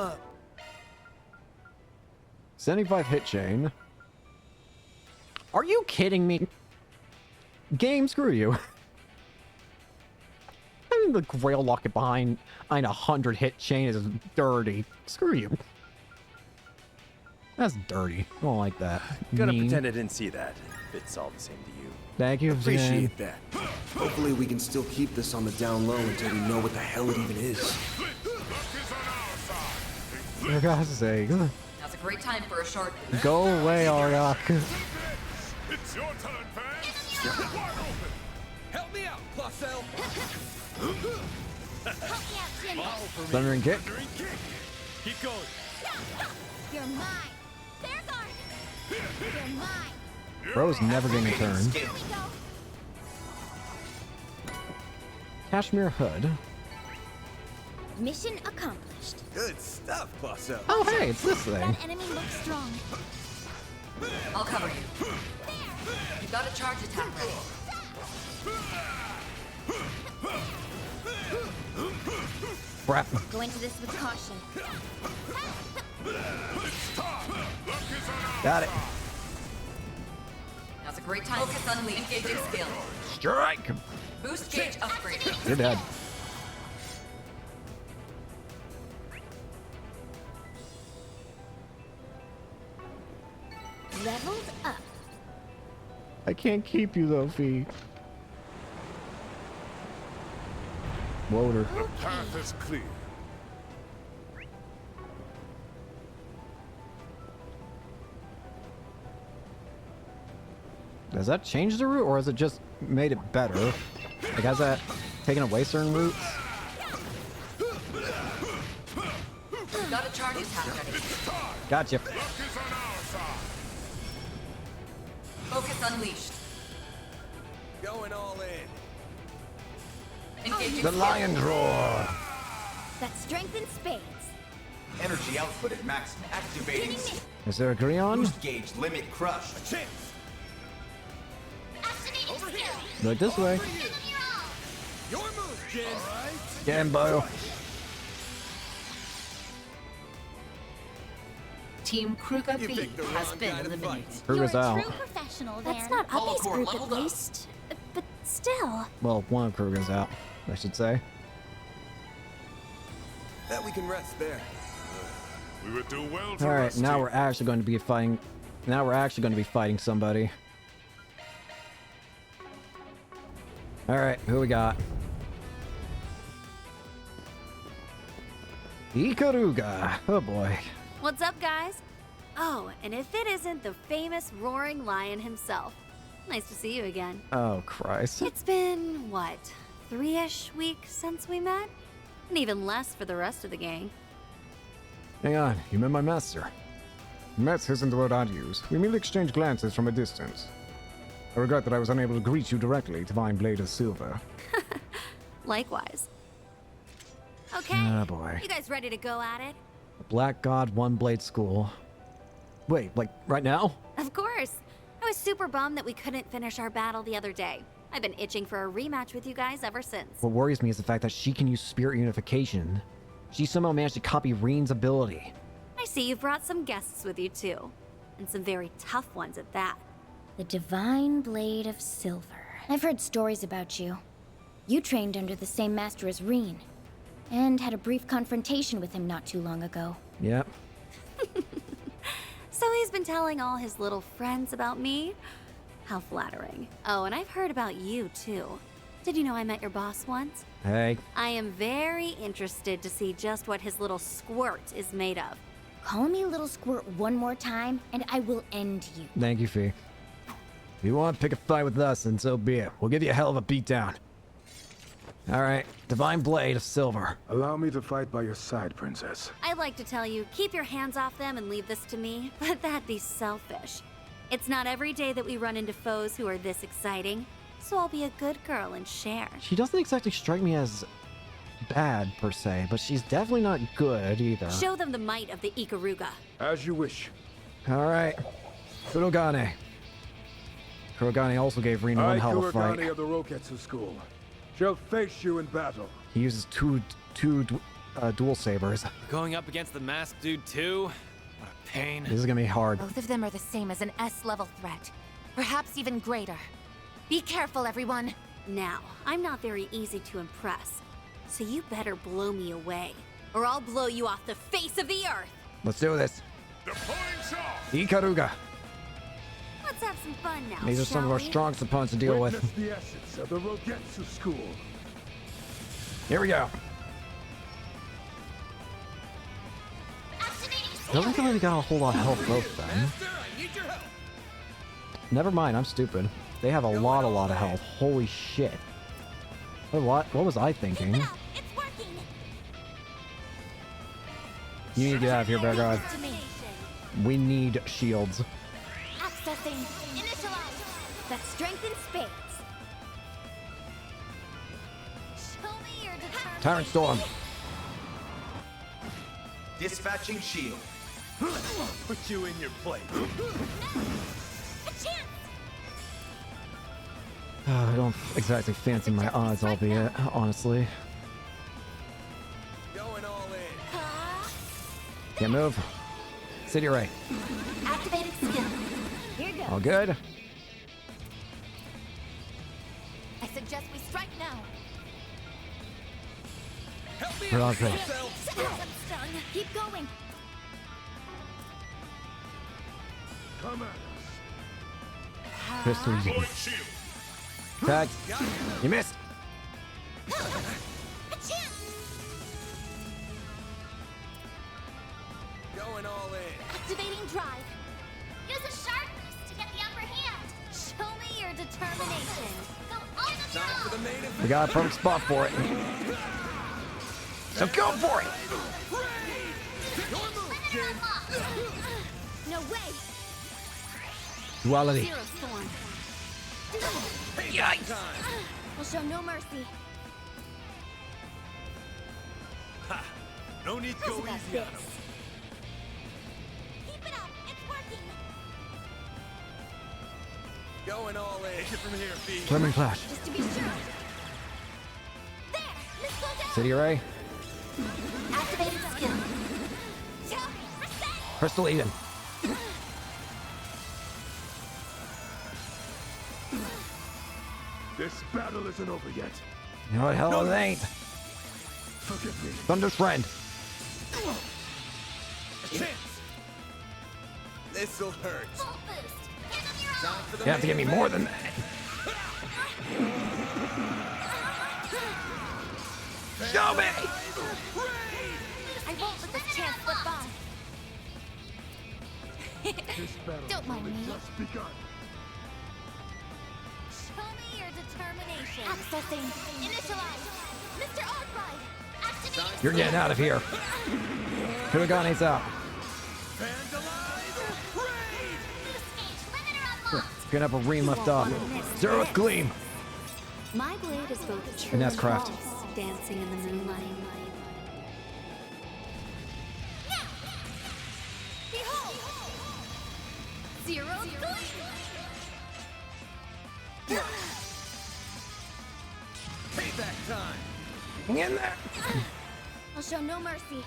75 hit chain. Are you kidding me? Game, screw you. I mean, the Grail Locket behind 100 hit chain is dirty. Screw you. That's dirty. I don't like that. Gonna Mean. pretend I didn't see that. If it's all the same to you. Thank you, appreciate that. Hopefully we can still keep this on the down low until we know what the hell it even is. For God's sake. Now's a great time for a short. Go away, Ariok. It's your turn, fans. Wide open. Help me out, Placel. Thundering kick. Keep going. You're mine. There, guard. You're mine. Bro's never getting a turn. Cashmere Hood. Mission accomplished. Good stuff, Placel. Oh, hey, it's this thing. That enemy looks strong. I'll cover you. You got a charge attack ready. Crap. Go into this with caution. Got it. Now's a great time. Focus on engaging skill. Strike. Boost gauge upgrade. You're dead. Leveled up. I can't keep you though, Fee. Woder. The path is clear. Does that change the route, or has it just made it better? Like, has that taken away certain routes? Got a charge attack ready. Gotcha. Focus unleashed. Going all in. Engaging The skill. Lion's Roar. That strength in spades. Energy output at maximum. Activating. Is there a Grion? Boost gauge limit crush. A chance. Look this way. Your move, kid. All right. Gambo. Team Kruger B has been eliminated. Kruger's out. Professional, That's not Uppy's group, at least. But still. Well, one of Kruger's out, I should say. Bet we can rest there. We would do well to All right, rest now here. we're actually going to be fighting. Now we're actually going to be fighting somebody. All right, who we got? Ikaruga. Oh boy. What's up, guys? Oh, and if it isn't the famous roaring lion himself. Nice to see you again. Oh Christ. It's been, what, 3-ish weeks since we met? And even less for the rest of the gang. Hang on, you met my master. Met isn't the word I'd use. We merely exchanged glances from a distance. I regret that I was unable to greet you directly, Divine Blade of Silver. Likewise. Okay, Oh boy. you guys ready to go at it? Black God One Blade School. Wait, like right now? Of course. I was super bummed that we couldn't finish our battle the other day. I've been itching for a rematch with you guys ever since. What worries me is the fact that she can use Spirit Unification. She somehow managed to copy Reen's ability. I see you've brought some guests with you too. And some very tough ones at that. The Divine Blade of Silver. I've heard stories about you. You trained under the same master as Reen, and had a brief confrontation with him not too long ago. Yep. So he's been telling all his little friends about me? How flattering. Oh, and I've heard about you too. Did you know I met your boss once? Hey. I am very interested to see just what his little squirt is made of. Call me Little Squirt one more time, and I will end you. Thank you, Fee. If you want to pick a fight with us, then so be it. We'll give you a hell of a beatdown. Alright, Divine Blade of Silver. Allow me to fight by your side, Princess. I'd like to tell you, keep your hands off them and leave this to me, but that'd be selfish. It's not every day that we run into foes who are this exciting, so I'll be a good girl and share. She doesn't exactly strike me as bad, per se, but she's definitely not good either. Show them the might of the Ikaruga. As you wish. Alright. Kurogane. Kurogane also gave Reen one hell of a fight. Kurogane of the Roketsu School shall face you in battle. He uses two dual sabers. Going up against the masked dude too? What a pain. This is gonna be hard. Both of them are the same as an S-level threat. Perhaps even greater. Be careful, everyone. Now, I'm not very easy to impress, so you better blow me away, or I'll blow you off the face of the earth. Let's do this. Deploying shot. Ikaruga. Let's have some fun now. These are some of our strongest opponents to deal Witness with. the essence of the Roketsu School. Here we go. I don't think I really got a whole lot of health both then. Never mind, I'm stupid. They have a lot of health. Holy shit. What was I thinking? You need to get out of here, Bergard. We need shields. Accessing. Initialize. That's strength in spades. Show me your determination. Tyrant Storm. Dispatching shield. Put you in your place. I don't exactly fancy my odds, albeit, honestly. Going all in. Can't move. City Ray. Activated skill. Here goes. All good. I suggest we strike now. Relax. I'm stung. Keep going. Come at us. Pistol. Tag. You missed. Going all in. Activating drive. Use a sharpness to get the upper hand. Show me your determination. Go all the Time for the main event. We got a perfect spot for it. So go for it. No way. Duality. Zero storm. Yikes. We'll show no mercy. Ha! No need to go How's about easy on him. this? Keep it up. It's working. Going all in. Take it from here, Fee. Flaming Flash. Just to be sure. There. Let's go down. City Ray. Activated skill. Crystal Eden. This battle isn't over yet. You know what hell it ain't. Forgive me. Thunder's friend. This'll hurt. Full boost. Time for the You have to give me more than that. Show me! I won't let this chance slip by. This battle Don't mind me. just begun. Show me your determination. Accessing. Initialize. Mr. Arkwright. Activate. You're getting out of here. Kuragane's out. Gonna have a Reen left off. Zero Gleam. My blade is both true And that's craft. false, dancing in the moonlight. Behold. Zero gleam. Payback time. In there. I'll show no mercy.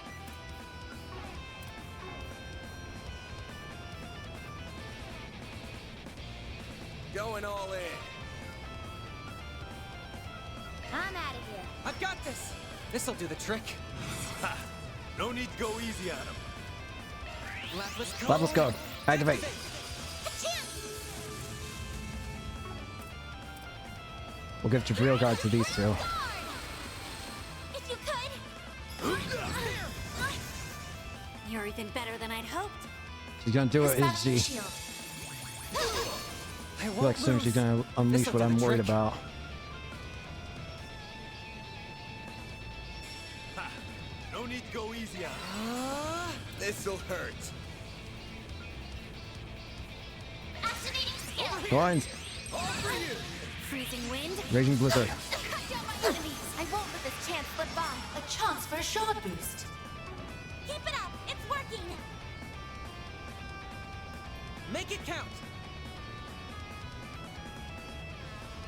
Going all in. I'm out of here. I've got this. This'll do the trick. Ha! No need to go easy on him. Level's code. Activate. We'll give Jabril guard to these two. If you could. You're even better than I'd hoped. She's gonna do it, is she? Shield. I feel like soon she's gonna unleash what I'm worried about. Ha! No need to go easy on him. This'll hurt. Activating skill. Blinds. Freezing wind. Raging blizzard. Cut down my enemies. I won't let this chance slip by. A chance for a shard boost. Keep it up. It's working. Make it count.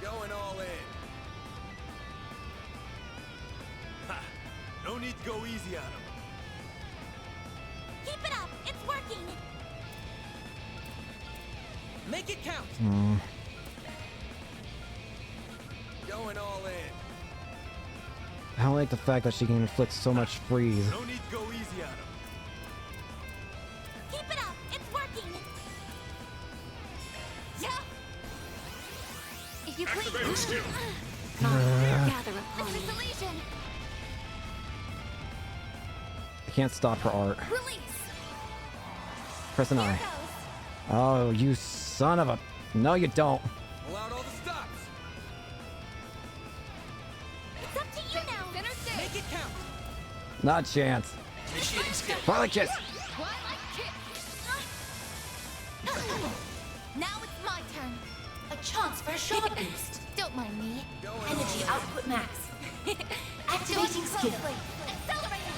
Going all in. Ha! No need to go easy on him. Keep it up. It's working. Make it count. Going all in. I don't like the fact that she can inflict so much freeze. No need to go easy on him. Keep it up. It's working. Yeah. If you please. Gather upon me. I can't stop her art. Release. Press an I. Oh, you son of a... No, you don't. Pull out all the stops. It's up to you now. Make it count. Not a chance. Twilight kiss. Twilight kiss. Now it's my turn. A chance for a shard boost. Don't mind me. Energy output max. Activating skill. Accelerating.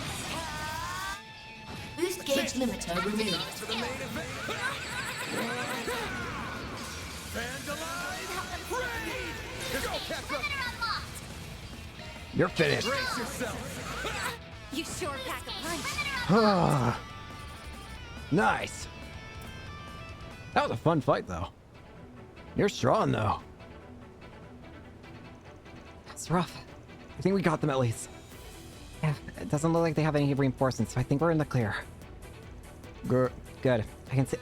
Boost gauge limiter removed. You're finished. Brace yourself. You sure pack a punch. Ah. Nice. That was a fun fight, though. You're strong, though. It's rough. I think we got them at least. Yeah, it doesn't look like they have any reinforcements, so I think we're in the clear. Good. Good.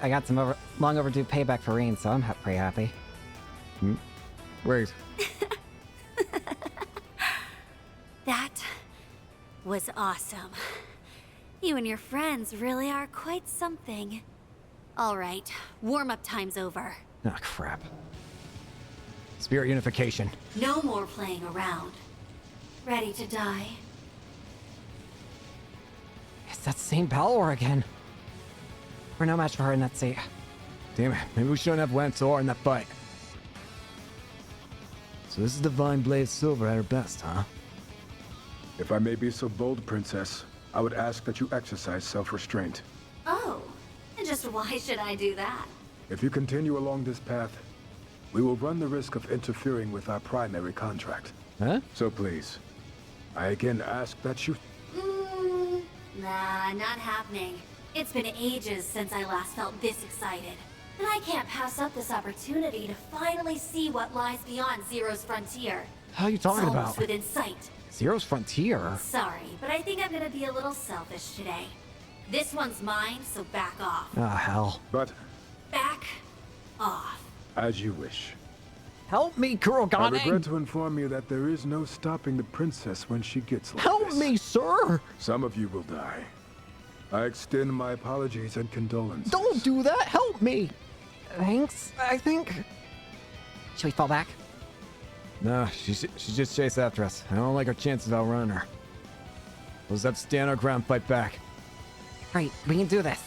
I got some long overdue payback for Rain, so I'm pretty happy. Wait. That was awesome. You and your friends really are quite something. All right, warm-up time's over. Oh, crap. Spirit unification. No more playing around. Ready to die? It's that same Balor again. We're no match for her in that seat. Damn it, maybe we shouldn't have went so hard in that fight. So this is Divine Blade Silver at her best, huh? If I may be so bold, Princess, I would ask that you exercise self-restraint. Oh, and just why should I do that? If you continue along this path, we will run the risk of interfering with our primary contract. Huh? So please, I again ask that you... Nah, not happening. It's been ages since I last felt this excited. And I can't pass up this opportunity to finally see what lies beyond Zero's frontier. How are you talking it's about? almost within sight. Zero's frontier? Sorry, but I think I'm gonna be a little selfish today. This one's mine, so back off. Ah, hell. But... Back off. As you wish. Help me, Kurogane! I regret to inform you that there is no stopping the princess when she gets like Help this. me, sir! Some of you will die. I extend my apologies and condolences. Don't do that! Help me! Thanks, I think. Should we fall back? Nah, she just chased after us. I don't like our chances of outrunning her. We'll just have to stand our ground and fight back. Right, we can do this.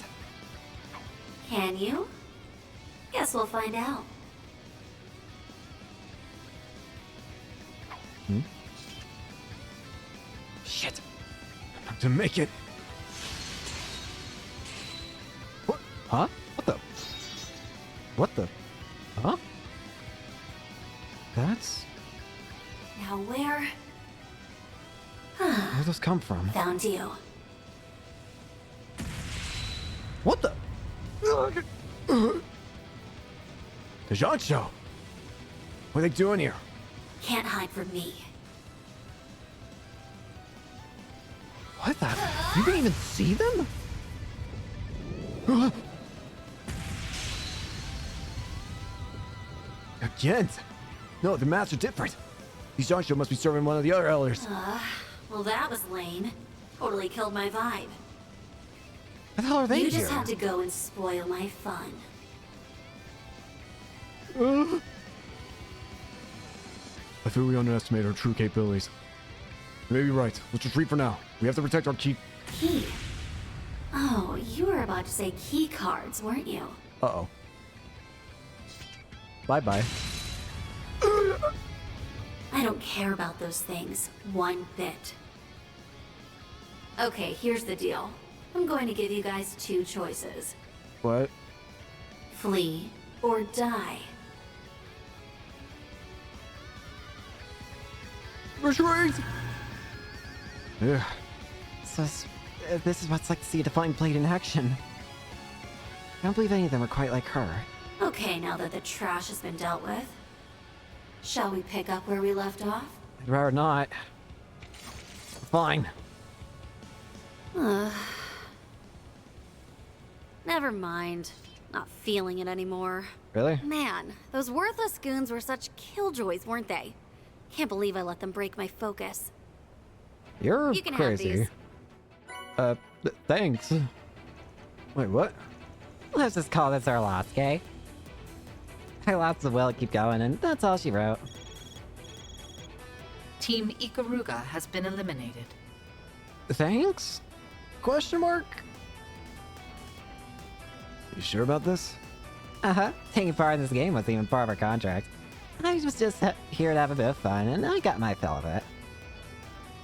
Can you? Guess we'll find out. Shit. I'm not gonna make it. What? Huh? What the? What the? Huh? That's... Now where? Where those come from? Found you. What the? The Jean Show. What are they doing here? Can't hide from me. What the? You didn't even see them? Again? No, the masks are different. These Jean Show must be serving one of the other elders. Well, that was lame. Totally killed my vibe. What the hell are they You here? just had to go and spoil my fun. I feel we underestimate our true capabilities. You may be right. Let's retreat for now. We have to protect our key. Key? Oh, you were about to say key cards, weren't you? Uh-oh. Bye-bye. I don't care about those things one bit. Okay, here's the deal. I'm going to give you guys two choices. What? Flee or die. Retreat! Yeah. So this is what it's like to see a Divine Blade in action. I don't believe any of them are quite like her. Okay, now that the trash has been dealt with, shall we pick up where we left off? I'd rather not. Fine. Never mind. Not feeling it anymore. Really? Man, those worthless goons were such killjoys, weren't they? Can't believe I let them break my focus. You're You can have crazy. these. Thanks. Wait, what? Let's just call this our loss, okay? Her lots of will keep going, and that's all she wrote. Team Ikaruga has been eliminated. Thanks? Question mark? You sure about this? Uh-huh. Taking part in this game wasn't even part of our contract. I was just here to have a bit of fun, and I got my fill of it.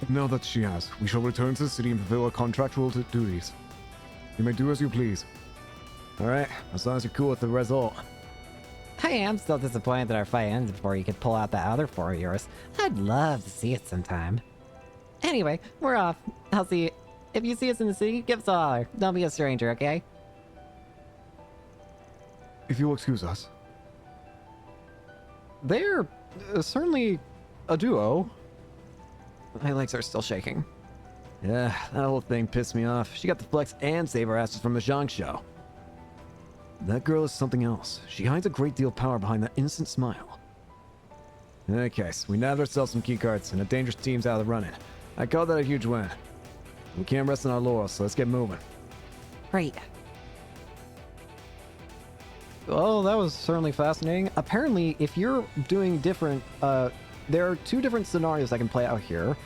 Now that she has, we shall return to the city and fulfill our contractual duties. You may do as you please. Alright, as long as you're cool with the result. I am still disappointed that our fight ended before you could pull out that other 4 of yours. I'd love to see it sometime. Anyway, we're off. I'll see you. If you see us in the city, give us a holler. Don't be a stranger, okay? If you'll excuse us. They're certainly a duo. My legs are still shaking. Yeah, that whole thing pissed me off. She got the flex and save her asses from the Zhang show. That girl is something else. She hides a great deal of power behind that innocent smile. Okay, so we nabbed ourselves some keycards and a dangerous team's out of the running. I call that a huge win. We can't rest on our laurels, so let's get moving. Great. Well, that was certainly fascinating. Apparently, if you're doing different, there are 2 different scenarios I can play out here.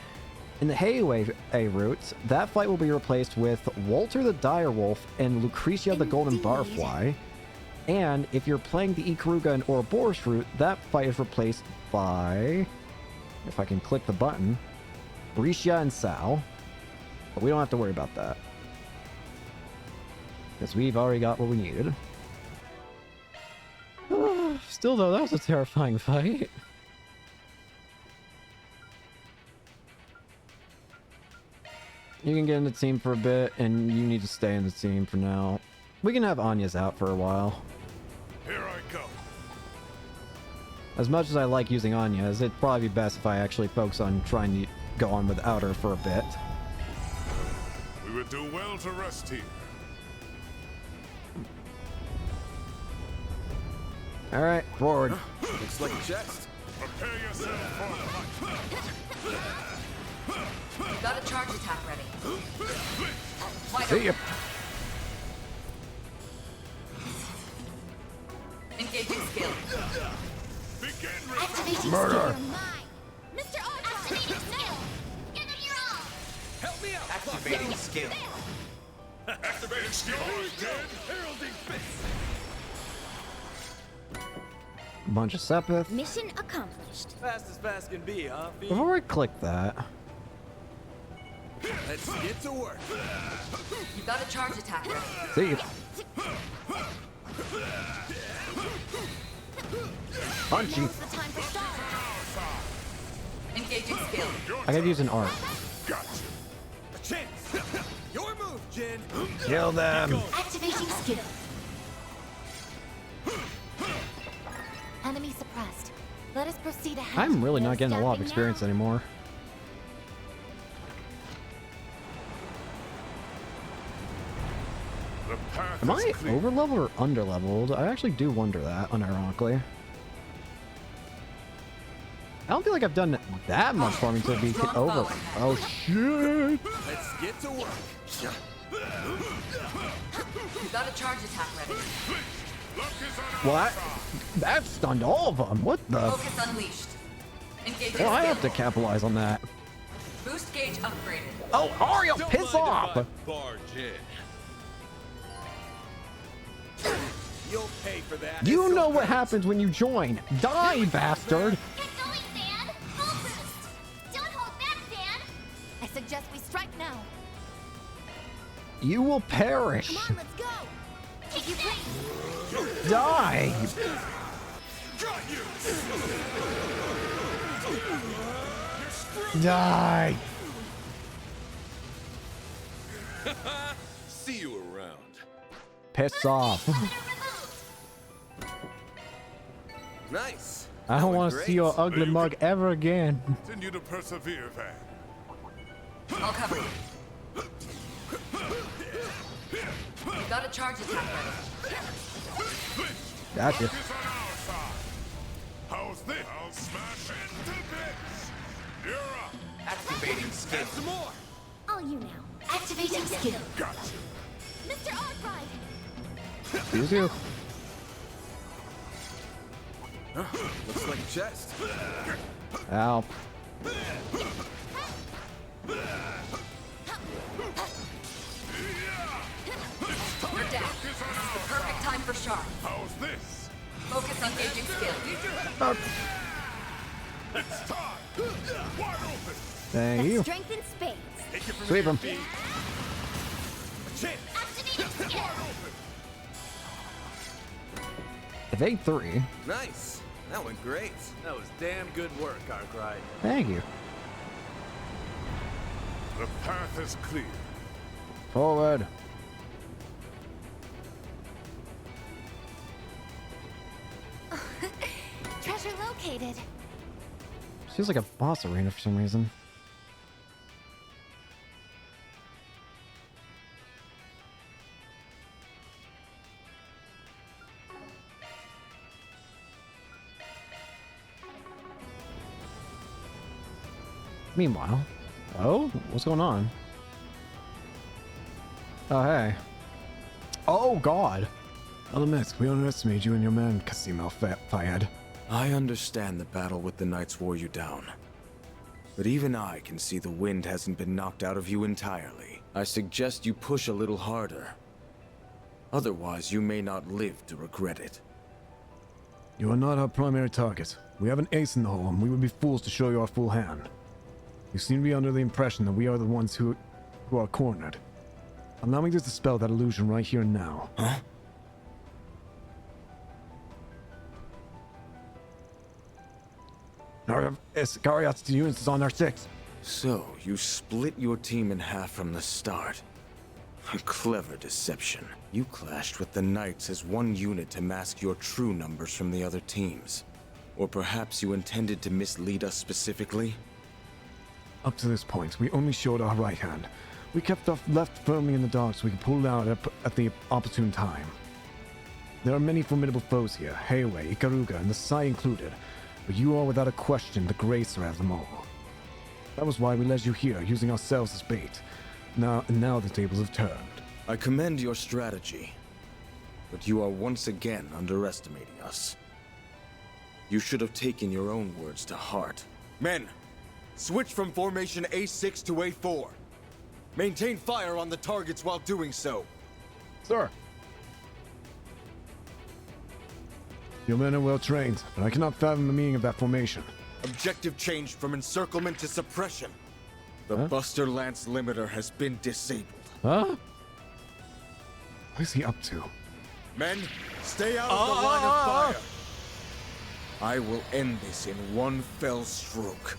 In the Hayway route, that fight will be replaced with Walter the Direwolf and Lucretia the Golden Barfly. And if you're playing the Ikaruga and Ouroboros route, that fight is replaced by, if I can click the button, Risha and Sal. But we don't have to worry about that, because we've already got what we needed. Still though, that was a terrifying fight. You can get in the team for a bit, and you need to stay in the team for now. We can have Anya's out for a while. Here I go. As much as I like using Anya, it'd probably be best if I actually focus on trying to go on without her for a bit. We would do well to rest here. Alright, forward. Looks like a chest. Prepare yourself for the fight. Got a charge attack ready. See ya. Engaging skill. Activating Murder. skill. Mr. O, activating skill. Give it your all. Help me out! Activating skill. Activating skill. Heralding fist! Bunch of Sepith. Mission accomplished. Fast as fast can be, huh, Fee? Before I click that, Let's get to work. You got a charge attack ready. see ya. Punchy. Now's the time to start. Engaging skill. I gotta use an art. Gotcha. chance. Your move, Jin. Kill them. Activating skill. Enemy suppressed. Let us proceed ahead. I'm really No not getting a lot of stopping experience now. anymore. The path Am is I clear. over leveled or under leveled? I actually do wonder that, unironically. I don't feel like I've done that much farming to be over. Oh shit! Let's get to work. You've got a charge attack ready. What? That stunned all of them. What the? Focus unleashed. Engaging Well, I have to skill. capitalize on that. Boost gauge upgraded. Oh, Ariel, piss off! You'll pay for that. You know what happens when you join. Die, bastard! Get going, Fan! Full boost! Don't hold back, Fan! I suggest we strike now. You will perish. Come on, let's go! Take your place! Die! Die! See you around. Piss off. Nice. I don't want to see your ugly mug ever again. Continue to persevere, Van. I'll cover you. You've got a charge attack ready. Gotcha. Focus on our side. How's this? I'll smash it to bits. You're up. Activating skill. Some more. All you now. Activating skill. Gotcha. Mr. Arkwright! Excuse you. Looks like a chest. Ow. You're down. This is the perfect time for sharp. How's this? Focus on gauging skill. It's time. Wide open. Thank you. Strength in spades. Take it from Sweep here, him. B. A chance. Activating skill. Evade 3. Nice. That went great. That was damn good work, Arkwright. Thank you. The path is clear. Forward. Treasure located. Feels like a boss arena for some reason. Meanwhile, oh, what's going on? Oh, hey. Oh, God. Alamet, we underestimated you and your man, Casim Al-Fayed. I understand the battle with the Knights wore you down. But even I can see the wind hasn't been knocked out of you entirely. I suggest you push a little harder. Otherwise, you may not live to regret it. You are not our primary target. We have an ace in the hole, and we would be fools to show you our full hand. You seem to be under the impression that we are the ones who are cornered. Allow me to dispel that illusion right here and now. Huh? Our Iscariot's units is on our 6. So, you split your team in half from the start. A clever deception. You clashed with the Knights as one unit to mask your true numbers from the other teams. Or perhaps you intended to mislead us specifically? Up to this point, we only showed our right hand. We kept our left firmly in the dark so we could pull it out at the opportune time. There are many formidable foes here, Heiwei, Ikaruga, and the Sai included, but you are without a question the greater of them all. That was why we led you here, using ourselves as bait. Now the tables have turned. I commend your strategy, but you are once again underestimating us. You should have taken your own words to heart. Men, switch from formation A6 to A4. Maintain fire on the targets while doing so. Sir. Your men are well trained, but I cannot fathom the meaning of that formation. Objective changed from encirclement to suppression. The Buster Lance limiter has been disabled. Huh? What is he up to? Men, stay out of the line of fire. I will end this in one fell stroke.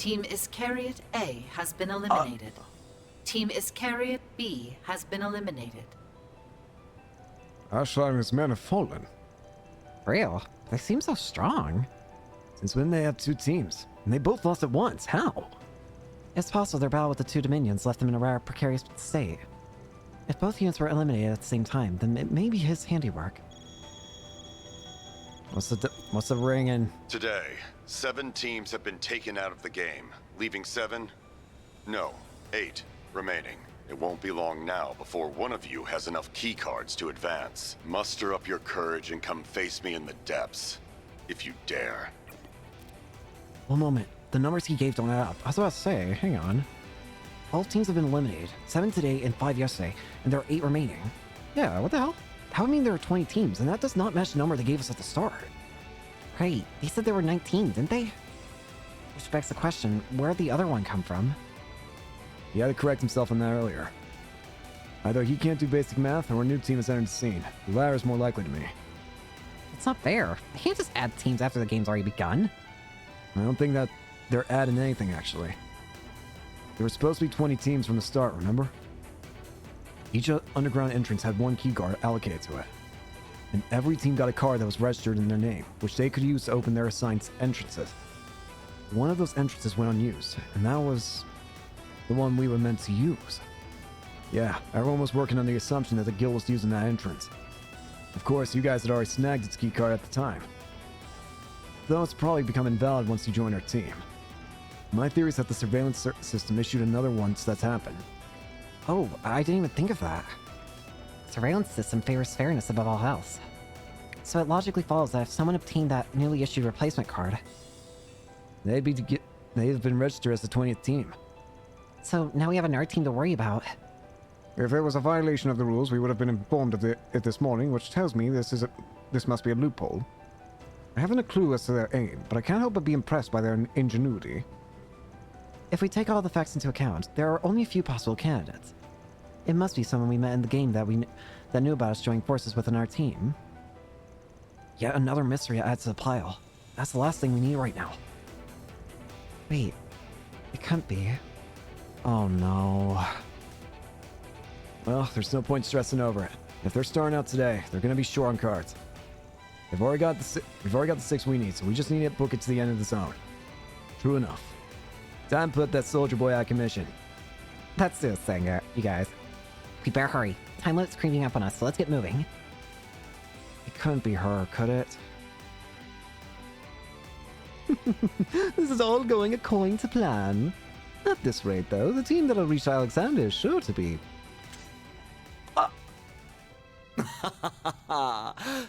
Team Iscariot A has been eliminated. Team Iscariot B has been eliminated. Ashlar and his men have fallen. Real? They seem so strong. Since when they have two teams? And they both lost at once. How? It's possible their battle with the two dominions left them in a rare, precarious state. If both units were eliminated at the same time, then it may be his handiwork. What's the ringing? Today, 7 teams have been taken out of the game, leaving 7? No, 8 remaining. It won't be long now before one of you has enough keycards to advance. Muster up your courage and come face me in the depths, if you dare. One moment. The numbers he gave don't add up. I was about to say, hang on. 12 teams have been eliminated. 7 today and 5 yesterday, and there are 8 remaining. Yeah, what the hell? How I mean there are 20 teams, and that does not match the number they gave us at the start. Right, they said there were 19, didn't they? Which begs the question, where'd the other one come from? He had to correct himself on that earlier. Either he can't do basic math, or a new team has entered the scene. The latter is more likely to me. It's not fair. They can't just add teams after the game's already begun. I don't think that they're adding anything, actually. There were supposed to be 20 teams from the start, remember? Each underground entrance had 1 key card allocated to it. And every team got a card that was registered in their name, which they could use to open their assigned entrances. One of those entrances went unused, and that was the one we were meant to use. Yeah, everyone was working on the assumption that the guild was using that entrance. Of course, you guys had already snagged its key card at the time. Though it's probably become invalid once you join our team. My theory is that the surveillance system issued another once that's happened. Oh, I didn't even think of that. The surveillance system favors fairness above all else. So it logically follows that if someone obtained that newly issued replacement card, they'd have been registered as the 20th team. So now we have another team to worry about. If it was a violation of the rules, we would have been informed of it this morning, which tells me this must be a loophole. I haven't a clue as to their aim, but I can't help but be impressed by their ingenuity. If we take all the facts into account, there are only a few possible candidates. It must be someone we met in the game that knew about us joining forces within our team. Yet another mystery adds to the pile. That's the last thing we need right now. Wait, it can't be. Oh no. Well, there's no point stressing over it. If they're starting out today, they're gonna be short on cards. We've already got the 6 we need, so we just need to book it to the end of the zone. True enough. Time to put that soldier boy out of commission. Let's do this thing, you guys. We better hurry. Time limit's creeping up on us, so let's get moving. It couldn't be her, could it? This is all going according to plan. At this rate, though, the team that'll reach Alexander is sure to be...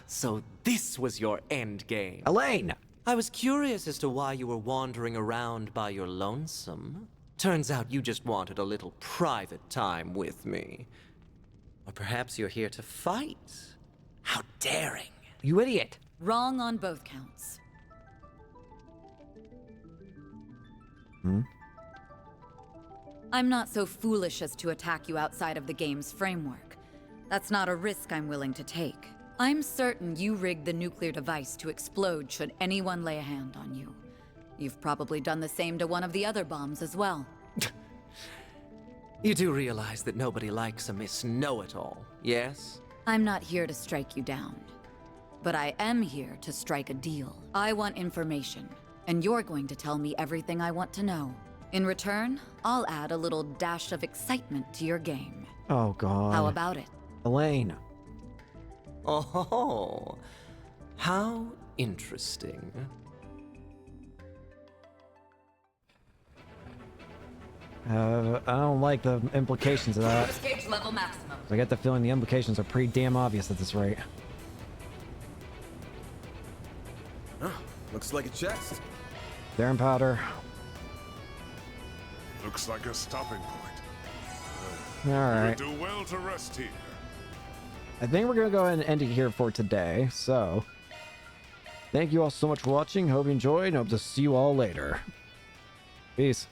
So this was your end game. Elaine! I was curious as to why you were wandering around by your lonesome. Turns out you just wanted a little private time with me. Or perhaps you're here to fight. How daring. You idiot! Wrong on both counts. I'm not so foolish as to attack you outside of the game's framework. That's not a risk I'm willing to take. I'm certain you rigged the nuclear device to explode should anyone lay a hand on you. You've probably done the same to one of the other bombs as well. You do realize that nobody likes a Miss Know-It-All, yes? I'm not here to strike you down. But I am here to strike a deal. I want information, and you're going to tell me everything I want to know. In return, I'll add a little dash of excitement to your game. Oh god. How about it? Elaine. Oh, how interesting. I don't like the implications of that. Force gauge level maximum. I get the feeling the implications are pretty damn obvious at this rate. Oh, looks like a chest. Darren Powder. Looks like a stopping point. Alright. You would do well to rest here. I think we're gonna go ahead and end it here for today, so thank you all so much for watching. Hope you enjoyed, and hope to see you all later. Peace.